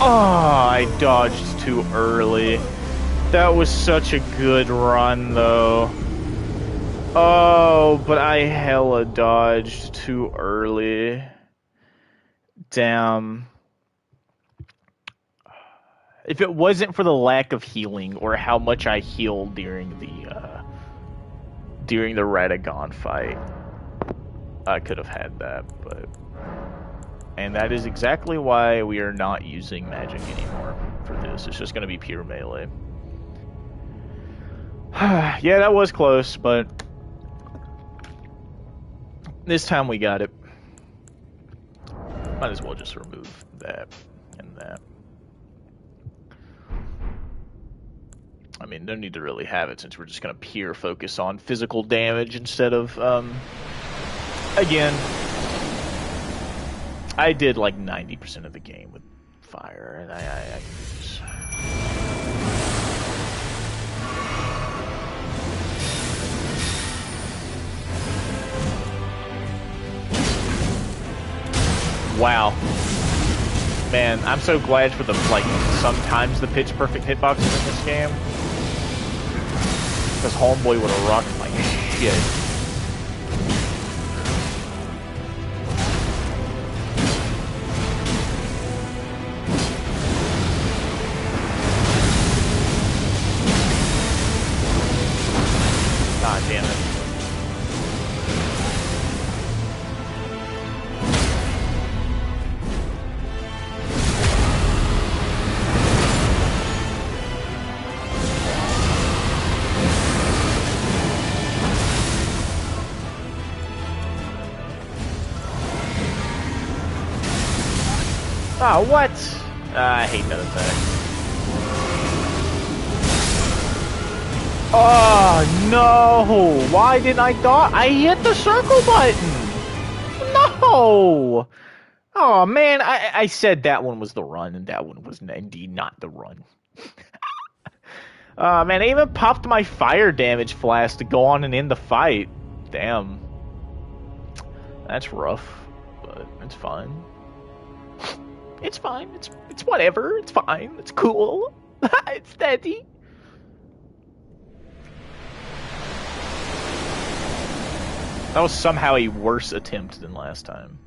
Oh, I dodged too early. That was such a good run, though. Oh, but I hella dodged too early. Damn. If it wasn't for the lack of healing or how much I healed during the Radagon fight, I could have had that, but... And that is exactly why we are not using magic anymore for this. It's just going to be pure melee. Yeah, that was close, but this time we got it. Might as well just remove that and that. I mean, no need to really have it since we're just going to pure focus on physical damage instead of, again... I did like 90% of the game with fire, and I can do this. Wow. Man, I'm so glad for the, like, sometimes the pitch perfect hitboxes in this game. Because Homeboy would have rocked my shit. God damn it. Oh, what? I hate that attack. Oh, no! Why didn't I dodge? I hit the circle button! No! Oh, man, I said that one was the run, and that one was indeed not the run. Man, I even popped my fire damage flask to go on and end the fight. Damn. That's rough, but it's fine. It's fine. It's whatever. It's fine. It's cool. It's steady. That was somehow a worse attempt than last time.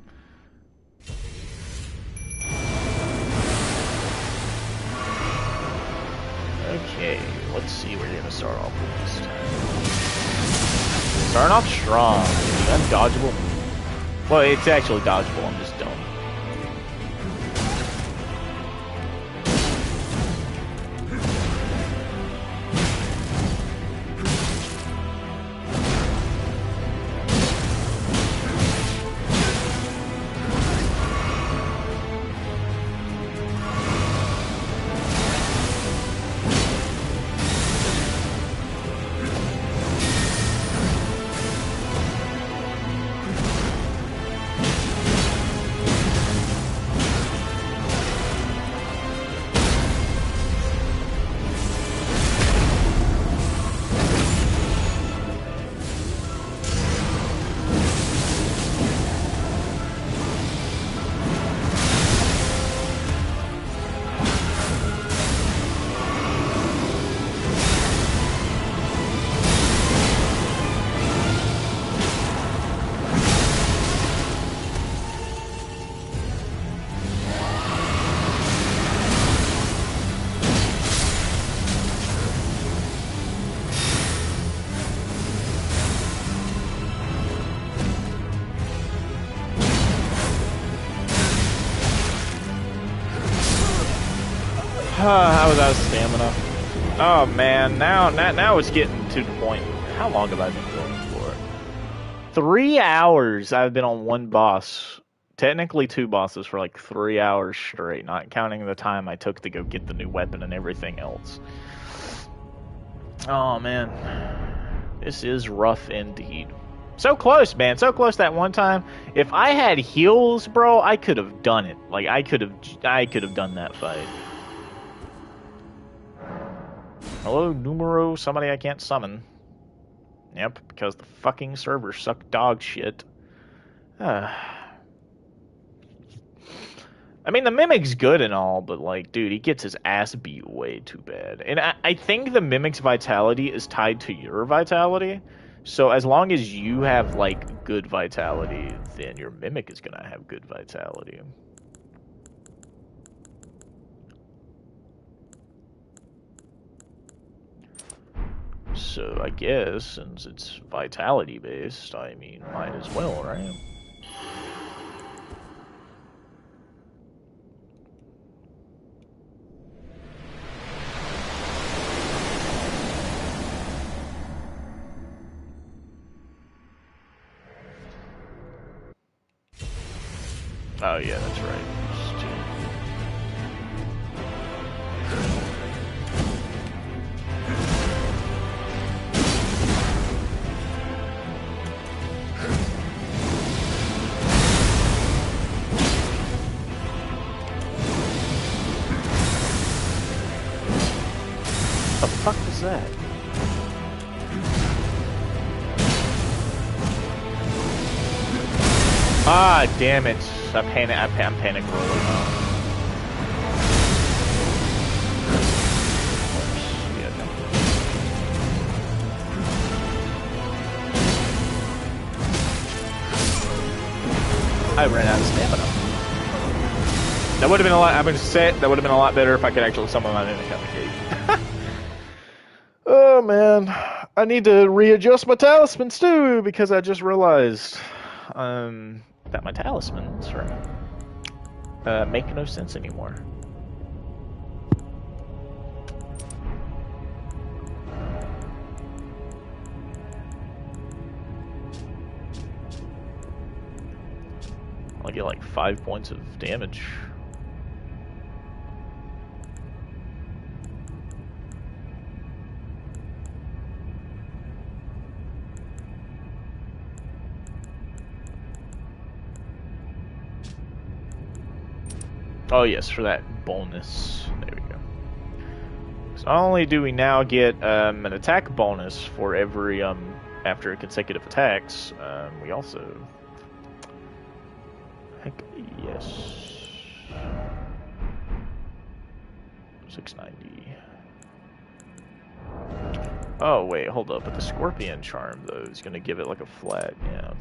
Okay, let's see where you're gonna start off with this time. Starting off strong. Undodgeable. Well, it's actually dodgeable, I'm just dumb. I was out of stamina. Oh man, now it's getting to the point. How long have I been going for? 3 hours I've been on one boss. Technically 2 bosses for like 3 hours straight, not counting the time I took to go get the new weapon and everything else. Oh man. This is rough indeed. So close, man. So close that one time. If I had heals, bro, I could have done it. Like I could have done that fight. Hello, numero, somebody I can't summon. Yep, because the fucking servers suck dog shit. I mean, the Mimic's good and all, but, like, dude, he gets his ass beat way too bad. And I think the Mimic's vitality is tied to your vitality. So as long as you have, like, good vitality, then your Mimic is gonna have good vitality. So I guess, since it's vitality based, I mean, might as well, right? Oh yeah, that's right. The fuck was that? Ah, damn it! I'm panic rolling now. I ran out of stamina. That would have been a lot. I'm gonna say it, that would have been a lot better if I could actually summon my mimic out the gate. Oh man, I need to readjust my talismans too because I just realized that my talismans make no sense anymore. I get like 5 points of damage. Oh yes, for that bonus. There we go. So not only do we now get an attack bonus for every after consecutive attacks, we also heck yes 690. Oh wait, hold up. But the Scorpion Charm though is gonna give it like a flat, yeah.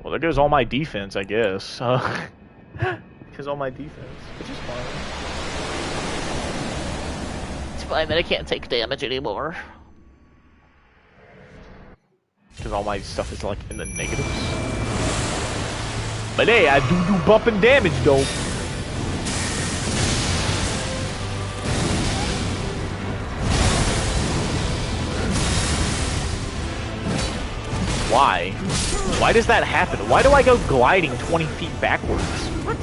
Well, there goes all my defense, I guess. Because all my defense, which is fine. find that I can't take damage anymore. Because all my stuff is like in the negatives. But hey, I do bumping damage though. Why? Why does that happen? Why do I go gliding 20 feet backwards? What?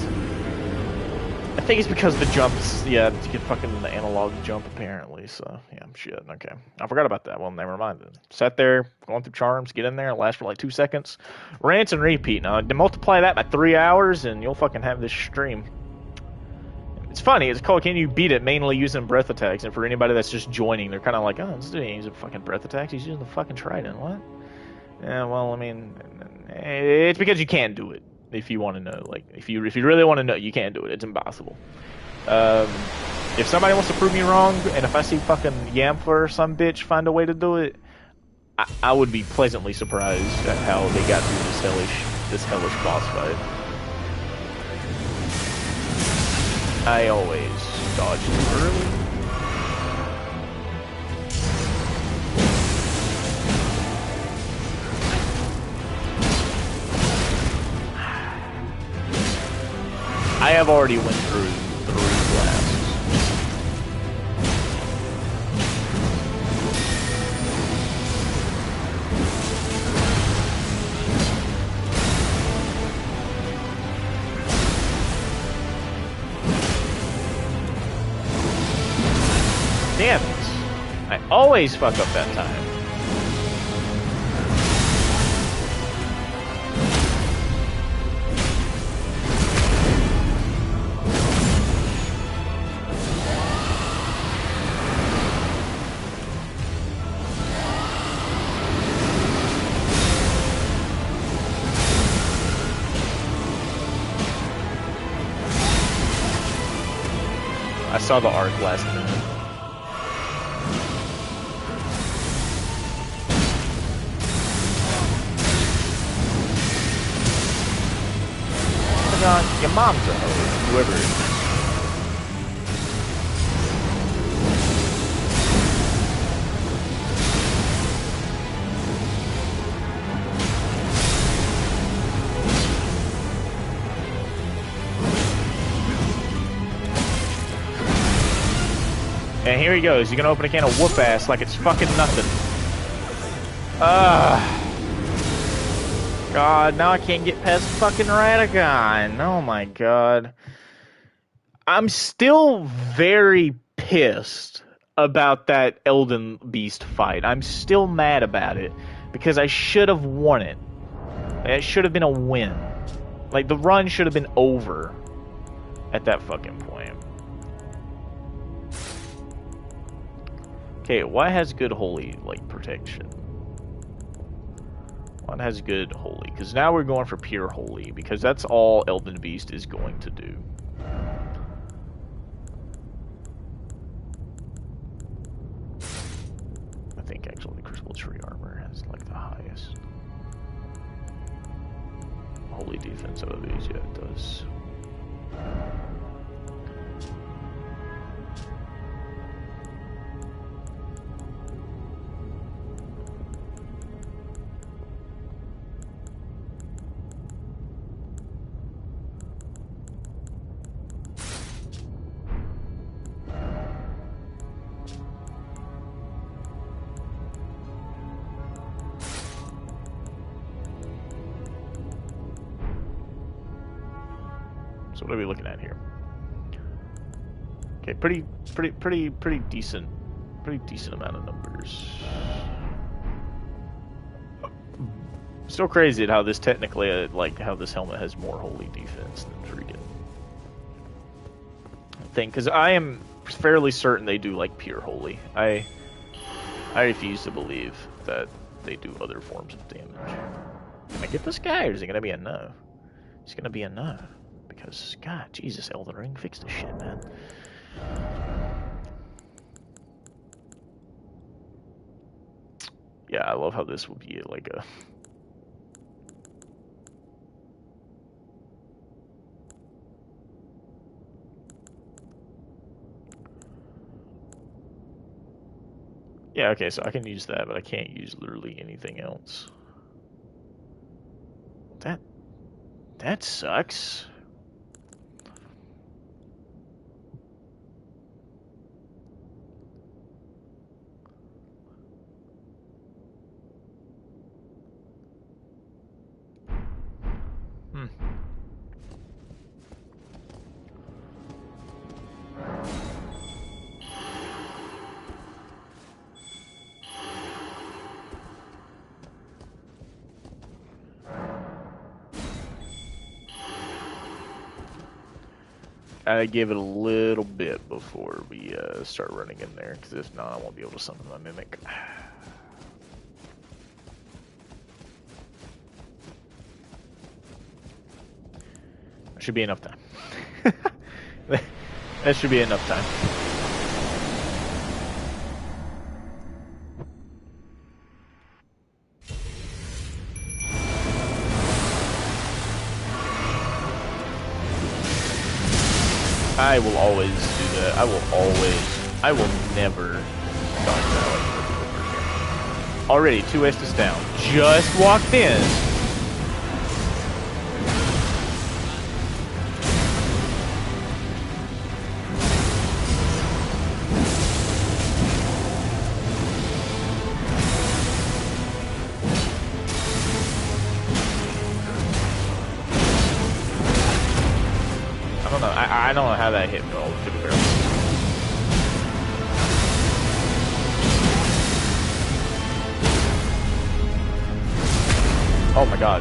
I think it's because the jumps, yeah, you get fucking the analog jump apparently, so yeah, shit, okay. I forgot about that. Well, never mind then. Sat there, going through charms, get in there, last for like 2 seconds. Rinse and repeat. Now, multiply that by 3 hours and you'll fucking have this stream. It's funny, it's called Can You Beat It, mainly using breath attacks, and for anybody that's just joining, they're kind of like, oh, this dude ain't using fucking breath attacks, he's using the fucking trident, what? Yeah, well, I mean, it's because you can't do it. If you want to know, like, if you really want to know, you can't do it. It's impossible. If somebody wants to prove me wrong, and if I see fucking Yamfa or some bitch find a way to do it, I would be pleasantly surprised at how they got through this hellish boss fight. I always dodge too early. I have already went through 3 blasts. Damn it. I always fuck up that time. I saw the arc last minute. Your mom's a hoe, whoever it is. And here he goes. He's gonna open a can of whoop ass like it's fucking nothing. God, now I can't get past fucking Radagon. Oh my god. I'm still very pissed about that Elden Beast fight. I'm still mad about it because I should have won it. It should have been a win. Like, the run should have been over at that fucking point. Okay, what has good holy, like, protection? What has good holy? Because now we're going for pure holy, because that's all Elden Beast is going to do. I think, actually, the Crucible Tree Armor has, like, the highest holy defense of these. Yeah, it does. So what are we looking at here? Okay, pretty decent amount of numbers. Still crazy at how this technically, like, how this helmet has more holy defense than freaking thing. Because I am fairly certain they do, like, pure holy. I refuse to believe that they do other forms of damage. Can I get this guy, or is it gonna be a no? It's gonna be a no. Because, God, Jesus, Elden Ring, fix this shit, man. Yeah, I love how this will be like a... Yeah, okay, so I can use that, but I can't use literally anything else. That sucks. Hmm. I give it a little bit before we start running in there, because if not, I won't be able to summon my mimic. That should be enough time. That should be enough time. I will always do that. I will never dodge that way. Already, 2 Estus down. Just walked in. I don't know how that hit me all to be fair. Oh my god.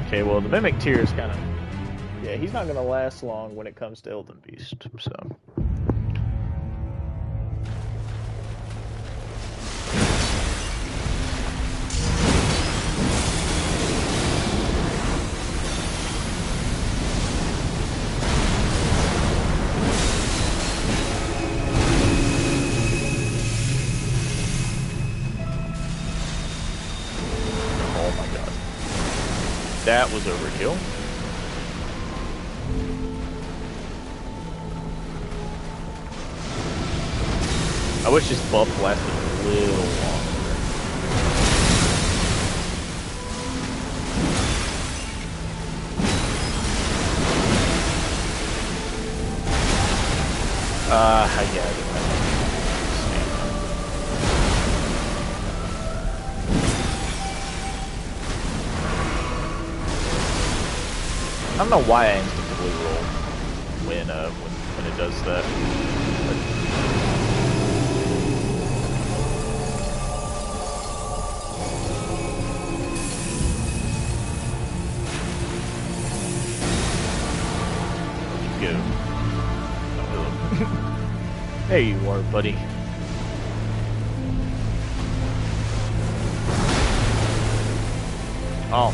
Okay, well, the Mimic tier is kind of... Yeah, he's not going to last long when it comes to Elden Beast, so... That was overkill. I wish this buff lasted a little longer. Yeah, I didn't have I don't know why I instinctively roll when it does that. Go. There you are, buddy. Oh.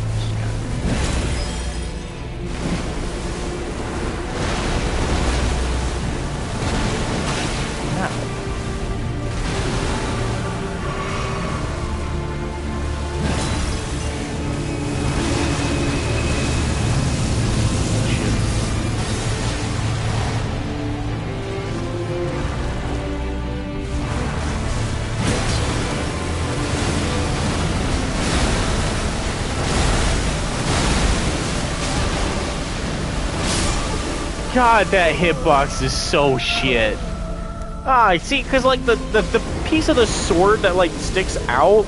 God, that hitbox is so shit. Ah, see, because like the piece of the sword that like sticks out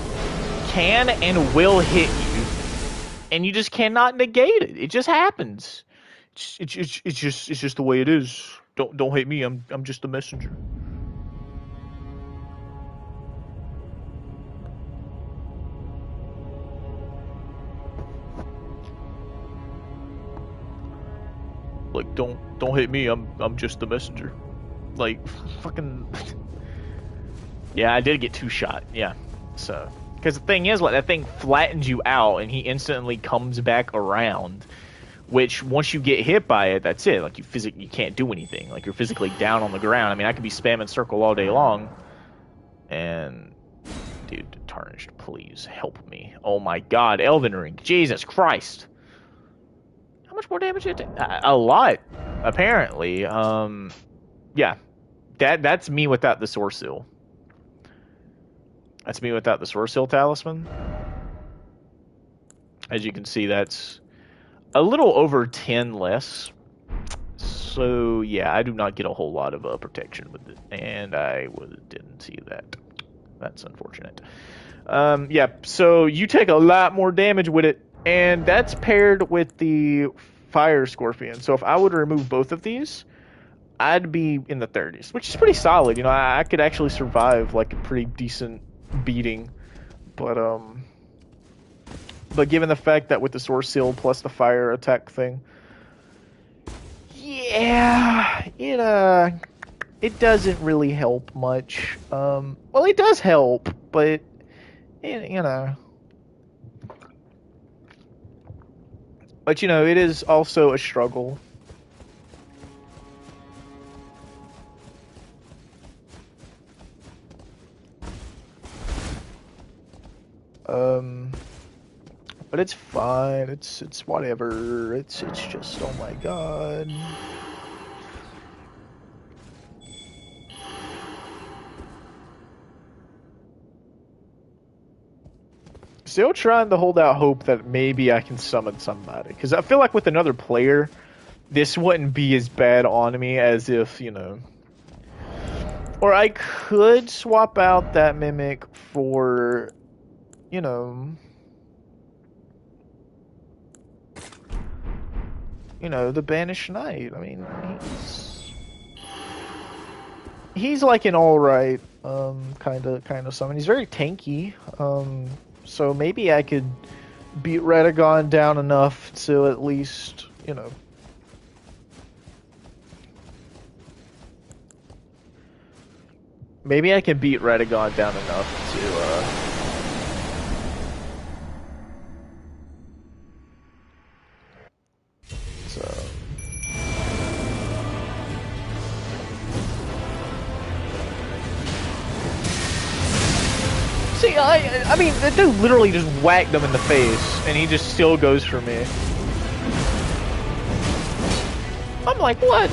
can and will hit you, and you just cannot negate it. It just happens. It's just the way it is. Don't hate me. I'm just a messenger. Like don't hate me. I'm just the messenger. Like, fucking... Yeah, I did get 2-shot. Yeah, so... Because the thing is, like, that thing flattens you out, and he instantly comes back around. Which, once you get hit by it, that's it. Like, you can't do anything. Like, you're physically down on the ground. I mean, I could be spamming circle all day long. And... Dude, Tarnished, please help me. Oh my god, Elden Ring. Jesus Christ. How much more damage did it take? A lot, apparently. Yeah. That's me without the Source Seal. That's me without the Source Seal Talisman. As you can see, that's a little over 10 less. So, yeah, I do not get a whole lot of protection with it. And I didn't see that. That's unfortunate. Yeah, so you take a lot more damage with it. And that's paired with the Fire Scorpion. So if I would remove both of these, I'd be in the 30s, which is pretty solid. You know, I could actually survive like a pretty decent beating. But given the fact that with the Source Seal plus the fire attack thing, yeah, it doesn't really help much. Well, it does help, but you know. But, you know, it is also a struggle. But it's fine. It's whatever. It's just, oh my god. Still trying to hold out hope that maybe I can summon somebody. Because I feel like with another player, this wouldn't be as bad on me as if, you know... Or I could swap out that Mimic for, you know... the Banished Knight. I mean, he's like an alright, kind of summon. He's very tanky, so maybe I could beat Radagon down enough to at least, you know... Maybe I can beat Radagon down enough to, See, I mean, that dude literally just whacked him in the face, and he just still goes for me. I'm like, what?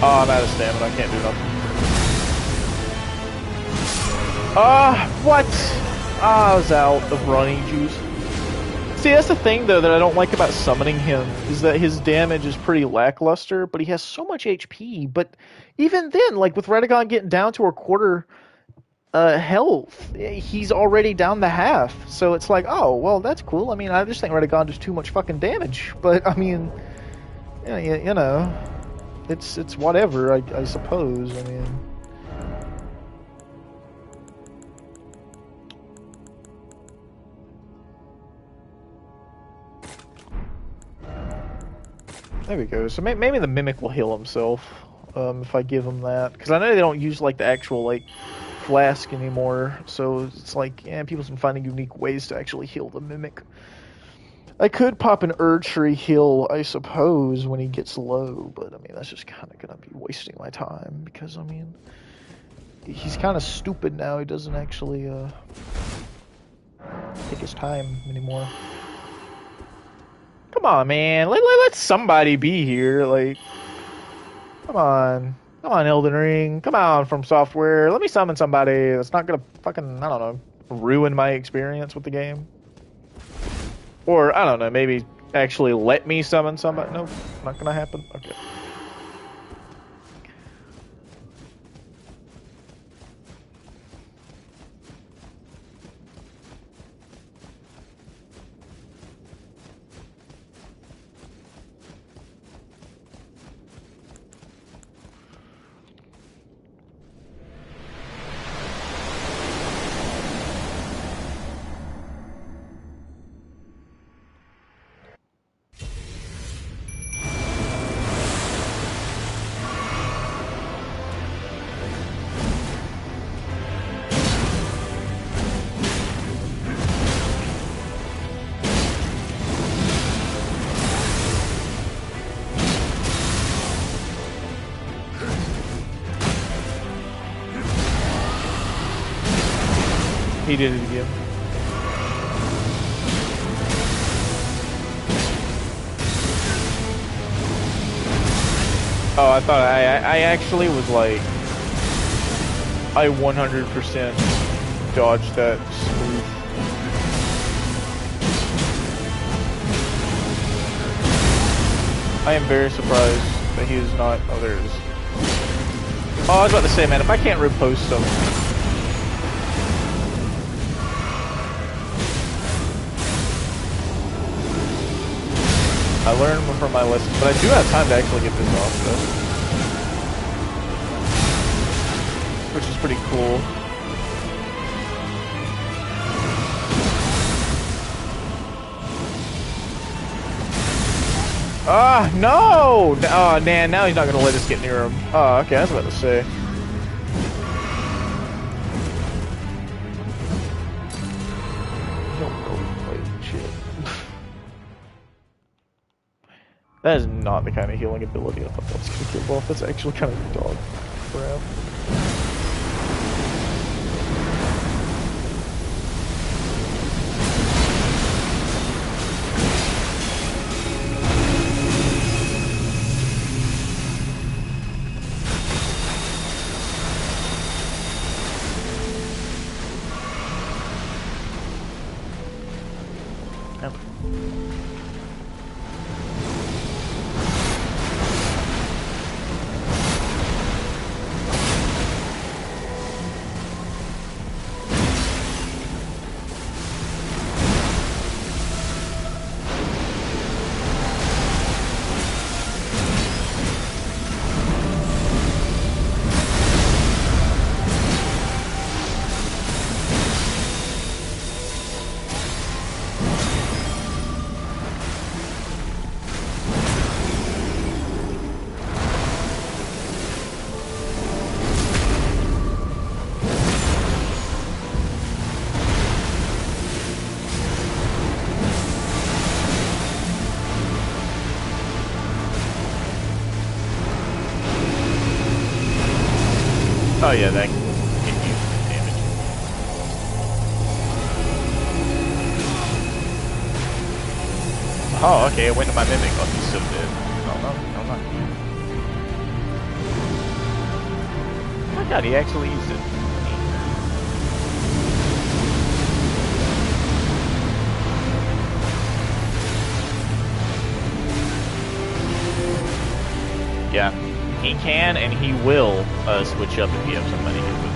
Oh, I'm out of stamina. I can't do nothing. What? I was out of running juice. See, that's the thing, though, that I don't like about summoning him, is that his damage is pretty lackluster, but he has so much HP. But even then, like, with Radagon getting down to a quarter health, he's already down to half. So it's like, oh, well, that's cool. I mean, I just think Radagon does too much fucking damage. But, I mean, you know... It's whatever, I suppose. I mean, there we go. So maybe the Mimic will heal himself if I give him that, because I know they don't use like the actual like flask anymore. So it's like, yeah, people's been finding unique ways to actually heal the Mimic. I could pop an Erdtree heal, I suppose, when he gets low, but I mean, that's just kind of going to be wasting my time, because, I mean, he's kind of stupid now. He doesn't actually take his time anymore. Come on, man. Let somebody be here. Like, come on. Come on, Elden Ring. Come on, From Software. Let me summon somebody that's not going to fucking, I don't know, ruin my experience with the game. Or, I don't know, maybe actually let me summon somebody. Nope, not gonna happen. Okay. He did it again. Oh, I thought I actually was like, I 100% dodged that smooth. I am very surprised that he is not. Oh, there it is. Oh, I was about to say, man, if I can't repost them. I learned from my lessons, but I do have time to actually get this off, though. Which is pretty cool. Ah, no! Oh, man, now he's not gonna let us get near him. Oh, okay, I was about to say. That is not the kind of healing ability I thought that was gonna give off. That's actually kind of dog crap. Oh yeah, that can get you damage. Oh, okay, it went to my mimic. Oh, he's so dead. Oh no, no, not. Oh my god, he actually used it. Yeah. He can and he will switch up if you have somebody good with him.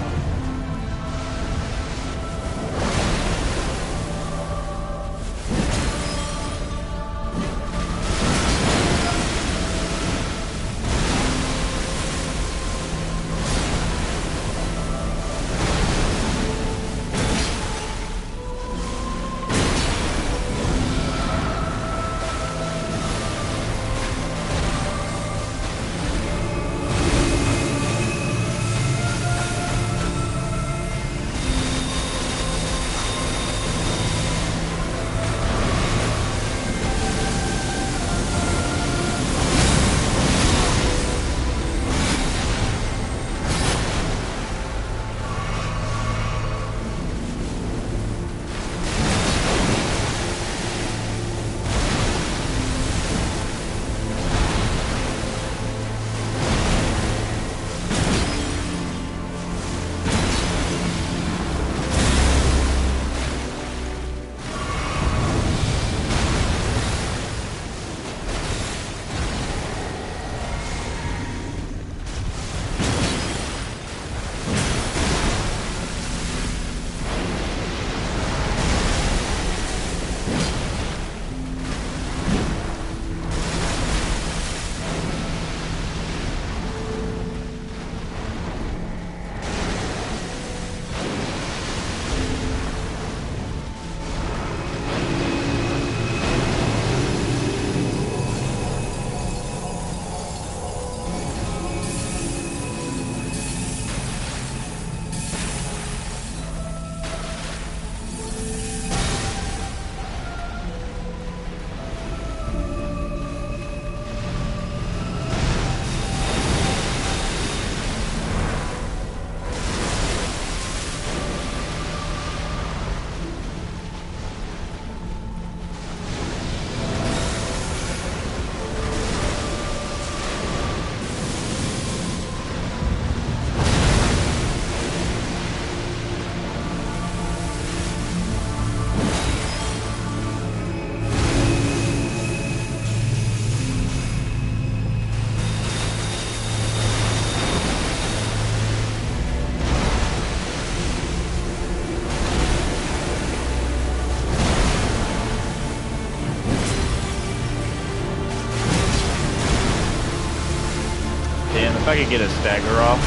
If I could get a stagger off,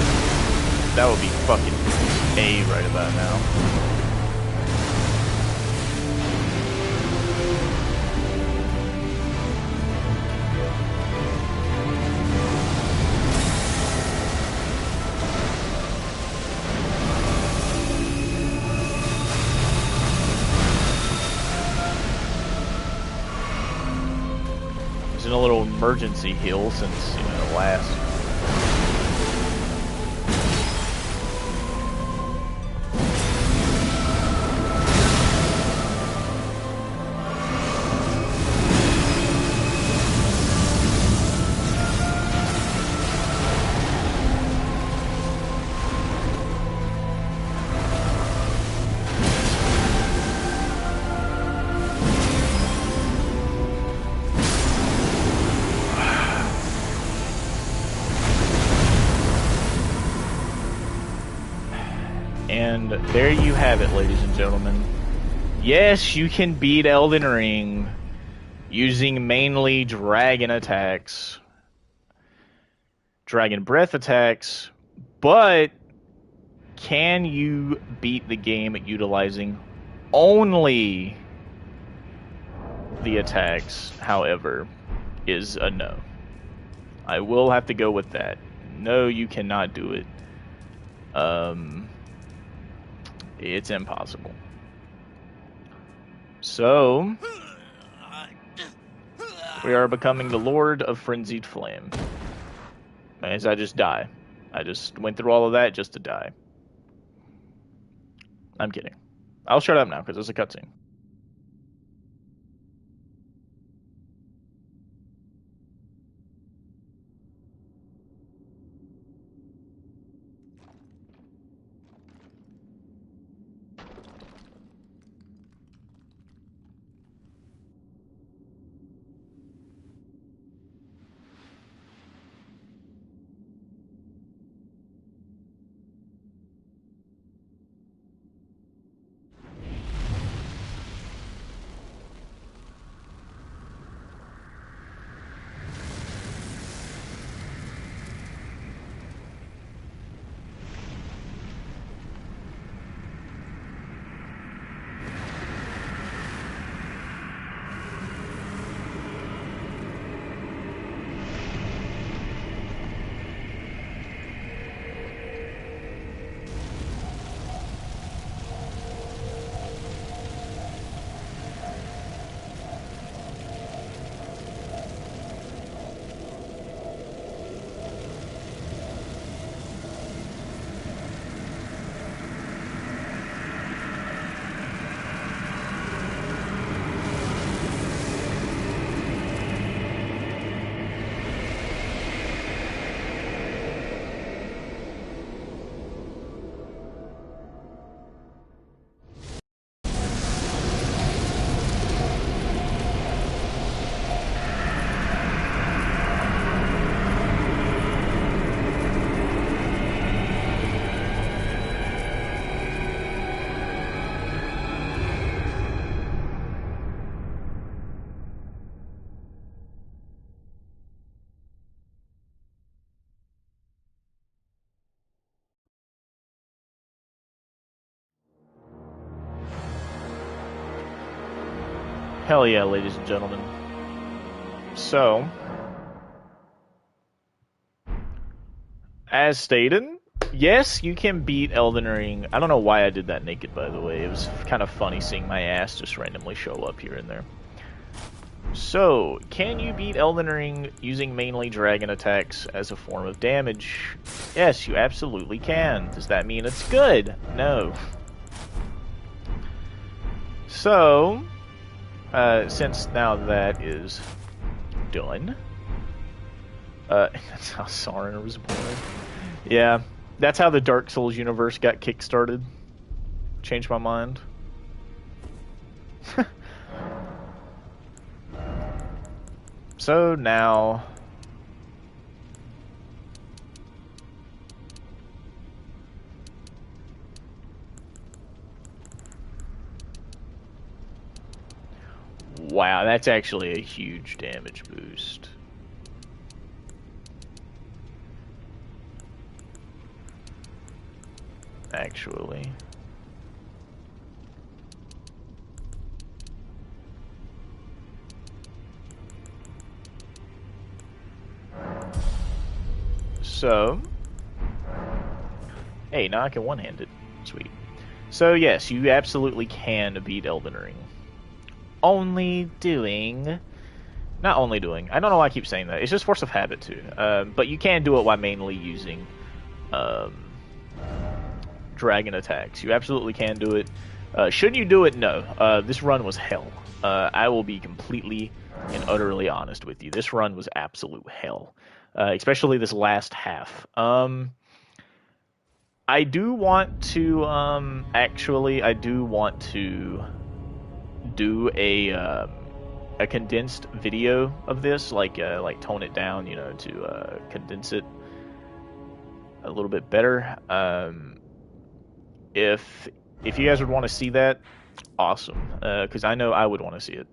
that would be fucking A right about now. Using a little emergency heal since, you know, last. And there you have it, ladies and gentlemen. Yes, you can beat Elden Ring using mainly dragon attacks, dragon breath attacks, but can you beat the game utilizing only the attacks, however, is a no. I will have to go with that. No, you cannot do it. It's impossible. So, we are becoming the Lord of Frenzied Flame. As I just die. I just went through all of that just to die. I'm kidding. I'll shut up now because it's a cutscene. Hell yeah, ladies and gentlemen. So, as stated, yes, you can beat Elden Ring. I don't know why I did that naked, by the way. It was kind of funny seeing my ass just randomly show up here and there. So, can you beat Elden Ring using mainly dragon attacks as a form of damage? Yes, you absolutely can. Does that mean it's good? No. So, since now that is done, that's how Sauron was born. Yeah, that's how the Dark Souls universe got kickstarted. Changed my mind. So now, wow, that's actually a huge damage boost. actually. So, hey, now I can one-hand it. Sweet. So yes, you absolutely can beat Elden Ring. Not only doing. I don't know why I keep saying that. It's just force of habit too. But you can do it while mainly using dragon attacks. You absolutely can do it. Should you do it? No. This run was hell. I will be completely and utterly honest with you. This run was absolute hell. Especially this last half. I do want to I do want to do a condensed video of this, like tone it down, you know, to condense it a little bit better. If you guys would want to see that, awesome, because I know I would want to see it.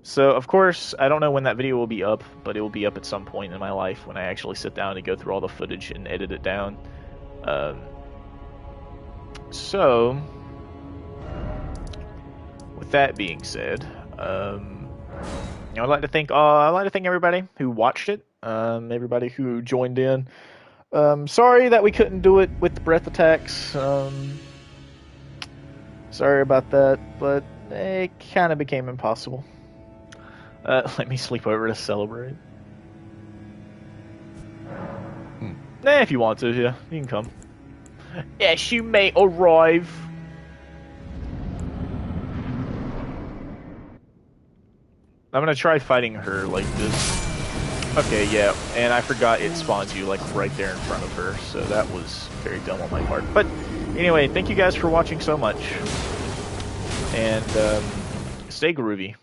So of course, I don't know when that video will be up, but it will be up at some point in my life when I actually sit down and go through all the footage and edit it down. So, with that being said, I'd like to thank everybody who watched it, everybody who joined in. Sorry that we couldn't do it with the breath attacks. Sorry about that, but it kind of became impossible. Let me sleep over to celebrate. If you want to, yeah, you can come. Yes, you may arrive. I'm gonna try fighting her like this. Okay, yeah, and I forgot it spawns you like right there in front of her, so that was very dumb on my part. But anyway, thank you guys for watching so much, and stay groovy.